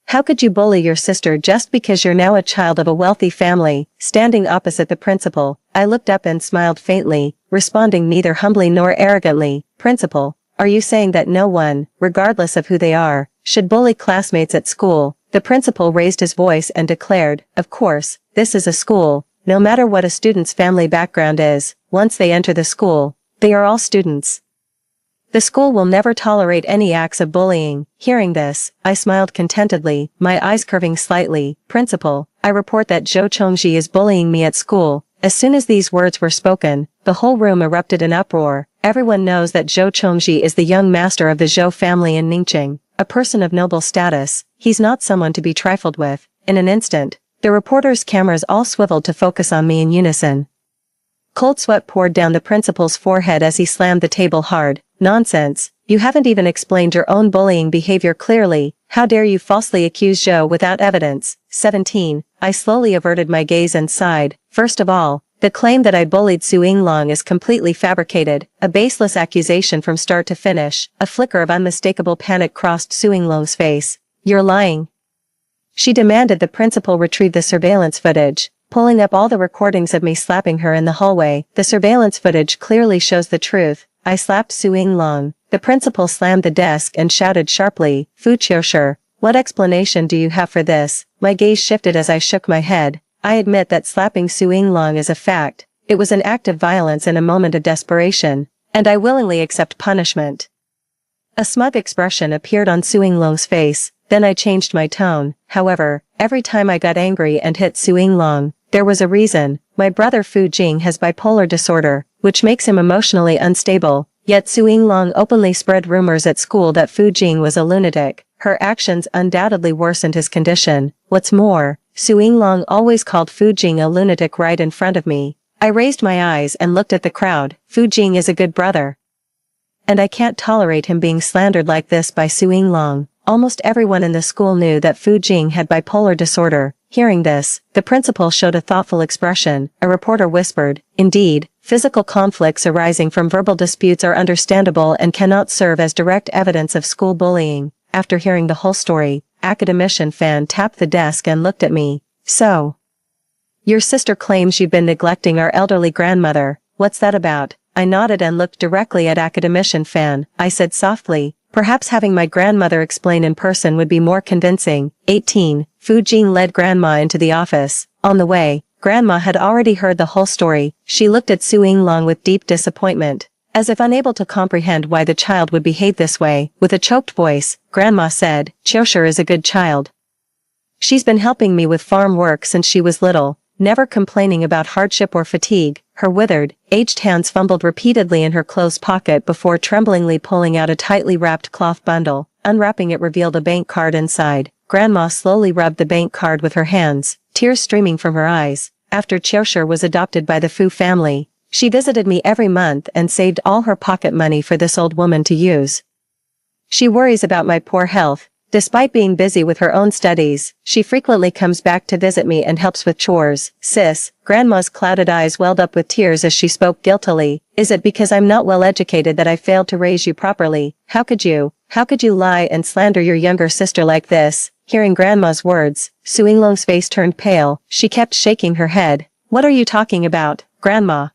How could you bully your sister just because you're now a child of a wealthy family?" Standing opposite the principal, I looked up and smiled faintly, responding neither humbly nor arrogantly. "Principal, are you saying that no one, regardless of who they are, should bully classmates at school?" The principal raised his voice and declared, "Of course, this is a school. No matter what a student's family background is, once they enter the school, they are all students. The school will never tolerate any acts of bullying." Hearing this, I smiled contentedly, my eyes curving slightly. "Principal, I report that Zhou Chongji is bullying me at school." As soon as these words were spoken, the whole room erupted in uproar. Everyone knows that Zhou Chongji is the young master of the Zhou family in Ningqing, a person of noble status. He's not someone to be trifled with. In an instant, the reporters' cameras all swiveled to focus on me in unison. Cold sweat poured down the principal's forehead as he slammed the table hard. "Nonsense. You haven't even explained your own bullying behavior clearly. How dare you falsely accuse Zhou without evidence?" 17. I slowly averted my gaze and sighed. First of all, the claim that I bullied Su Yinglong is completely fabricated, a baseless accusation from start to finish. A flicker of unmistakable panic crossed Su Yinglong's face. "You're lying." She demanded the principal retrieve the surveillance footage, pulling up all the recordings of me slapping her in the hallway. The surveillance footage clearly shows the truth. I slapped Su Yinglong. The principal slammed the desk and shouted sharply, "Fu Qiushi, what explanation do you have for this?" My gaze shifted as I shook my head. I admit that slapping Su Yinglong is a fact. It was an act of violence in a moment of desperation, and I willingly accept punishment. A smug expression appeared on Su Yinglong's face, then I changed my tone. However, every time I got angry and hit Su Yinglong, there was a reason. My brother Fu Jing has bipolar disorder, which makes him emotionally unstable, yet Su Yinglong openly spread rumors at school that Fu Jing was a lunatic. Her actions undoubtedly worsened his condition. What's more, Su Yinglong always called Fu Jing a lunatic right in front of me. I raised my eyes and looked at the crowd. Fu Jing is a good brother, and I can't tolerate him being slandered like this by Su Yinglong. Almost everyone in the school knew that Fu Jing had bipolar disorder. Hearing this, the principal showed a thoughtful expression. A reporter whispered, "Indeed, physical conflicts arising from verbal disputes are understandable and cannot serve as direct evidence of school bullying." After hearing the whole story, Academician Fan tapped the desk and looked at me. "So, your sister claims you've been neglecting our elderly grandmother. What's that about? I nodded and looked directly at academician Fan. I said softly, perhaps having my grandmother explain in person would be more convincing. 18. Fu Jing led Grandma into the office. On the way, Grandma had already heard the whole story. She looked at Su Yinglong with deep disappointment. As if unable to comprehend why the child would behave this way, with a choked voice, Grandma said, Qiushi is a good child. She's been helping me with farm work since she was little, never complaining about hardship or fatigue. Her withered, aged hands fumbled repeatedly in her clothes pocket before tremblingly pulling out a tightly wrapped cloth bundle. Unwrapping it revealed a bank card inside. Grandma slowly rubbed the bank card with her hands, tears streaming from her eyes. After Qiushi was adopted by the Fu family, she visited me every month and saved all her pocket money for this old woman to use. She worries about my poor health. Despite being busy with her own studies, she frequently comes back to visit me and helps with chores. Sis, Grandma's clouded eyes welled up with tears as she spoke guiltily. Is it because I'm not well educated that I failed to raise you properly? How could you lie and slander your younger sister like this? Hearing Grandma's words, Su Yinglong's face turned pale. She kept shaking her head. What are you talking about, Grandma?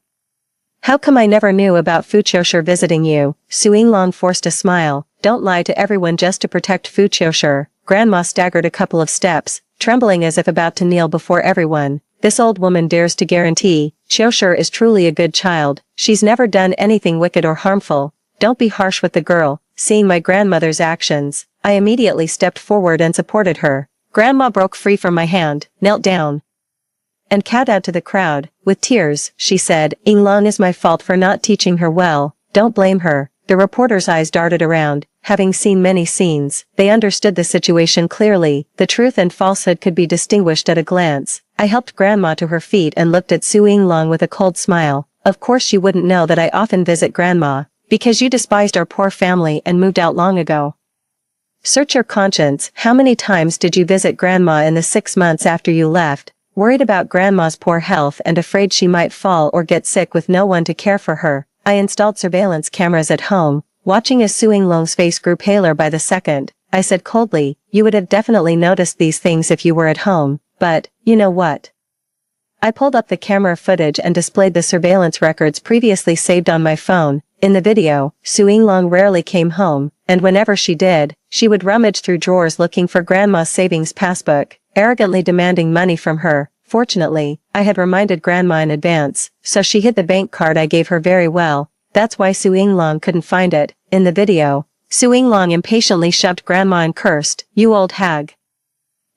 How come I never knew about Fu Qiushi visiting you? Su Yinglong forced a smile. Don't lie to everyone just to protect Fu Qiushi. Grandma staggered a couple of steps, trembling as if about to kneel before everyone. This old woman dares to guarantee, Qiushi is truly a good child. She's never done anything wicked or harmful. Don't be harsh with the girl. Seeing my grandmother's actions, I immediately stepped forward and supported her. Grandma broke free from my hand, knelt down, and kowtowed to the crowd. With tears, she said, Yinglong is my fault for not teaching her well. Don't blame her. The reporter's eyes darted around. Having seen many scenes, they understood the situation clearly. The truth and falsehood could be distinguished at a glance. I helped Grandma to her feet and looked at Su Yinglong with a cold smile. Of course you wouldn't know that I often visit Grandma, because you despised our poor family and moved out long ago. Search your conscience. How many times did you visit Grandma in the 6 months after you left? Worried about Grandma's poor health and afraid she might fall or get sick with no one to care for her, I installed surveillance cameras at home. Watching as Su Yinglong's face grew paler by the second, I said coldly, you would have definitely noticed these things if you were at home, but, you know what? I pulled up the camera footage and displayed the surveillance records previously saved on my phone. In the video, Su Yinglong rarely came home, and whenever she did, she would rummage through drawers looking for Grandma's savings passbook, arrogantly demanding money from her. Fortunately, I had reminded Grandma in advance, so she hid the bank card I gave her very well. That's why Su Yinglong couldn't find it. In the video, Su Yinglong impatiently shoved Grandma and cursed, you old hag.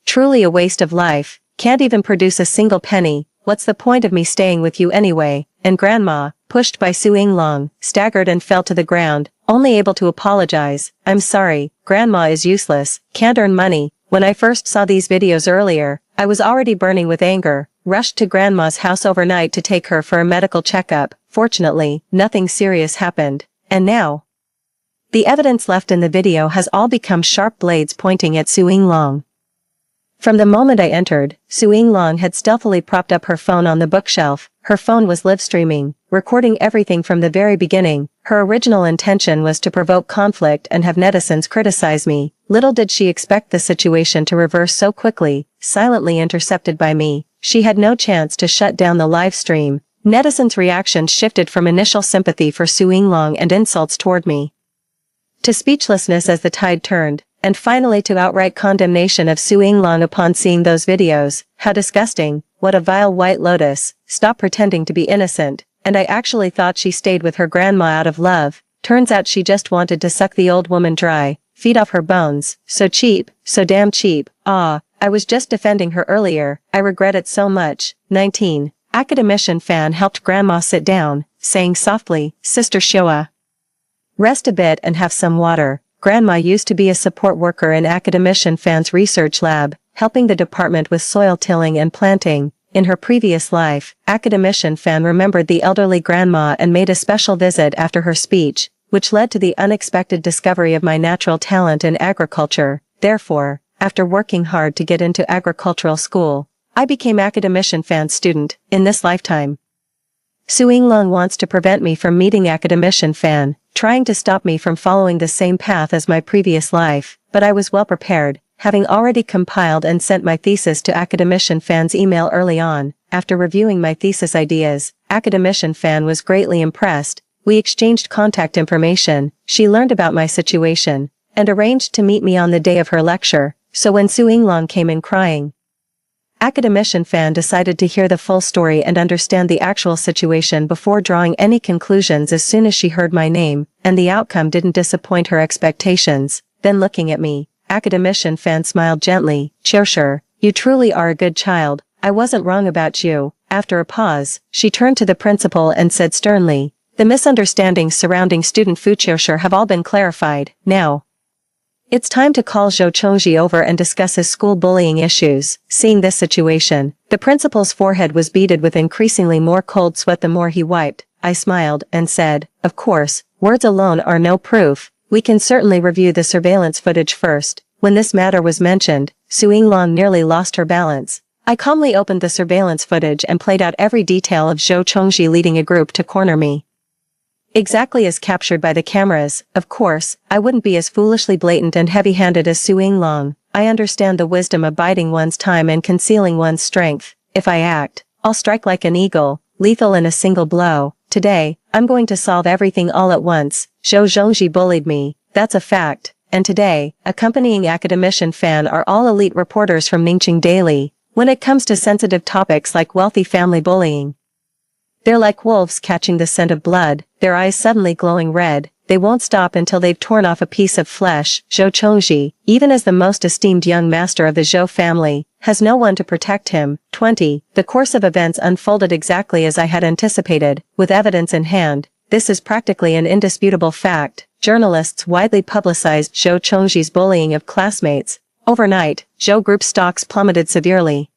Truly a waste of life, can't even produce a single penny, what's the point of me staying with you anyway? And Grandma, pushed by Su Yinglong, staggered and fell to the ground, only able to apologize. I'm sorry, Grandma is useless, can't earn money. When I first saw these videos earlier, I was already burning with anger, rushed to Grandma's house overnight to take her for a medical checkup. Fortunately, nothing serious happened. And now, the evidence left in the video has all become sharp blades pointing at Su Yinglong. From the moment I entered, Su Yinglong had stealthily propped up her phone on the bookshelf. Her phone was live streaming, recording everything from the very beginning. Her original intention was to provoke conflict and have netizens criticize me. Little did she expect the situation to reverse so quickly, silently intercepted by me. She had no chance to shut down the live stream. Netizens' reactions shifted from initial sympathy for Su Yinglong and insults toward me, to speechlessness as the tide turned, and finally to outright condemnation of Su Yinglong upon seeing those videos. How disgusting, what a vile white lotus, stop pretending to be innocent. And I actually thought she stayed with her grandma out of love. Turns out she just wanted to suck the old woman dry, feed off her bones. So cheap, so damn cheap. Ah, I was just defending her earlier, I regret it so much. 19. Academician Fan helped Grandma sit down, saying softly, Sister Qiushi, rest a bit and have some water. Grandma used to be a support worker in Academician Fan's research lab, helping the department with soil tilling and planting. In her previous life, Academician Fan remembered the elderly grandma and made a special visit after her speech, which led to the unexpected discovery of my natural talent in agriculture. Therefore, after working hard to get into agricultural school, I became Academician Fan's student in this lifetime. Su Yinglong wants to prevent me from meeting Academician Fan, trying to stop me from following the same path as my previous life, but I was well prepared, having already compiled and sent my thesis to Academician Fan's email early on. after reviewing my thesis ideas, academician Fan was greatly impressed. We exchanged contact information, she learned about my situation, and arranged to meet me on the day of her lecture, so when Su Yinglong came in crying, academician Fan decided to hear the full story and understand the actual situation before drawing any conclusions as soon as she heard my name, and the outcome didn't disappoint her expectations. Then looking at me, academician Fan smiled gently, "Qiushi, you truly are a good child, I wasn't wrong about you." After a pause, she turned to the principal and said sternly, "The misunderstandings surrounding student Fu Qiushi have all been clarified, now it's time to call Zhou Chongji over and discuss his school bullying issues." Seeing this situation, the principal's forehead was beaded with increasingly more cold sweat the more he wiped. I smiled and said, "Of course, words alone are no proof. We can certainly review the surveillance footage first." When this matter was mentioned, Su Yinglong nearly lost her balance. I calmly opened the surveillance footage and played out every detail of Zhou Chongji leading a group to corner me, exactly as captured by the cameras. Of course, I wouldn't be as foolishly blatant and heavy-handed as Su Yinglong. I understand the wisdom of biding one's time and concealing one's strength. If I act, I'll strike like an eagle, lethal in a single blow. Today, I'm going to solve everything all at once. Zhou Zhongji bullied me, that's a fact. And today, accompanying academician Fan are all elite reporters from Ningqing Daily. When it comes to sensitive topics like wealthy family bullying, they're like wolves catching the scent of blood, their eyes suddenly glowing red. They won't stop until they've torn off a piece of flesh. Zhou Chongji, even as the most esteemed young master of the Zhou family, has no one to protect him. 20. The course of events unfolded exactly as I had anticipated, with evidence in hand. This is practically an indisputable fact. Journalists widely publicized Zhou Chongji's bullying of classmates. Overnight, Zhou Group stocks plummeted severely.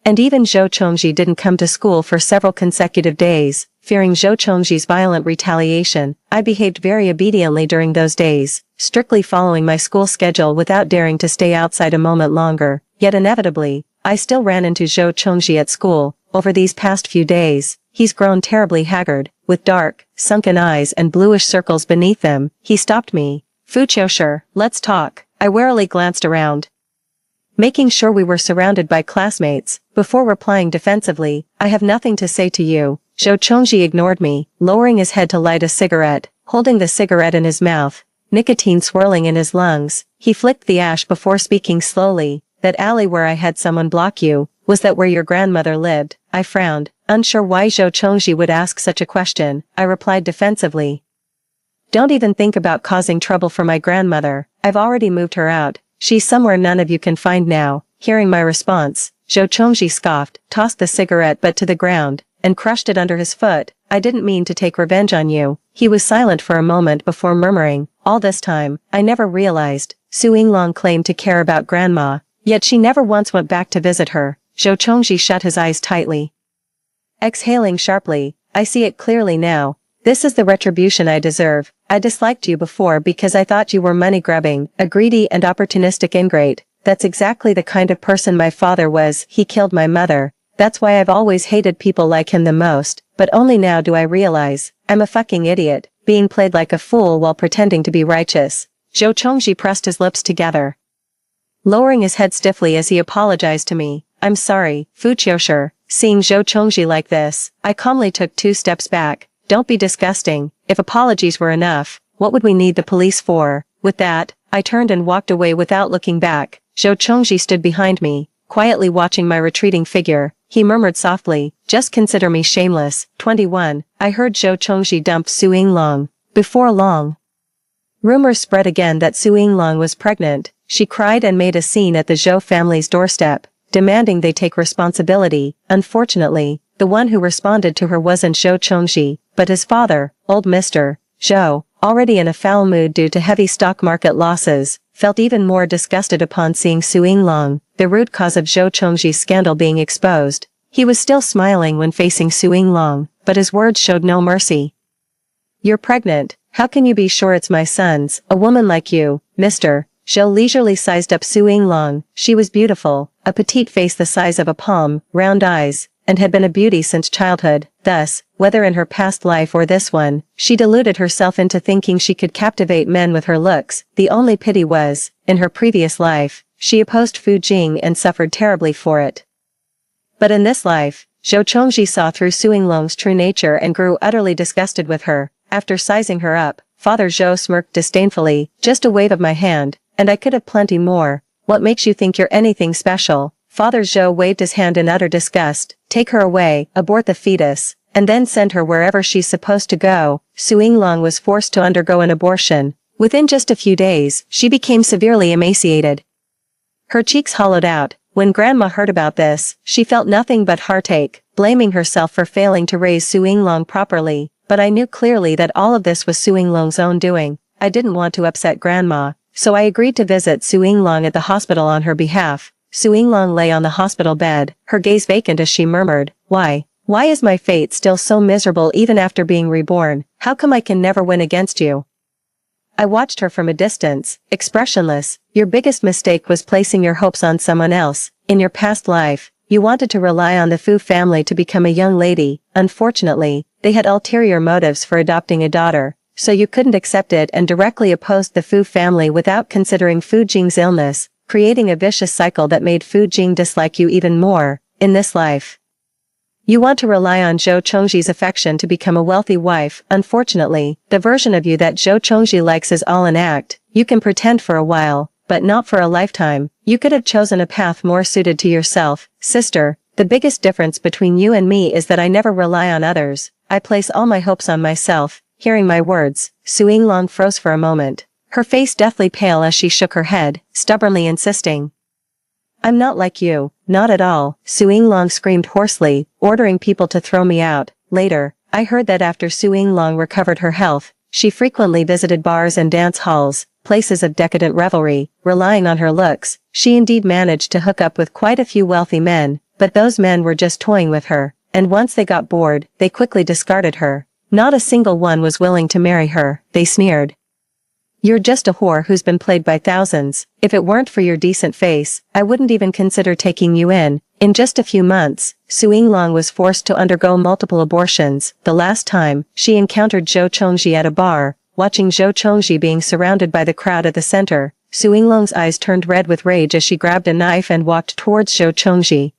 And even Zhou Chongji didn't come to school for several consecutive days. Fearing Zhou Chongji's violent retaliation, I behaved very obediently during those days, strictly following my school schedule without daring to stay outside a moment longer. Yet inevitably, I still ran into Zhou Chongji at school. Over these past few days, he's grown terribly haggard, with dark, sunken eyes and bluish circles beneath them. He stopped me. "Fu Qiushi, let's talk." I warily glanced around, making sure we were surrounded by classmates, before replying defensively, "I have nothing to say to you." Zhou Chongji ignored me, lowering his head to light a cigarette, holding the cigarette in his mouth, nicotine swirling in his lungs. He flicked the ash before speaking slowly. "That alley where I had someone block you, was that where your grandmother lived?" I frowned, unsure why Zhou Chongji would ask such a question. I replied defensively, "Don't even think about causing trouble for my grandmother. I've already moved her out. She's somewhere none of you can find now." Hearing my response, Zhou Chongji scoffed, tossed the cigarette butt to the ground, and crushed it under his foot. "I didn't mean to take revenge on you." He was silent for a moment before murmuring, "All this time, I never realized Su Yinglong claimed to care about grandma, yet she never once went back to visit her." Zhou Chongji shut his eyes tightly, exhaling sharply, "I see it clearly now. This is the retribution I deserve. I disliked you before because I thought you were money-grubbing, a greedy and opportunistic ingrate. That's exactly the kind of person my father was. He killed my mother. That's why I've always hated people like him the most. But only now do I realize, I'm a fucking idiot, being played like a fool while pretending to be righteous." Zhou Chongji pressed his lips together, lowering his head stiffly as he apologized to me. "I'm sorry, Fu Qiushi." Seeing Zhou Chongji like this, I calmly took 2 steps back. "Don't be disgusting. If apologies were enough, what would we need the police for?" With that, I turned and walked away without looking back. Zhou Chongji stood behind me, quietly watching my retreating figure. He murmured softly, "Just consider me shameless." 21. I heard Zhou Chongji dump Su Yinglong. Before long, rumors spread again that Su Yinglong was pregnant. She cried and made a scene at the Zhou family's doorstep, demanding they take responsibility. Unfortunately, the one who responded to her wasn't Zhou Chongji, but his father, old Mr. Zhou, already in a foul mood due to heavy stock market losses, felt even more disgusted upon seeing Su Yinglong, the root cause of Zhou Chongji's scandal, being exposed. He was still smiling when facing Su Yinglong, but his words showed no mercy. "You're pregnant. How can you be sure it's my son's? A woman like you, Mr. Zhou leisurely sized up Su Yinglong. She was beautiful, a petite face the size of a palm, round eyes, and had been a beauty since childhood. Thus, whether in her past life or this one, she deluded herself into thinking she could captivate men with her looks. The only pity was, in her previous life, she opposed Fu Jing and suffered terribly for it. But in this life, Zhou Chongji saw through Su Yinglong's true nature and grew utterly disgusted with her. After sizing her up, Father Zhou smirked disdainfully, "Just a wave of my hand, and I could have plenty more. What makes you think you're anything special?" Father Zhou waved his hand in utter disgust. "Take her away, abort the fetus, and then send her wherever she's supposed to go." Su Yinglong was forced to undergo an abortion. Within just a few days, she became severely emaciated. Her cheeks hollowed out. When Grandma heard about this, she felt nothing but heartache, blaming herself for failing to raise Su Yinglong properly. But I knew clearly that all of this was Su Yinglong's own doing. I didn't want to upset Grandma, so I agreed to visit Su Yinglong at the hospital on her behalf. Su Yinglong lay on the hospital bed, her gaze vacant as she murmured, Why is my fate still so miserable even after being reborn? How come I can never win against you?" I watched her from a distance, expressionless. "Your biggest mistake was placing your hopes on someone else. In your past life, you wanted to rely on the Fu family to become a young lady. Unfortunately, they had ulterior motives for adopting a daughter, so you couldn't accept it and directly opposed the Fu family without considering Fu Jing's illness, creating a vicious cycle that made Fu Jing dislike you even more. In this life, you want to rely on Zhou Chongji's affection to become a wealthy wife. Unfortunately, the version of you that Zhou Chongji likes is all an act. You can pretend for a while, but not for a lifetime. You could have chosen a path more suited to yourself. Sister, the biggest difference between you and me is that I never rely on others. I place all my hopes on myself." Hearing my words, Su Yinglong froze for a moment, her face deathly pale as she shook her head, stubbornly insisting, "I'm not like you, not at all." Su Yinglong screamed hoarsely, ordering people to throw me out. Later, I heard that after Su Yinglong recovered her health, she frequently visited bars and dance halls, places of decadent revelry. Relying on her looks, she indeed managed to hook up with quite a few wealthy men, but those men were just toying with her, and once they got bored, they quickly discarded her. Not a single one was willing to marry her, they sneered. "You're just a whore who's been played by thousands. If it weren't for your decent face, I wouldn't even consider taking you in." In just a few months, Su Yinglong was forced to undergo multiple abortions. The last time, she encountered Zhou Chongji at a bar. Watching Zhou Chongji being surrounded by the crowd at the center, Su Yinglong's eyes turned red with rage as she grabbed a knife and walked towards Zhou Chongji.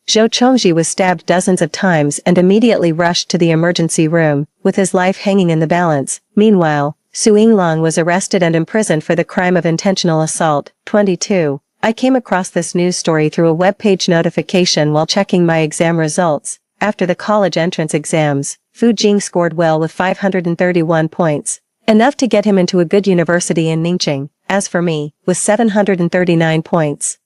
Zhou Chongji was stabbed dozens of times and immediately rushed to the emergency room, with his life hanging in the balance. Meanwhile, Su Yinglong was arrested and imprisoned for the crime of intentional assault. 22. I came across this news story through a webpage notification while checking my exam results. After the college entrance exams, Fu Jing scored well with 531 points, enough to get him into a good university in Ningqing. As for me, with 739 points,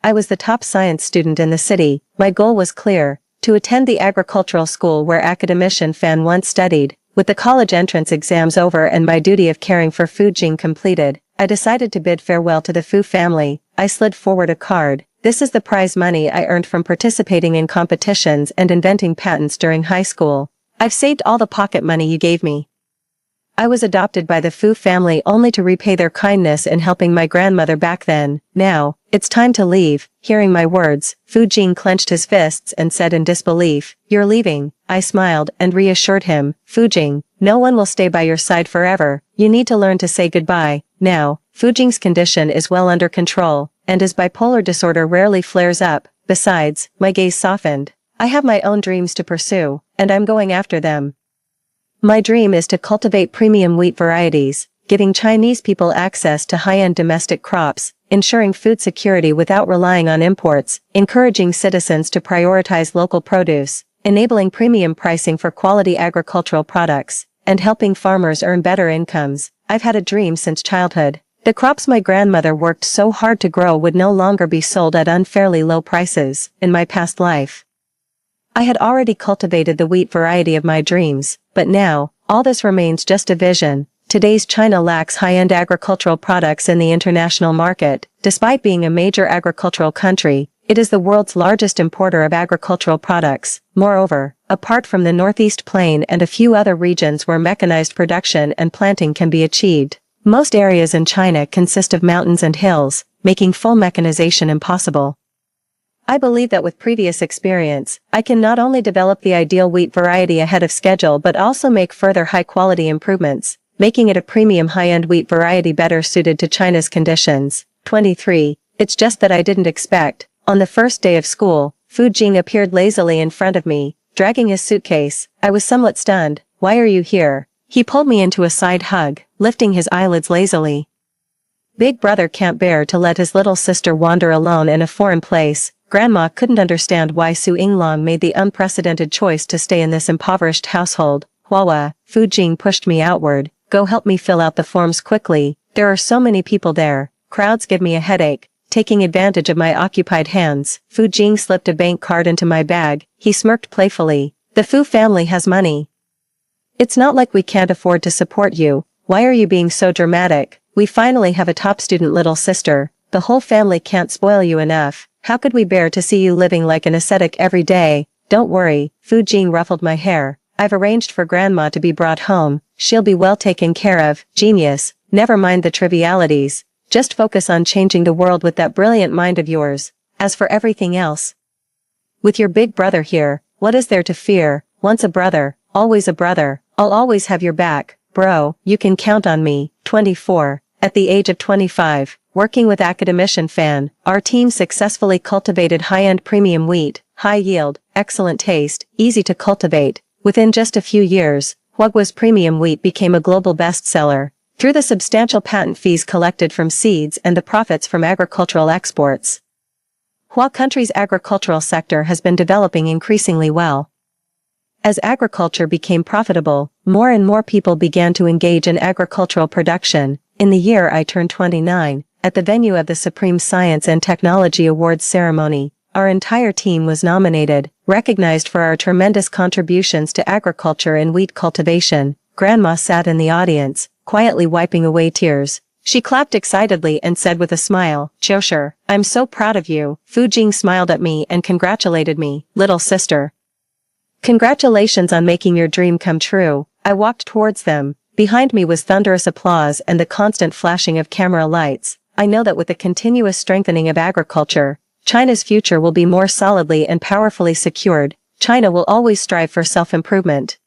I was the top science student in the city. My goal was clear, to attend the agricultural school where academician Fan once studied. With the college entrance exams over and my duty of caring for Fu Jing completed, I decided to bid farewell to the Fu family. I slid forward a card. "This is the prize money I earned from participating in competitions and inventing patents during high school. I've saved all the pocket money you gave me." I was adopted by the Fu family only to repay their kindness in helping my grandmother back then. Now, it's time to leave. Hearing my words, Fu Jing clenched his fists and said in disbelief, "You're leaving?" I smiled and reassured him, "Fu Jing, no one will stay by your side forever. You need to learn to say goodbye." Now, Fu Jing's condition is well under control, and his bipolar disorder rarely flares up. Besides, my gaze softened. I have my own dreams to pursue, and I'm going after them. My dream is to cultivate premium wheat varieties, giving Chinese people access to high-end domestic crops, ensuring food security without relying on imports, encouraging citizens to prioritize local produce, enabling premium pricing for quality agricultural products, and helping farmers earn better incomes. I've had a dream since childhood. The crops my grandmother worked so hard to grow would no longer be sold at unfairly low prices. In my past life, I had already cultivated the wheat variety of my dreams, but now, all this remains just a vision. Today's China lacks high-end agricultural products in the international market. Despite being a major agricultural country, it is the world's largest importer of agricultural products. Moreover, apart from the Northeast Plain and a few other regions where mechanized production and planting can be achieved, most areas in China consist of mountains and hills, making full mechanization impossible. I believe that with previous experience, I can not only develop the ideal wheat variety ahead of schedule but also make further high-quality improvements, making it a premium high-end wheat variety better suited to China's conditions. 23. It's just that I didn't expect. On the first day of school, Fu Jing appeared lazily in front of me, dragging his suitcase. I was somewhat stunned. Why are you here? He pulled me into a side hug, lifting his eyelids lazily. Big brother can't bear to let his little sister wander alone in a foreign place. Grandma couldn't understand why Su Yinglong made the unprecedented choice to stay in this impoverished household. Huahua, Fu Jing pushed me outward. Go help me fill out the forms quickly. There are so many people there. Crowds give me a headache. Taking advantage of my occupied hands, Fu Jing slipped a bank card into my bag. He smirked playfully. The Fu family has money. It's not like we can't afford to support you. Why are you being so dramatic? We finally have a top student little sister. The whole family can't spoil you enough. How could we bear to see you living like an ascetic every day? Don't worry, Fu Jing ruffled my hair. I've arranged for Grandma to be brought home. She'll be well taken care of. Genius. Never mind the trivialities. Just focus on changing the world with that brilliant mind of yours. As for everything else, with your big brother here, what is there to fear? Once a brother, always a brother. I'll always have your back, bro. You can count on me. 24. At the age of 25, working with Academician Fan, our team successfully cultivated high-end premium wheat, high yield, excellent taste, easy to cultivate. Within just a few years, Huagua's premium wheat became a global bestseller. Through the substantial patent fees collected from seeds and the profits from agricultural exports, Hua country's agricultural sector has been developing increasingly well. As agriculture became profitable, more and more people began to engage in agricultural production. In the year I turned 29, at the venue of the Supreme Science and Technology Awards ceremony, our entire team was nominated, recognized for our tremendous contributions to agriculture and wheat cultivation. Grandma sat in the audience, quietly wiping away tears. She clapped excitedly and said with a smile, "Jiushi, I'm so proud of you." Fu Jing smiled at me and congratulated me. Little sister, congratulations on making your dream come true. I walked towards them. Behind me was thunderous applause and the constant flashing of camera lights. I know that with the continuous strengthening of agriculture, China's future will be more solidly and powerfully secured. China will always strive for self-improvement.